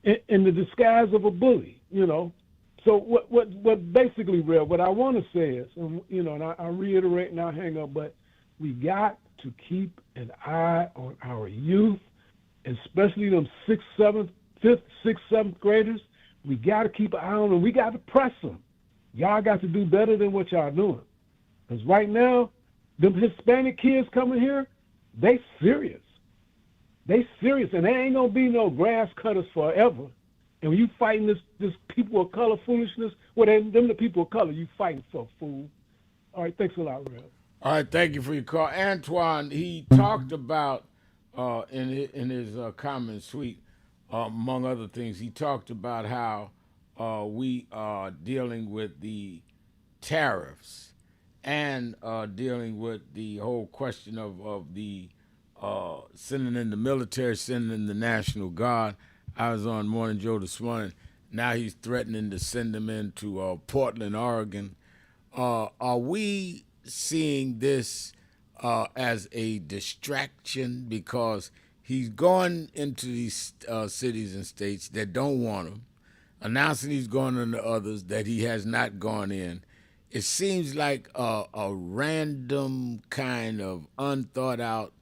in the disguise of a bully, you know. So what basically, Rev, what I want to say is, you know, and I reiterate and I'll hang up, but we got to keep an eye on our youth, especially them 5th, 6th, 7th graders. We got to keep an eye on them. We got to press them. Y'all got to do better than what y'all doing. Because right now, them Hispanic kids coming here, they serious. They serious, and there ain't going to be no grass cutters forever. And when you fighting this people of color foolishness, well, them the people of color you fighting for, fool. All right, thanks a lot, Rev. All right, thank you for your call. Antoine, he talked about, in his comment suite, among other things, he talked about how we are dealing with the tariffs and dealing with the whole question of the sending in the military, sending in the National Guard. I was on Morning Joe this morning. Now he's threatening to send them into Portland, Oregon. Are we seeing this as a distraction because he's going into these cities and states that don't want him, announcing he's going into others that he has not gone in? It seems like a random kind of unthought out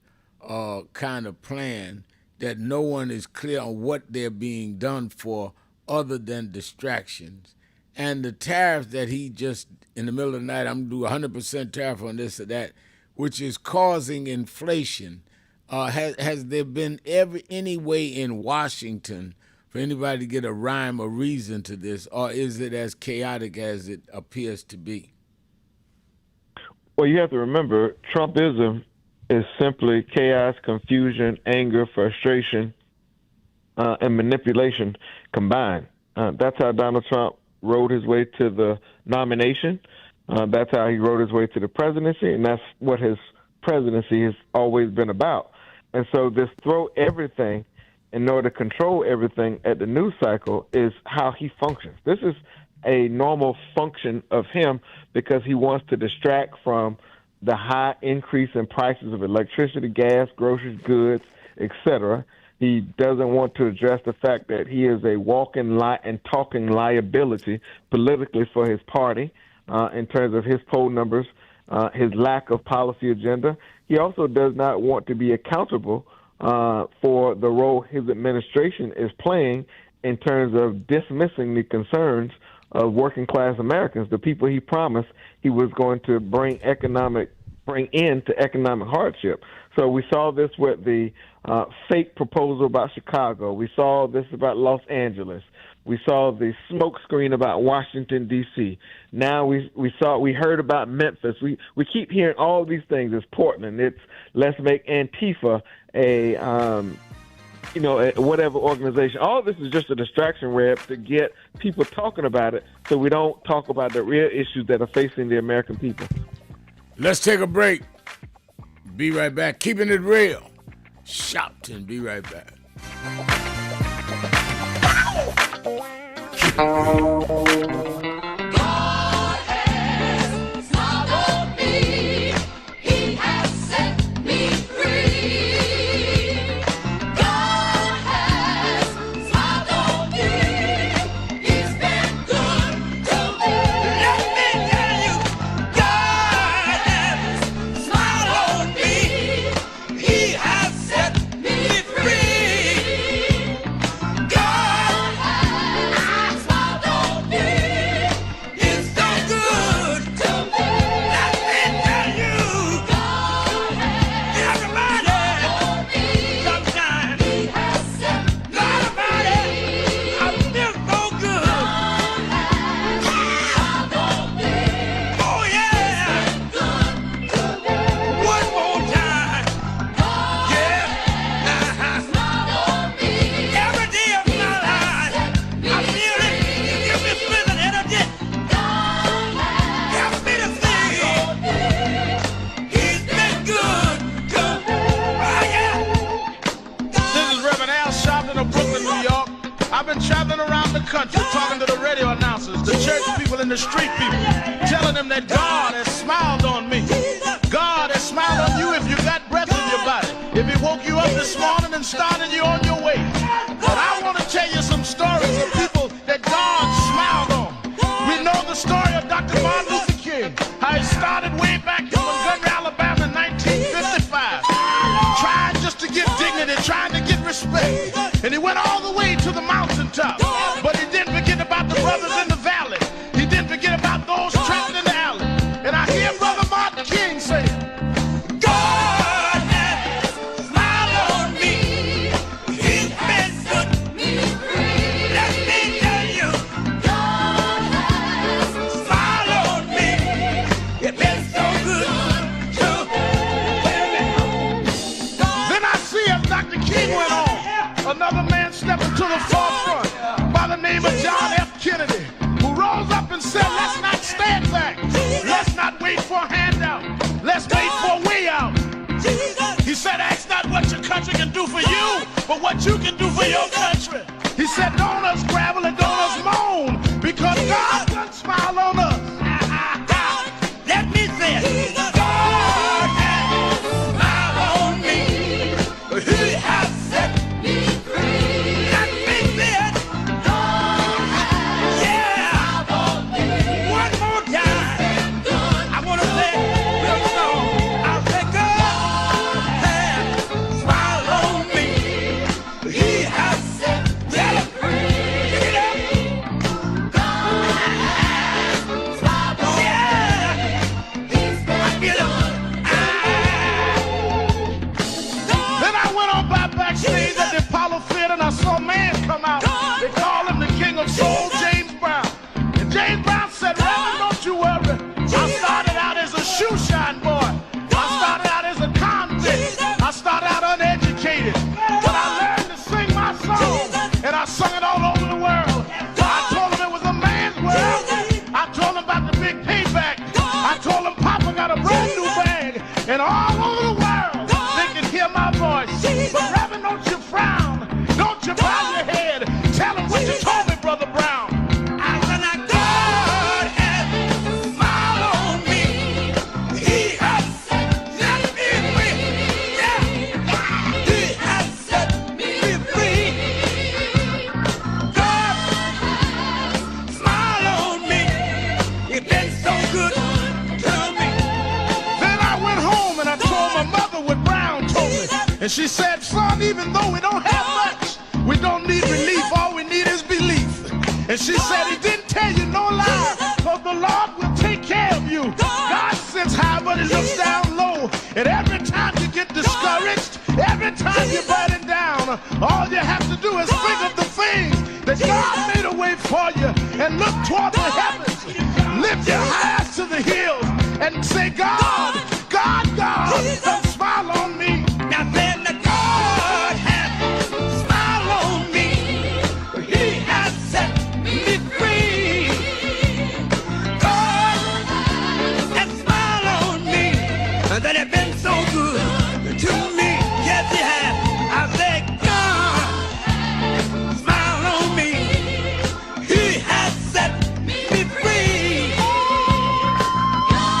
kind of plan that no one is clear on what they're being done for other than distractions. And the tariffs that he just, in the middle of the night, I'm going to do 100% tariff on this or that, which is causing inflation. Has there been any way in Washington for anybody to get a rhyme or reason to this, or is it as chaotic as it appears to be? Well, you have to remember, Trumpism is simply chaos, confusion, anger, frustration, and manipulation combined. That's how Donald Trump rode his way to the nomination. That's how he rode his way to the presidency, and that's what his presidency has always been about. And so this throw everything in order to control everything at the news cycle is how he functions. This is a normal function of him because he wants to distract from the high increase in prices of electricity, gas, groceries, goods, etc. He doesn't want to address the fact that he is a walking and talking liability politically for his party in terms of his poll numbers, his lack of policy agenda. He also does not want to be accountable for the role his administration is playing in terms of dismissing the concerns of working class Americans, the people he promised he was going to bring into economic hardship. So we saw this with the fake proposal about Chicago. We saw this about Los Angeles. We saw the smokescreen about Washington, D.C. Now we heard about Memphis. We keep hearing all these things. It's Portland. It's let's make Antifa a whatever organization. All of this is just a distraction, Reb, to get people talking about it so we don't talk about the real issues that are facing the American people. Let's take a break. Be right back. Keeping it real. Sharpton. Be right back. Country, talking to the radio announcers, the church people and the street people, telling them that God has smiled on me. God has smiled on you if you got breath in your body, if He woke you up this morning and started you on your way. But I want to tell you some stories of people that God smiled on. We know the story of Dr. Martin Luther King, how he started way back in Montgomery, Alabama in 1955. to the forefront by the name of John F. Kennedy, who rose up and said, let's not stand back. Let's not wait for a handout. Let's wait for a way out. He said, ask not what your country can do for you, but what you can do for your country. He said, don't us gravel and don't us moan, because God done smile on us. Let me say it. God has smiled on me. He has set me free. Let me say it. Yeah. One more time. I want to say this song. I'll say God has smiled on me. He has set me free. Backstage at the Apollo Theater, and I saw a man come out. They call him the King of Soul, James Brown. And James Brown said, Reverend, don't you worry. I started out as a shoe shine boy. I started out as a convict. I started out uneducated. But I learned to sing my song, and I sung it all over the world. I told him it was a man's world. I told him about the big payback. I told him Papa got a brand new bag. And all over the world, they can hear my voice. But Reverend, don't you frown. Don't you bow your head. Tell him what you told me, Brother Brown. I said, God has smiled on me. He has set me free. Yeah. He has set me free. God smiled on me. It's been so good to me. Then I went home and I told my mother what Brown told me. And she said, son, even though we don't have much, we don't need relief. All we need is belief. And she said, he didn't tell you no lie, because the Lord will take care of you. God sits high, but he looks down low. And every time you get discouraged, every time you're burning down, all you have to do is think of the things that God made a way for you and look toward the heavens. Lift your eyes to the hills and say, God, God, God, don't smile on me. Now then, the God has smiled on me. He has set me free. God has smiled on me. That has been so good to me. Yes, he has. I said, God smiled on me. He has set me free.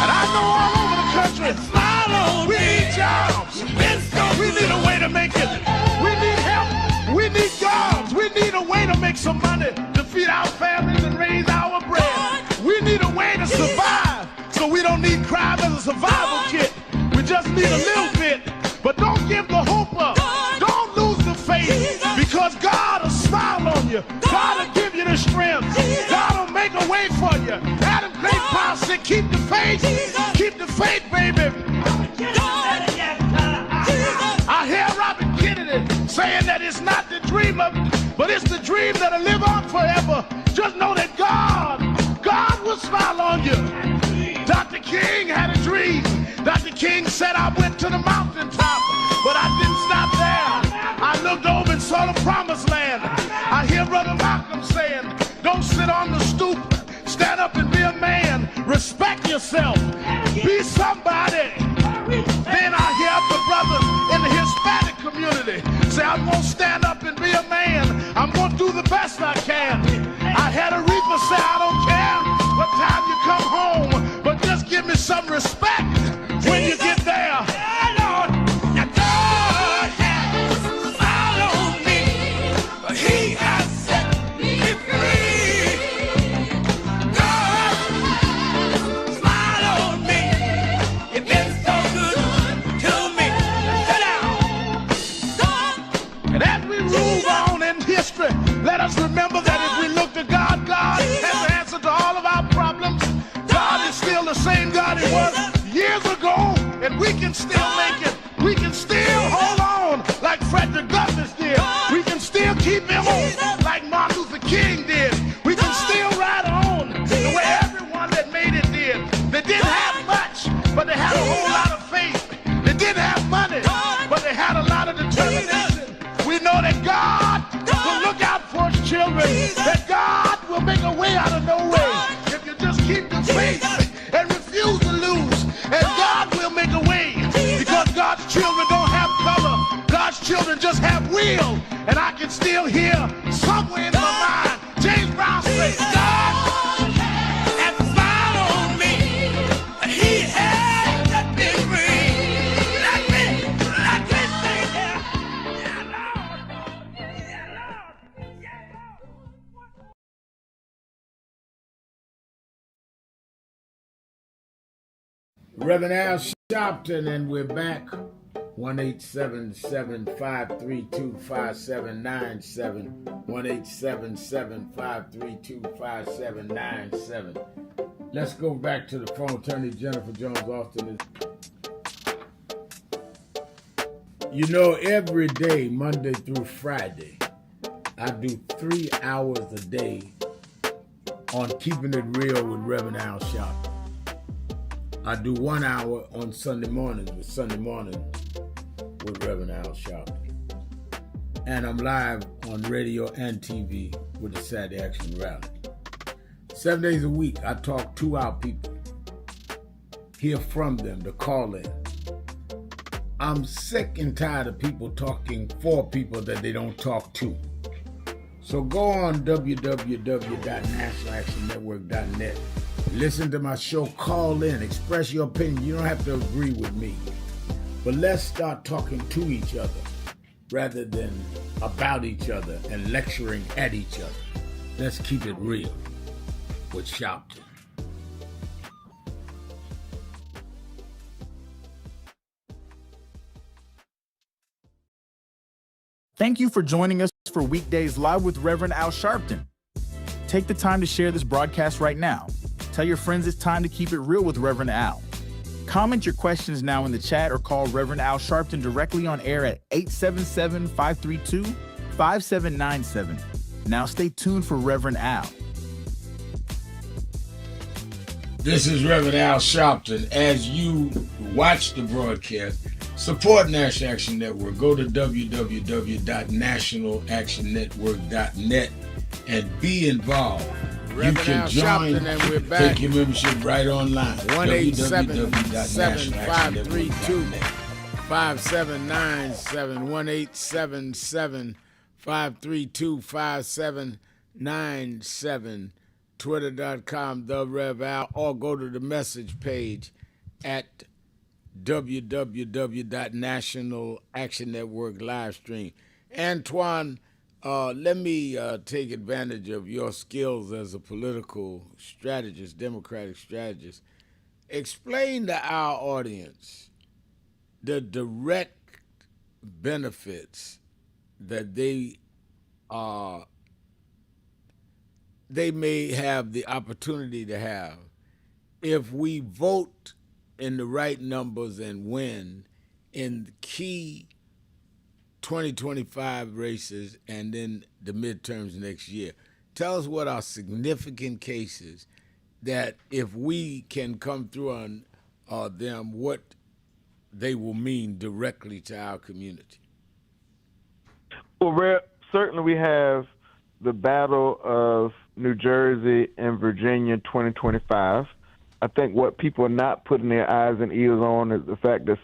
And I know all over the country, smile on me. We need jobs. We need a way to make it. We need help. We need jobs. We need a way to make some money to feed our families and raise our bread. We need a way to survive, so we don't need crime as a survival kit. We just need a little bit. But don't give the hope up. Don't lose the faith, because God will smile on you. God will give you the strength. God will make a way for you. Adam Great Power said, keep the faith. Keep the faith, baby. I hear Robert Kennedy saying that it's not the dream of, but it's the dream that'll live on forever. Just know that God will smile on you. Dr. King had a dream. Dr. King said, I went to the mountaintop, but I didn't stop there. I looked over and saw the promised land. I hear Brother Malcolm saying, don't sit on the stoop. Stand up and be a man. Respect yourself. Be somebody. Then I hear the brothers in the Hispanic community say, I'm going to stand up and be a man. I'm going to do the best I can. I had a reaper say, I don't care what time you come home, but just give me some respect when you get there. Lord, now God has smiled on me. He has set me free. God smiled on me. It's been so good to me. Sit down. And as we move on in history, let us remember that if we look to God, God has the answer to all of our problems. God is still the same God he was years ago, and we can still make it. We can still hold on like Frederick Douglass did. We can still keep him on like Martin Luther King did. We can still ride on the way everyone that made it did. They didn't have much, but they had a whole lot of faith. They didn't have money, but they had a lot of determination. We know that God will look out will, and I can still hear somewhere in my mind James Brown say, God has smiled on me. He has let me free. Let me sing here. Yeah, Lord. Yeah, Lord. Yeah, Lord. Reverend Al Sharpton, and we're back. 1-877-532-5797. 1-877-532-5797. Let's go back to the phone. Attorney Jennifer Jones Austin is. Every day, Monday through Friday, I do 3 hours a day on Keeping It Real with Reverend Al Sharpton. I do 1 hour on Sunday mornings with Reverend Al Sharpton. And I'm live on radio and TV with the Saturday Action Rally. 7 days a week, I talk to our people, hear from them, to call in. I'm sick and tired of people talking for people that they don't talk to. So go on www.nationalactionnetwork.net. Listen to my show, call in, express your opinion. You don't have to agree with me. But let's start talking to each other rather than about each other and lecturing at each other. Let's keep it real with Sharpton. Thank you for joining us for Weekdays Live with Reverend Al Sharpton. Take the time to share this broadcast right now. Tell your friends it's time to keep it real with Reverend Al. Comment your questions now in the chat or call Reverend Al Sharpton directly on air at 877-532-5797. Now stay tuned for Reverend Al. This is Reverend Al Sharpton. As you watch the broadcast, support National Action Network. Go to www.nationalactionnetwork.net and be involved. Reverend you can Al join, Sharpton, and we're back. take your membership right online. 1-877-532-5797. 1-877-532-5797. Twitter.com, The Rev Al, or go to the message page at www.National Action Network live stream. Antoine, let me take advantage of your skills as a political strategist, democratic strategist. Explain to our audience the direct benefits that they may have the opportunity to have if we vote in the right numbers and win in key 2025 races and then the midterms next year. Tell us what are significant cases that if we can come through on them, what they will mean directly to our community. Well, certainly we have the Battle of New Jersey and Virginia 2025. I think what people are not putting their eyes and ears on is the fact that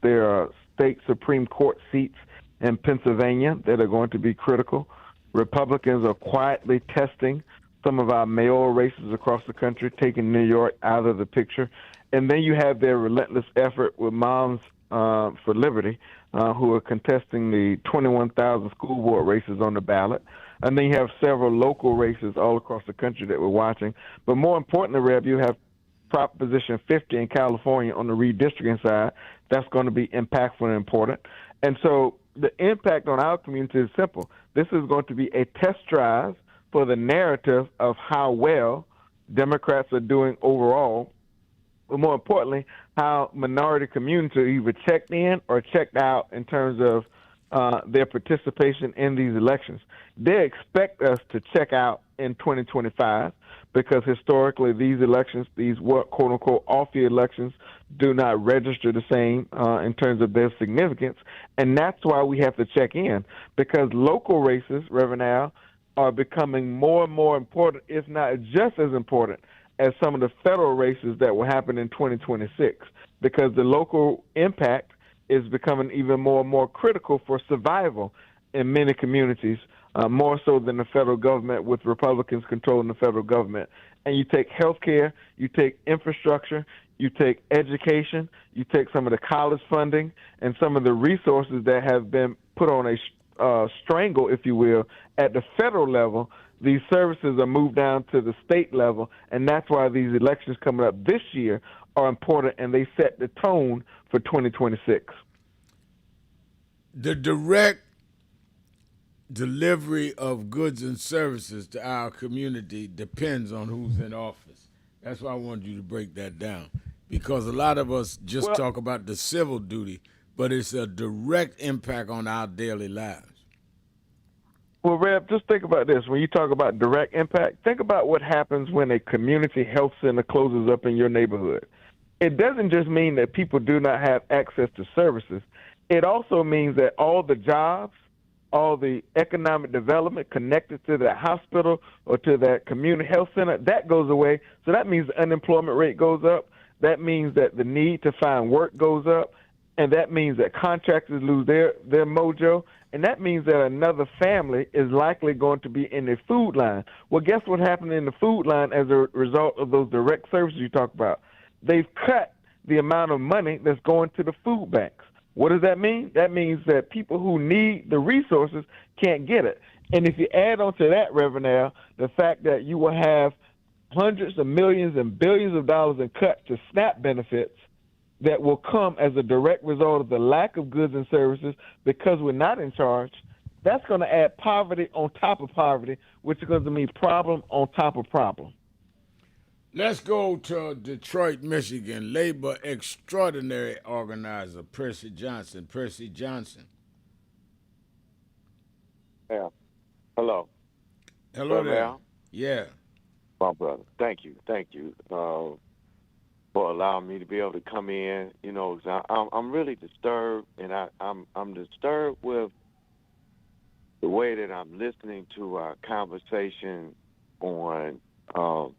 there are state Supreme Court seats in Pennsylvania that are going to be critical. Republicans are quietly testing some of our mayoral races across the country, taking New York out of the picture. And then you have their relentless effort with Moms for Liberty, who are contesting the 21,000 school board races on the ballot. And then you have several local races all across the country that we're watching. But more importantly, Reb, you have Proposition 50 in California on the redistricting side. That's going to be impactful and important. And so the impact on our community is simple. This is going to be a test drive for the narrative of how well Democrats are doing overall, but more importantly, how minority communities are either checked in or checked out in terms of their participation in these elections. They expect us to check out in 2025 because historically these elections, these quote-unquote off-year elections, do not register the same in terms of their significance. And that's why we have to check in, because local races, Reverend Al, are becoming more and more important, if not just as important, as some of the federal races that will happen in 2026, because the local impact is becoming even more and more critical for survival in many communities, more so than the federal government, with Republicans controlling the federal government. And you take healthcare, you take infrastructure, you take education, you take some of the college funding and some of the resources that have been put on a strangle, if you will, at the federal level. These services are moved down to the state level, and that's why these elections coming up this year are important, and they set the tone for 2026. The direct delivery of goods and services to our community depends on who's in office. That's why I wanted you to break that down, because a lot of us just talk about the civil duty, but it's a direct impact on our daily lives. Well, Reb, just think about this. When you talk about direct impact, think about what happens when a community health center closes up in your neighborhood. It doesn't just mean that people do not have access to services. It also means that all the jobs, all the economic development connected to that hospital or to that community health center, that goes away. So that means the unemployment rate goes up. That means that the need to find work goes up. And that means that contractors lose their mojo. And that means that another family is likely going to be in the food line. Well, guess what happened in the food line as a result of those direct services you talk about? They've cut the amount of money that's going to the food banks. What does that mean? That means that people who need the resources can't get it. And if you add on to that, Reverend Al, the fact that you will have hundreds of millions and billions of dollars in cuts to SNAP benefits that will come as a direct result of the lack of goods and services because we're not in charge, that's going to add poverty on top of poverty, which is going to mean problem on top of problem. Let's go to Detroit, Michigan. Labor extraordinary organizer, Percy Johnson. Percy Johnson. Yeah. Hello. Hello there. Yeah. My brother. Thank you. For allowing me to be able to come in. You know, I'm really disturbed, and I'm disturbed with the way that I'm listening to our conversation on. I'm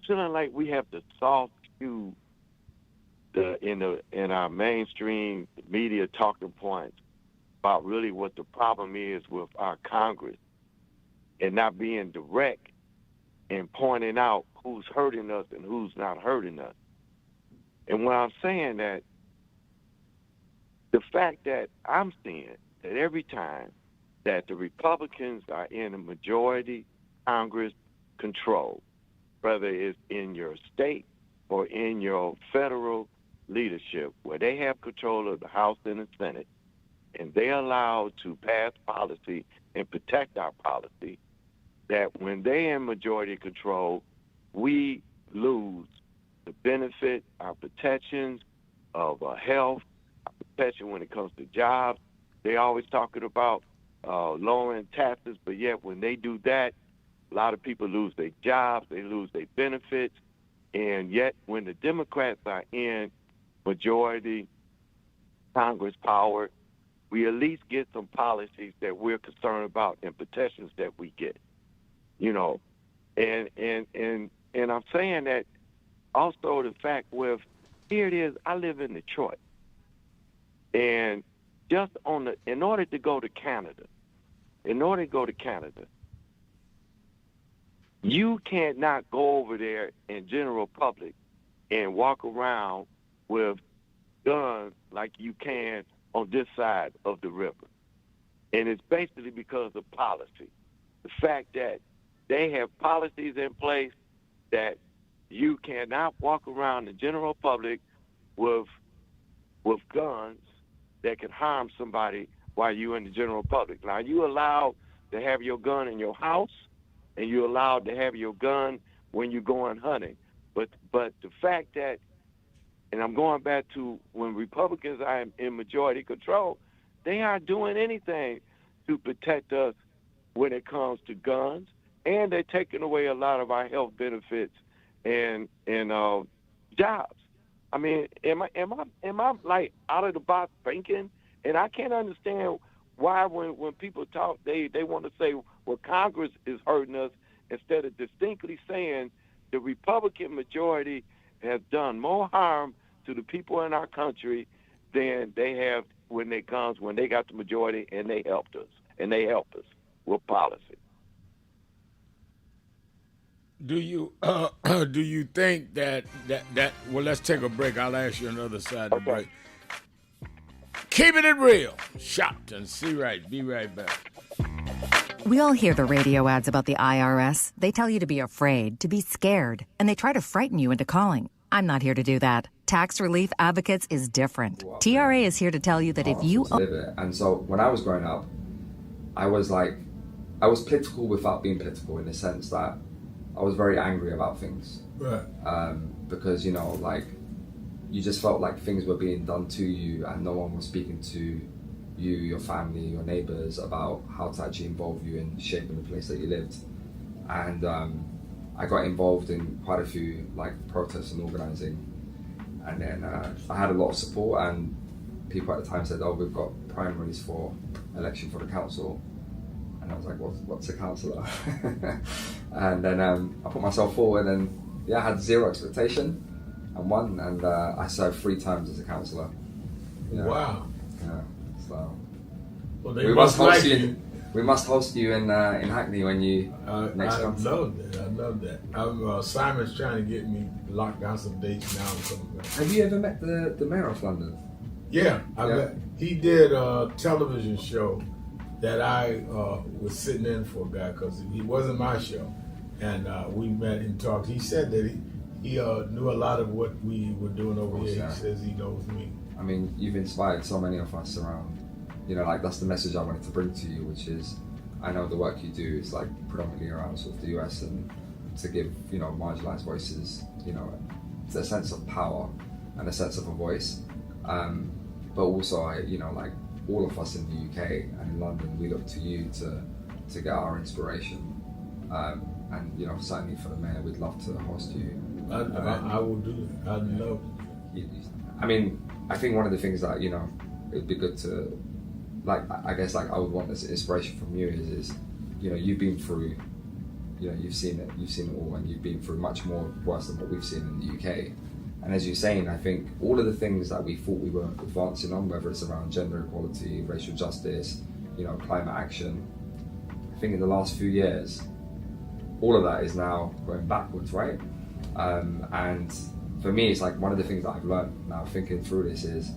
feeling like we have to soft skew in our mainstream media talking points about really what the problem is with our Congress, and not being direct and pointing out who's hurting us and who's not hurting us. And when I'm saying that, the fact that I'm seeing that every time that the Republicans are in a majority Congress control, whether it's in your state or in your federal leadership, where they have control of the House and the Senate, and they allow to pass policy and protect our policy, that when they in majority control, we lose the benefit, our protections of health, our protection when it comes to jobs. They always talking about lowering taxes, but yet when they do that, a lot of people lose their jobs, they lose their benefits, and yet when the Democrats are in majority Congress power, we at least get some policies that we're concerned about and protections that we get. You know, and I'm saying that also the fact with, here it is, I live in Detroit, and just in order to go to Canada, you can't not go over there in general public and walk around with guns like you can on this side of the river. And it's basically because of policy. The fact that they have policies in place that you cannot walk around the general public with guns that can harm somebody while you're in the general public. Now, you allowed to have your gun in your house, and you're allowed to have your gun when you're going hunting. But the fact that, and I'm going back to when Republicans are in majority control, they aren't doing anything to protect us when it comes to guns, and they're taking away a lot of our health benefits and jobs. I mean, am I like out of the box thinking? And I can't understand why when people talk, they want to say, well, Congress is hurting us, instead of distinctly saying the Republican majority has done more harm to the people in our country than they have when they got the majority and they helped us with policy. Do you think that well, let's take a break. I'll ask you another side of the break. Keeping it real. Sharpton. Be right back. We all hear the radio ads about the IRS. They tell you to be afraid, to be scared, and they try to frighten you into calling. I'm not here to do that. Tax Relief Advocates is different. TRA is here to tell you that if you... And so when I was growing up, I was political without being political, in the sense that I was very angry about things. Right. Because, you just felt like things were being done to you and no one was speaking to you, your family, your neighbors about how to actually involve you in shaping the place that you lived. And I got involved in quite a few protests and organizing. And then I had a lot of support, and people at the time said, we've got primaries for election for the council. And I was like, what's a councillor? And then I put myself forward, and I had zero expectation and won, and I served 3 times as a councillor. Wow. Yeah. So well, we must host you in Hackney when you next come. I love that. Simon's trying to get me to lock down some dates now. Have you ever met the mayor of London? Yeah, he did a television show that I was sitting in for a guy, because he wasn't my show, and we met and talked. He said that he knew a lot of what we were doing over here. He says he knows me. I mean, you've inspired so many of us around. That's the message I wanted to bring to you, which is, I know the work you do is predominantly around sort of the US, and to give marginalized voices a sense of power and a sense of a voice. But also, all of us in the UK and in London, we look to you to get our inspiration. And certainly for the mayor, we'd love to host you. I will do it. I'd love it. I mean, I think one of the things that it'd be good to, I guess I would want this inspiration from you is you've been through, you've seen it all, and you've been through much more worse than what we've seen in the UK. And as you're saying, I think all of the things that we thought we were advancing on, whether it's around gender equality, racial justice, climate action, I think in the last few years, all of that is now going backwards, right? And for me, it's one of the things that I've learned now thinking through this is,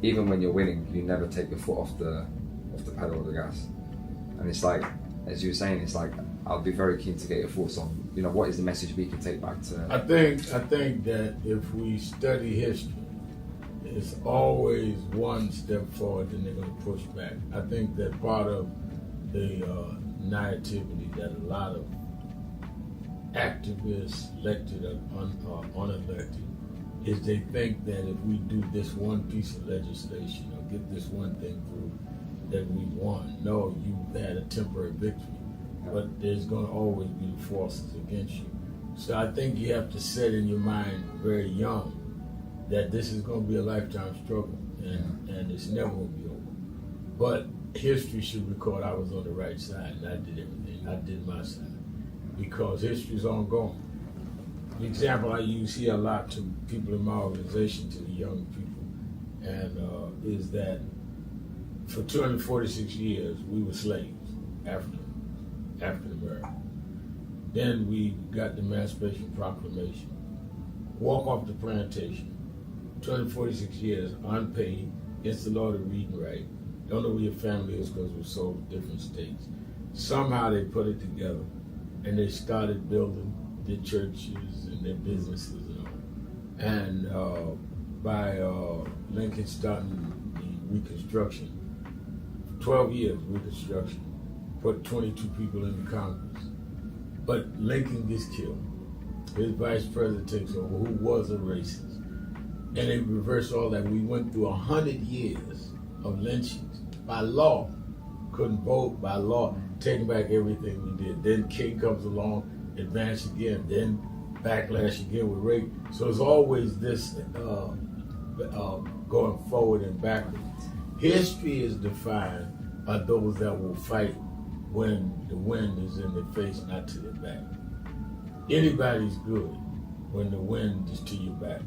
even when you're winning, you never take your foot off the pedal of the gas. And it's as you were saying, it's I'll be very keen to get your thoughts on, what is the message we can take back to... I think that if we study history, it's always one step forward and they're going to push back. I think that part of the naivety that a lot of activists, elected or unelected, is they think that if we do this one piece of legislation or get this one thing through, that we won. No, you had a temporary victory, but there's going to always be forces against you. So I think you have to set in your mind very young that this is going to be a lifetime struggle, and it's never going to be over. But history should record I was on the right side, and I did everything. I did my side, because history's ongoing. The example I use here a lot to people in my organization, to the young people, and is that for 246 years we were slaves, African American. Then we got the Emancipation Proclamation. Walk off the plantation. 246 years unpaid, against the law to read and write. Don't know where your family is because we're sold to different states. Somehow they put it together, and they started building their churches and their businesses and all. And by Lincoln starting the Reconstruction, 12 years Reconstruction, put 22 people into Congress. But Lincoln gets killed. His vice president takes over, who was a racist. And they reversed all that. We went through 100 years of lynchings by law. Couldn't vote by law, taking back everything we did. Then King comes along, advance again, then backlash again with rape. So it's always this going forward and backward. History is defined by those that will fight when the wind is in their face, not to their back. Anybody's good when the wind is to your back.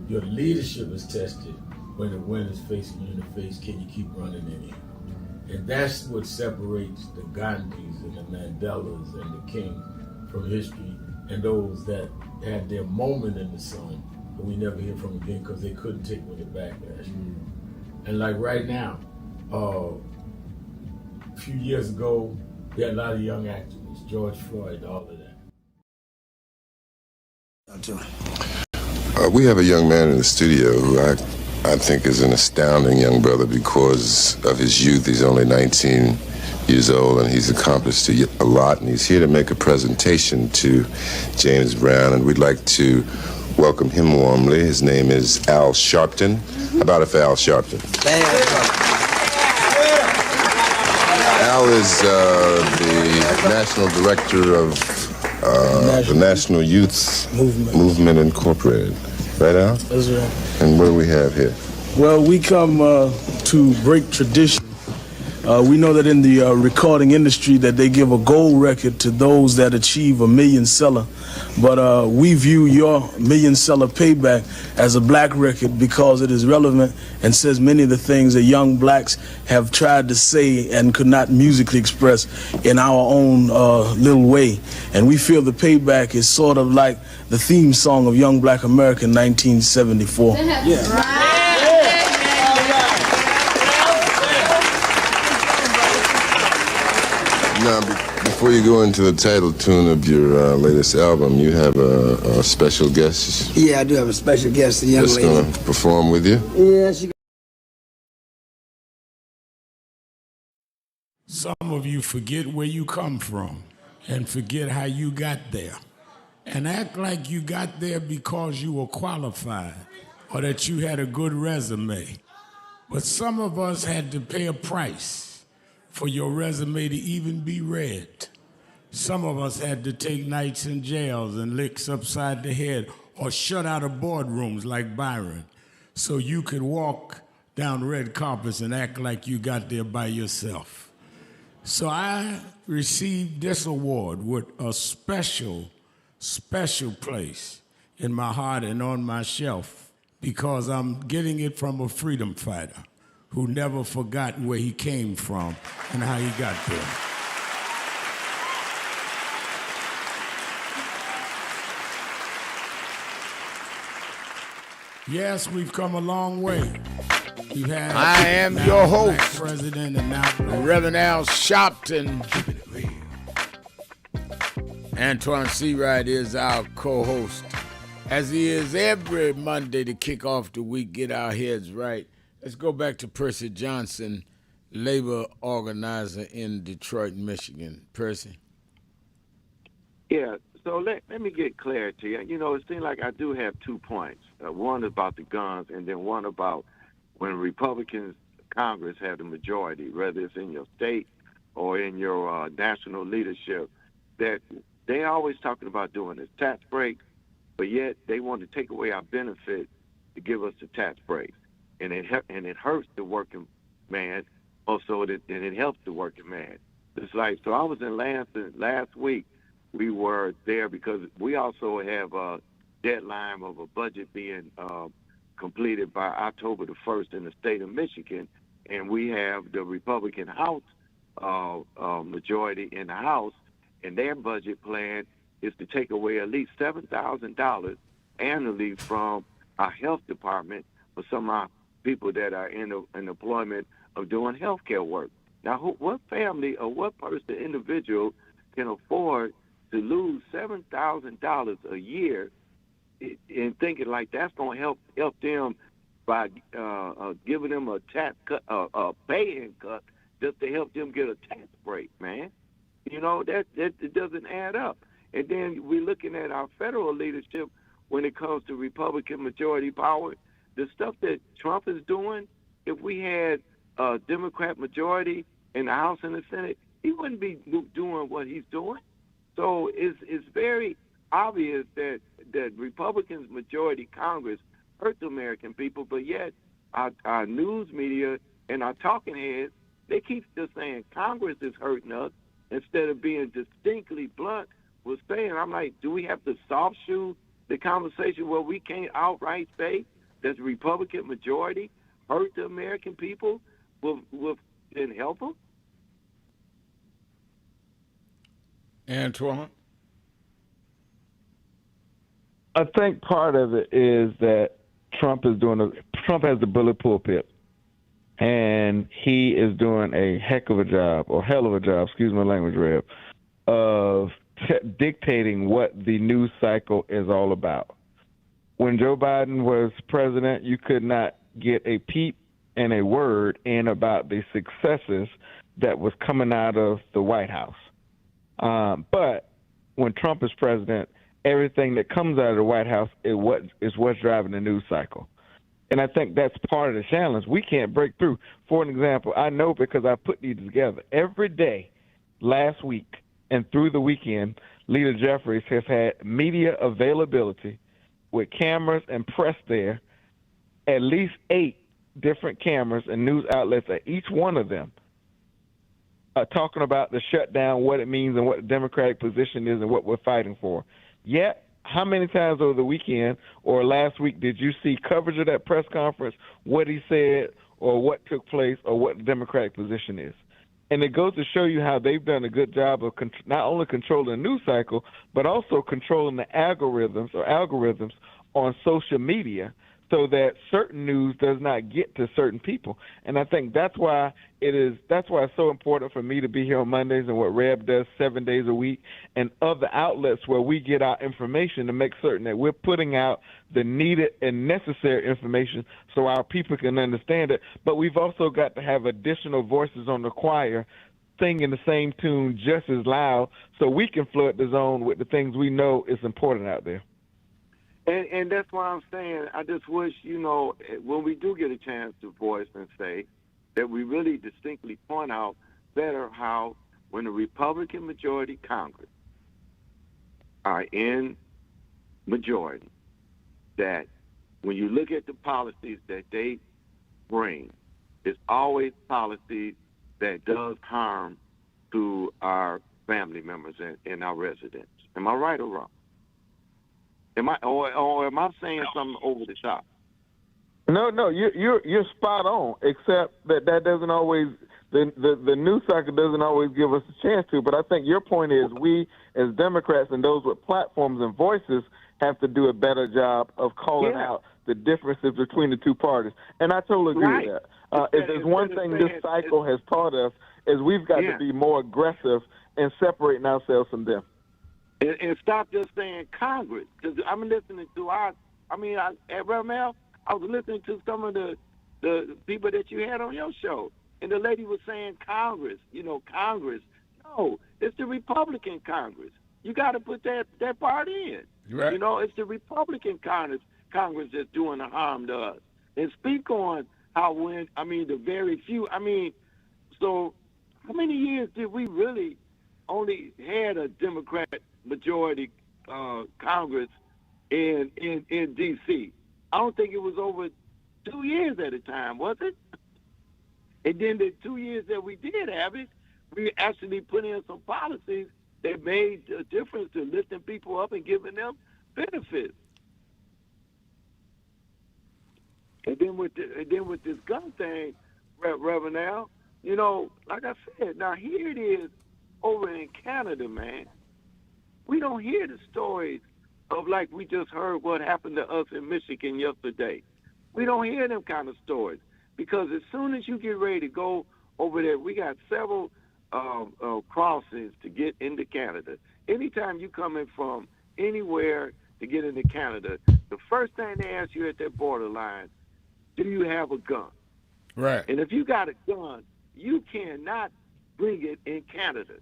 Your leadership is tested when the wind is facing you in the face, can you keep running anyhow? And that's what separates the Gandhis and the Mandelas and the Kings from history, and those that had their moment in the sun, but we never hear from again because they couldn't take with the backlash. And like right now, a few years ago, there are a lot of young activists, George Floyd, all of that. We have a young man in the studio who I think is an astounding young brother because of his youth. He's only 19 years old and he's accomplished a lot, and he's here to make a presentation to James Brown, and we'd like to welcome him warmly. His name is Al Sharpton. How about it for Al Sharpton? Al is the national director of the National Youth Movement Incorporated. Right, Al? That's right. And what do we have here? Well, we come to break tradition. We know that in the recording industry that they give a gold record to those that achieve a million seller. But we view your million seller payback as a black record because it is relevant and says many of the things that young blacks have tried to say and could not musically express in our own little way. And we feel the payback is sort of like the theme song of Young Black America in 1974. Yeah. Now, before you go into the title tune of your latest album, you have a special guest. Yeah, I do have a special guest, a young lady. That's going to perform with you? Yeah, she. Some of you forget where you come from and forget how you got there and act like you got there because you were qualified or that you had a good resume. But some of us had to pay a price for your resume to even be read. Some of us had to take nights in jails and licks upside the head or shut out of boardrooms like Byron so you could walk down red carpets and act like you got there by yourself. So I received this award with a special, special place in my heart and on my shelf because I'm getting it from a freedom fighter who never forgot where he came from and how he got there. Yes, we've come a long way. We've had I am your host, President, and now Reverend Al Sharpton. Antoine Seawright is our co-host, as he is every Monday to kick off the week, get our heads right. Let's go back to Percy Johnson, labor organizer in Detroit, Michigan. Percy. Yeah, so let me get clarity. You know, it seems like I do have 2 points. One about the guns and then one about when Republicans, Congress have the majority, whether it's in your state or in your national leadership, that they're always talking about doing this tax break, but yet they want to take away our benefit to give us the tax break. And it hurts the working man, also and it helps the working man. It's like, so I was in Lansing last week. We were there because we also have a deadline of a budget being completed by October the 1st in the state of Michigan, and we have the Republican House majority in the House, and their budget plan is to take away at least $7,000 annually from our health department for some of our people that are in employment of doing healthcare work. Now, what family or what person, individual, can afford to lose $7,000 a year and thinking like that's going to help them by giving them a tax cut, a pay cut, just to help them get a tax break, man? You know, that it doesn't add up. And then we're looking at our federal leadership when it comes to Republican majority power. The stuff that Trump is doing, if we had a Democrat majority in the House and the Senate, he wouldn't be doing what he's doing. So it's very obvious that Republicans majority Congress hurt the American people, but yet our news media and our talking heads, they keep just saying Congress is hurting us instead of being distinctly blunt with saying, I'm like, do we have to soft shoe the conversation where we can't outright say that the Republican majority hurt the American people and help them? Antoine? I think part of it is that Trump has the bullet pulpit, and he is doing a heck of a job, or hell of a job, excuse my language, Rev, of dictating what the news cycle is all about. When Joe Biden was president, you could not get a peep and a word in about the successes that was coming out of the White House. But when Trump is president, everything that comes out of the White House is what's driving the news cycle. And I think that's part of the challenge. We can't break through. For an example, I know because I put these together. Every day last week and through the weekend, Leader Jeffries has had media availability with cameras and press there, at least 8 different cameras and news outlets at each one of them talking about the shutdown, what it means, and what the Democratic position is and what we're fighting for. Yet, how many times over the weekend or last week did you see coverage of that press conference, what he said or what took place or what the Democratic position is? And it goes to show you how they've done a good job of not only controlling the news cycle, but also controlling the algorithms on social media so that certain news does not get to certain people. And I think that's why it's so important for me to be here on Mondays and what Reb does 7 days a week and other outlets where we get our information to make certain that we're putting out the needed and necessary information so our people can understand it. But we've also got to have additional voices on the choir singing the same tune just as loud so we can flood the zone with the things we know is important out there. And that's why I'm saying I just wish, when we do get a chance to voice and say that we really distinctly point out better how when the Republican majority Congress are in majority, that when you look at the policies that they bring, it's always policies that does harm to our family members and our residents. Am I right or wrong? Am I saying something over the top? No, you're spot on. Except that doesn't always the news cycle doesn't always give us a chance to. But I think your point is we as Democrats and those with platforms and voices have to do a better job of calling out the differences between the two parties. And I totally agree with that. If there's one thing this cycle has taught us is we've got to be more aggressive in separating ourselves from them. And stop just saying Congress. Because I'm listening to at Ramel, I was listening to some of the people that you had on your show. And the lady was saying Congress, Congress. No, it's the Republican Congress. You got to put that part in. Right. It's the Republican Congress that's doing the harm to us. And speak on how the very few, so how many years did we really only had a Democrat majority Congress in D.C.? I don't think it was over 2 years at a time, was it? And then the 2 years that we did have it, we actually put in some policies that made a difference to lifting people up and giving them benefits. And then with this gun thing, Reverend Al, like I said, now here it is over in Canada, man. We don't hear the stories of like we just heard what happened to us in Michigan yesterday. We don't hear them kind of stories because as soon as you get ready to go over there, we got several crossings to get into Canada. Anytime you come in from anywhere to get into Canada, the first thing they ask you at that borderline, do you have a gun? Right. And if you got a gun, you cannot bring it in Canada.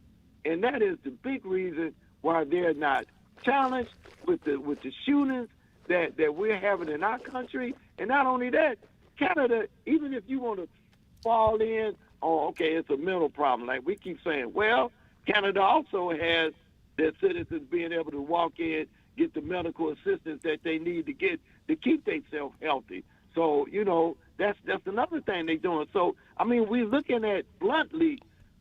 And that is the big reason why they're not challenged with the shootings that we're having in our country. And not only that, Canada, even if you want to fall in, it's a mental problem. Like we keep saying, well, Canada also has their citizens being able to walk in, get the medical assistance that they need to get to keep themselves healthy. So, that's another thing they're doing. So, we're looking at bluntly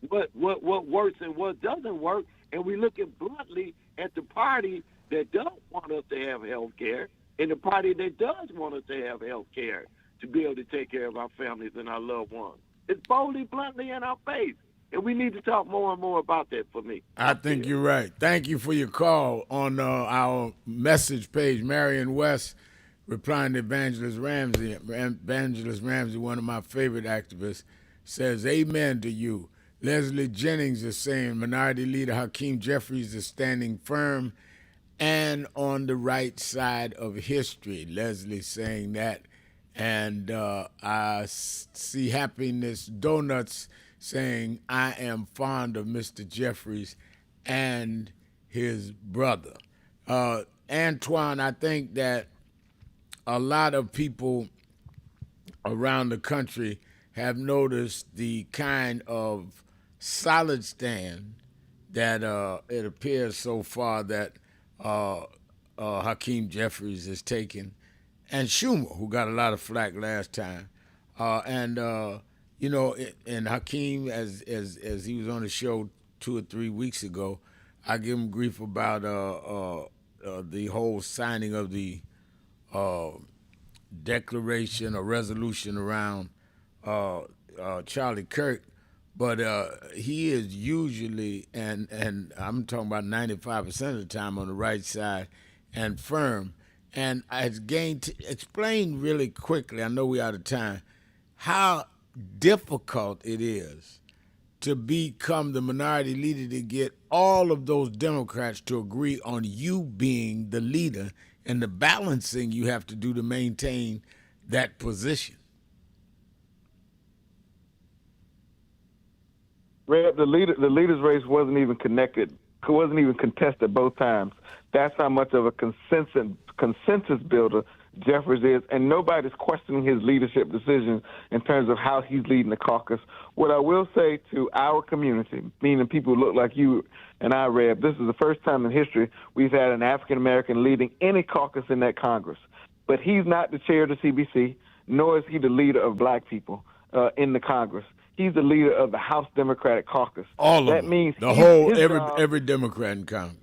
what works and what doesn't work, and we look at bluntly at the party that don't want us to have health care and the party that does want us to have health care. to be able to take care of our families and our loved ones. It's boldly, bluntly in our face. And we need to talk more and more about that for me. I think you're right. Thank you for your call on our message page. Marion West replying to Evangelist Ramsey. Evangelist Ramsey, one of my favorite activists, says, amen to you. Leslie Jennings is saying Minority Leader Hakeem Jeffries is standing firm and on the right side of history. Leslie saying that. And I see Happiness Donuts saying, I am fond of Mr. Jeffries and his brother. Antoine, I think that a lot of people around the country have noticed the kind of solid stand that it appears so far that Hakeem Jeffries is taking, and Schumer, who got a lot of flack last time. You know, and Hakeem, as he was on the show 2 or 3 weeks ago, I give him grief about the whole signing of the declaration or resolution around Charlie Kirk, but he is usually, and I'm talking about 95% of the time, on the right side and firm. And explain really quickly, I know we're out of time, how difficult it is to become the minority leader to get all of those Democrats to agree on you being the leader and the balancing you have to do to maintain that position. Reb, the leaders race wasn't even contested both times. That's how much of a consensus builder Jeffries is, and nobody's questioning his leadership decisions in terms of how he's leading the caucus. What I will say to our community, meaning people who look like you and I, Reb, this is the first time in history we've had an African-American leading any caucus in that Congress. But he's not the chair of the CBC, nor is he the leader of black people in the Congress. He's the leader of the House Democratic Caucus. All of that them. Means every Democrat in Congress.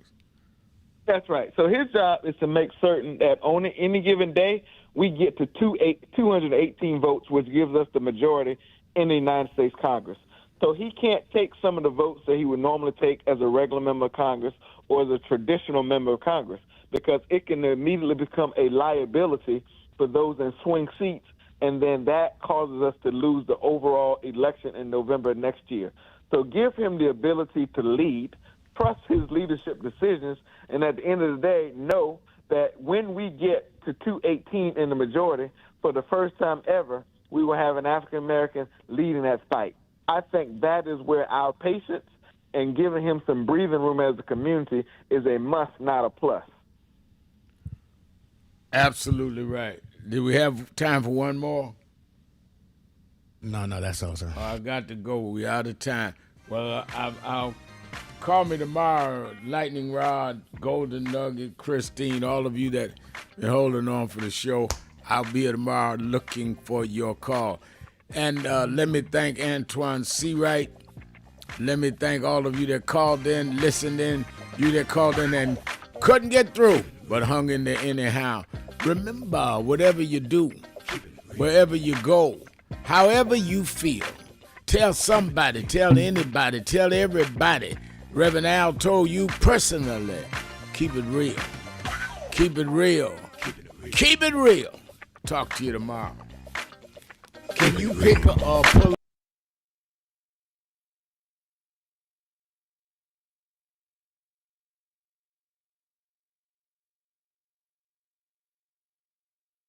That's right. So his job is to make certain that on any given day we get to 218 votes, which gives us the majority in the United States Congress. So he can't take some of the votes that he would normally take as a regular member of Congress or as a traditional member of Congress, because it can immediately become a liability for those in swing seats, and then that causes us to lose the overall election in November next year. So give him the ability to lead, trust his leadership decisions, and at the end of the day, know that when we get to 218 in the majority, for the first time ever, we will have an African-American leading that fight. I think that is where our patience and giving him some breathing room as a community is a must, not a plus. Absolutely right. Do we have time for one more? No, that's all, sir. I got to go. We're out of time. Well, I'll call me tomorrow. Lightning Rod, Golden Nugget, Christine, all of you that been holding on for the show. I'll be here tomorrow looking for your call. And let me thank Antoine Seawright. Let me thank all of you that called in, listened in, you that called in and couldn't get through, but hung in there anyhow. Remember, whatever you do, wherever you go, however you feel, tell somebody, tell anybody, tell everybody. Reverend Al told you personally, keep it real. Keep it real. Keep it real. Talk to you tomorrow. Can you pick a pull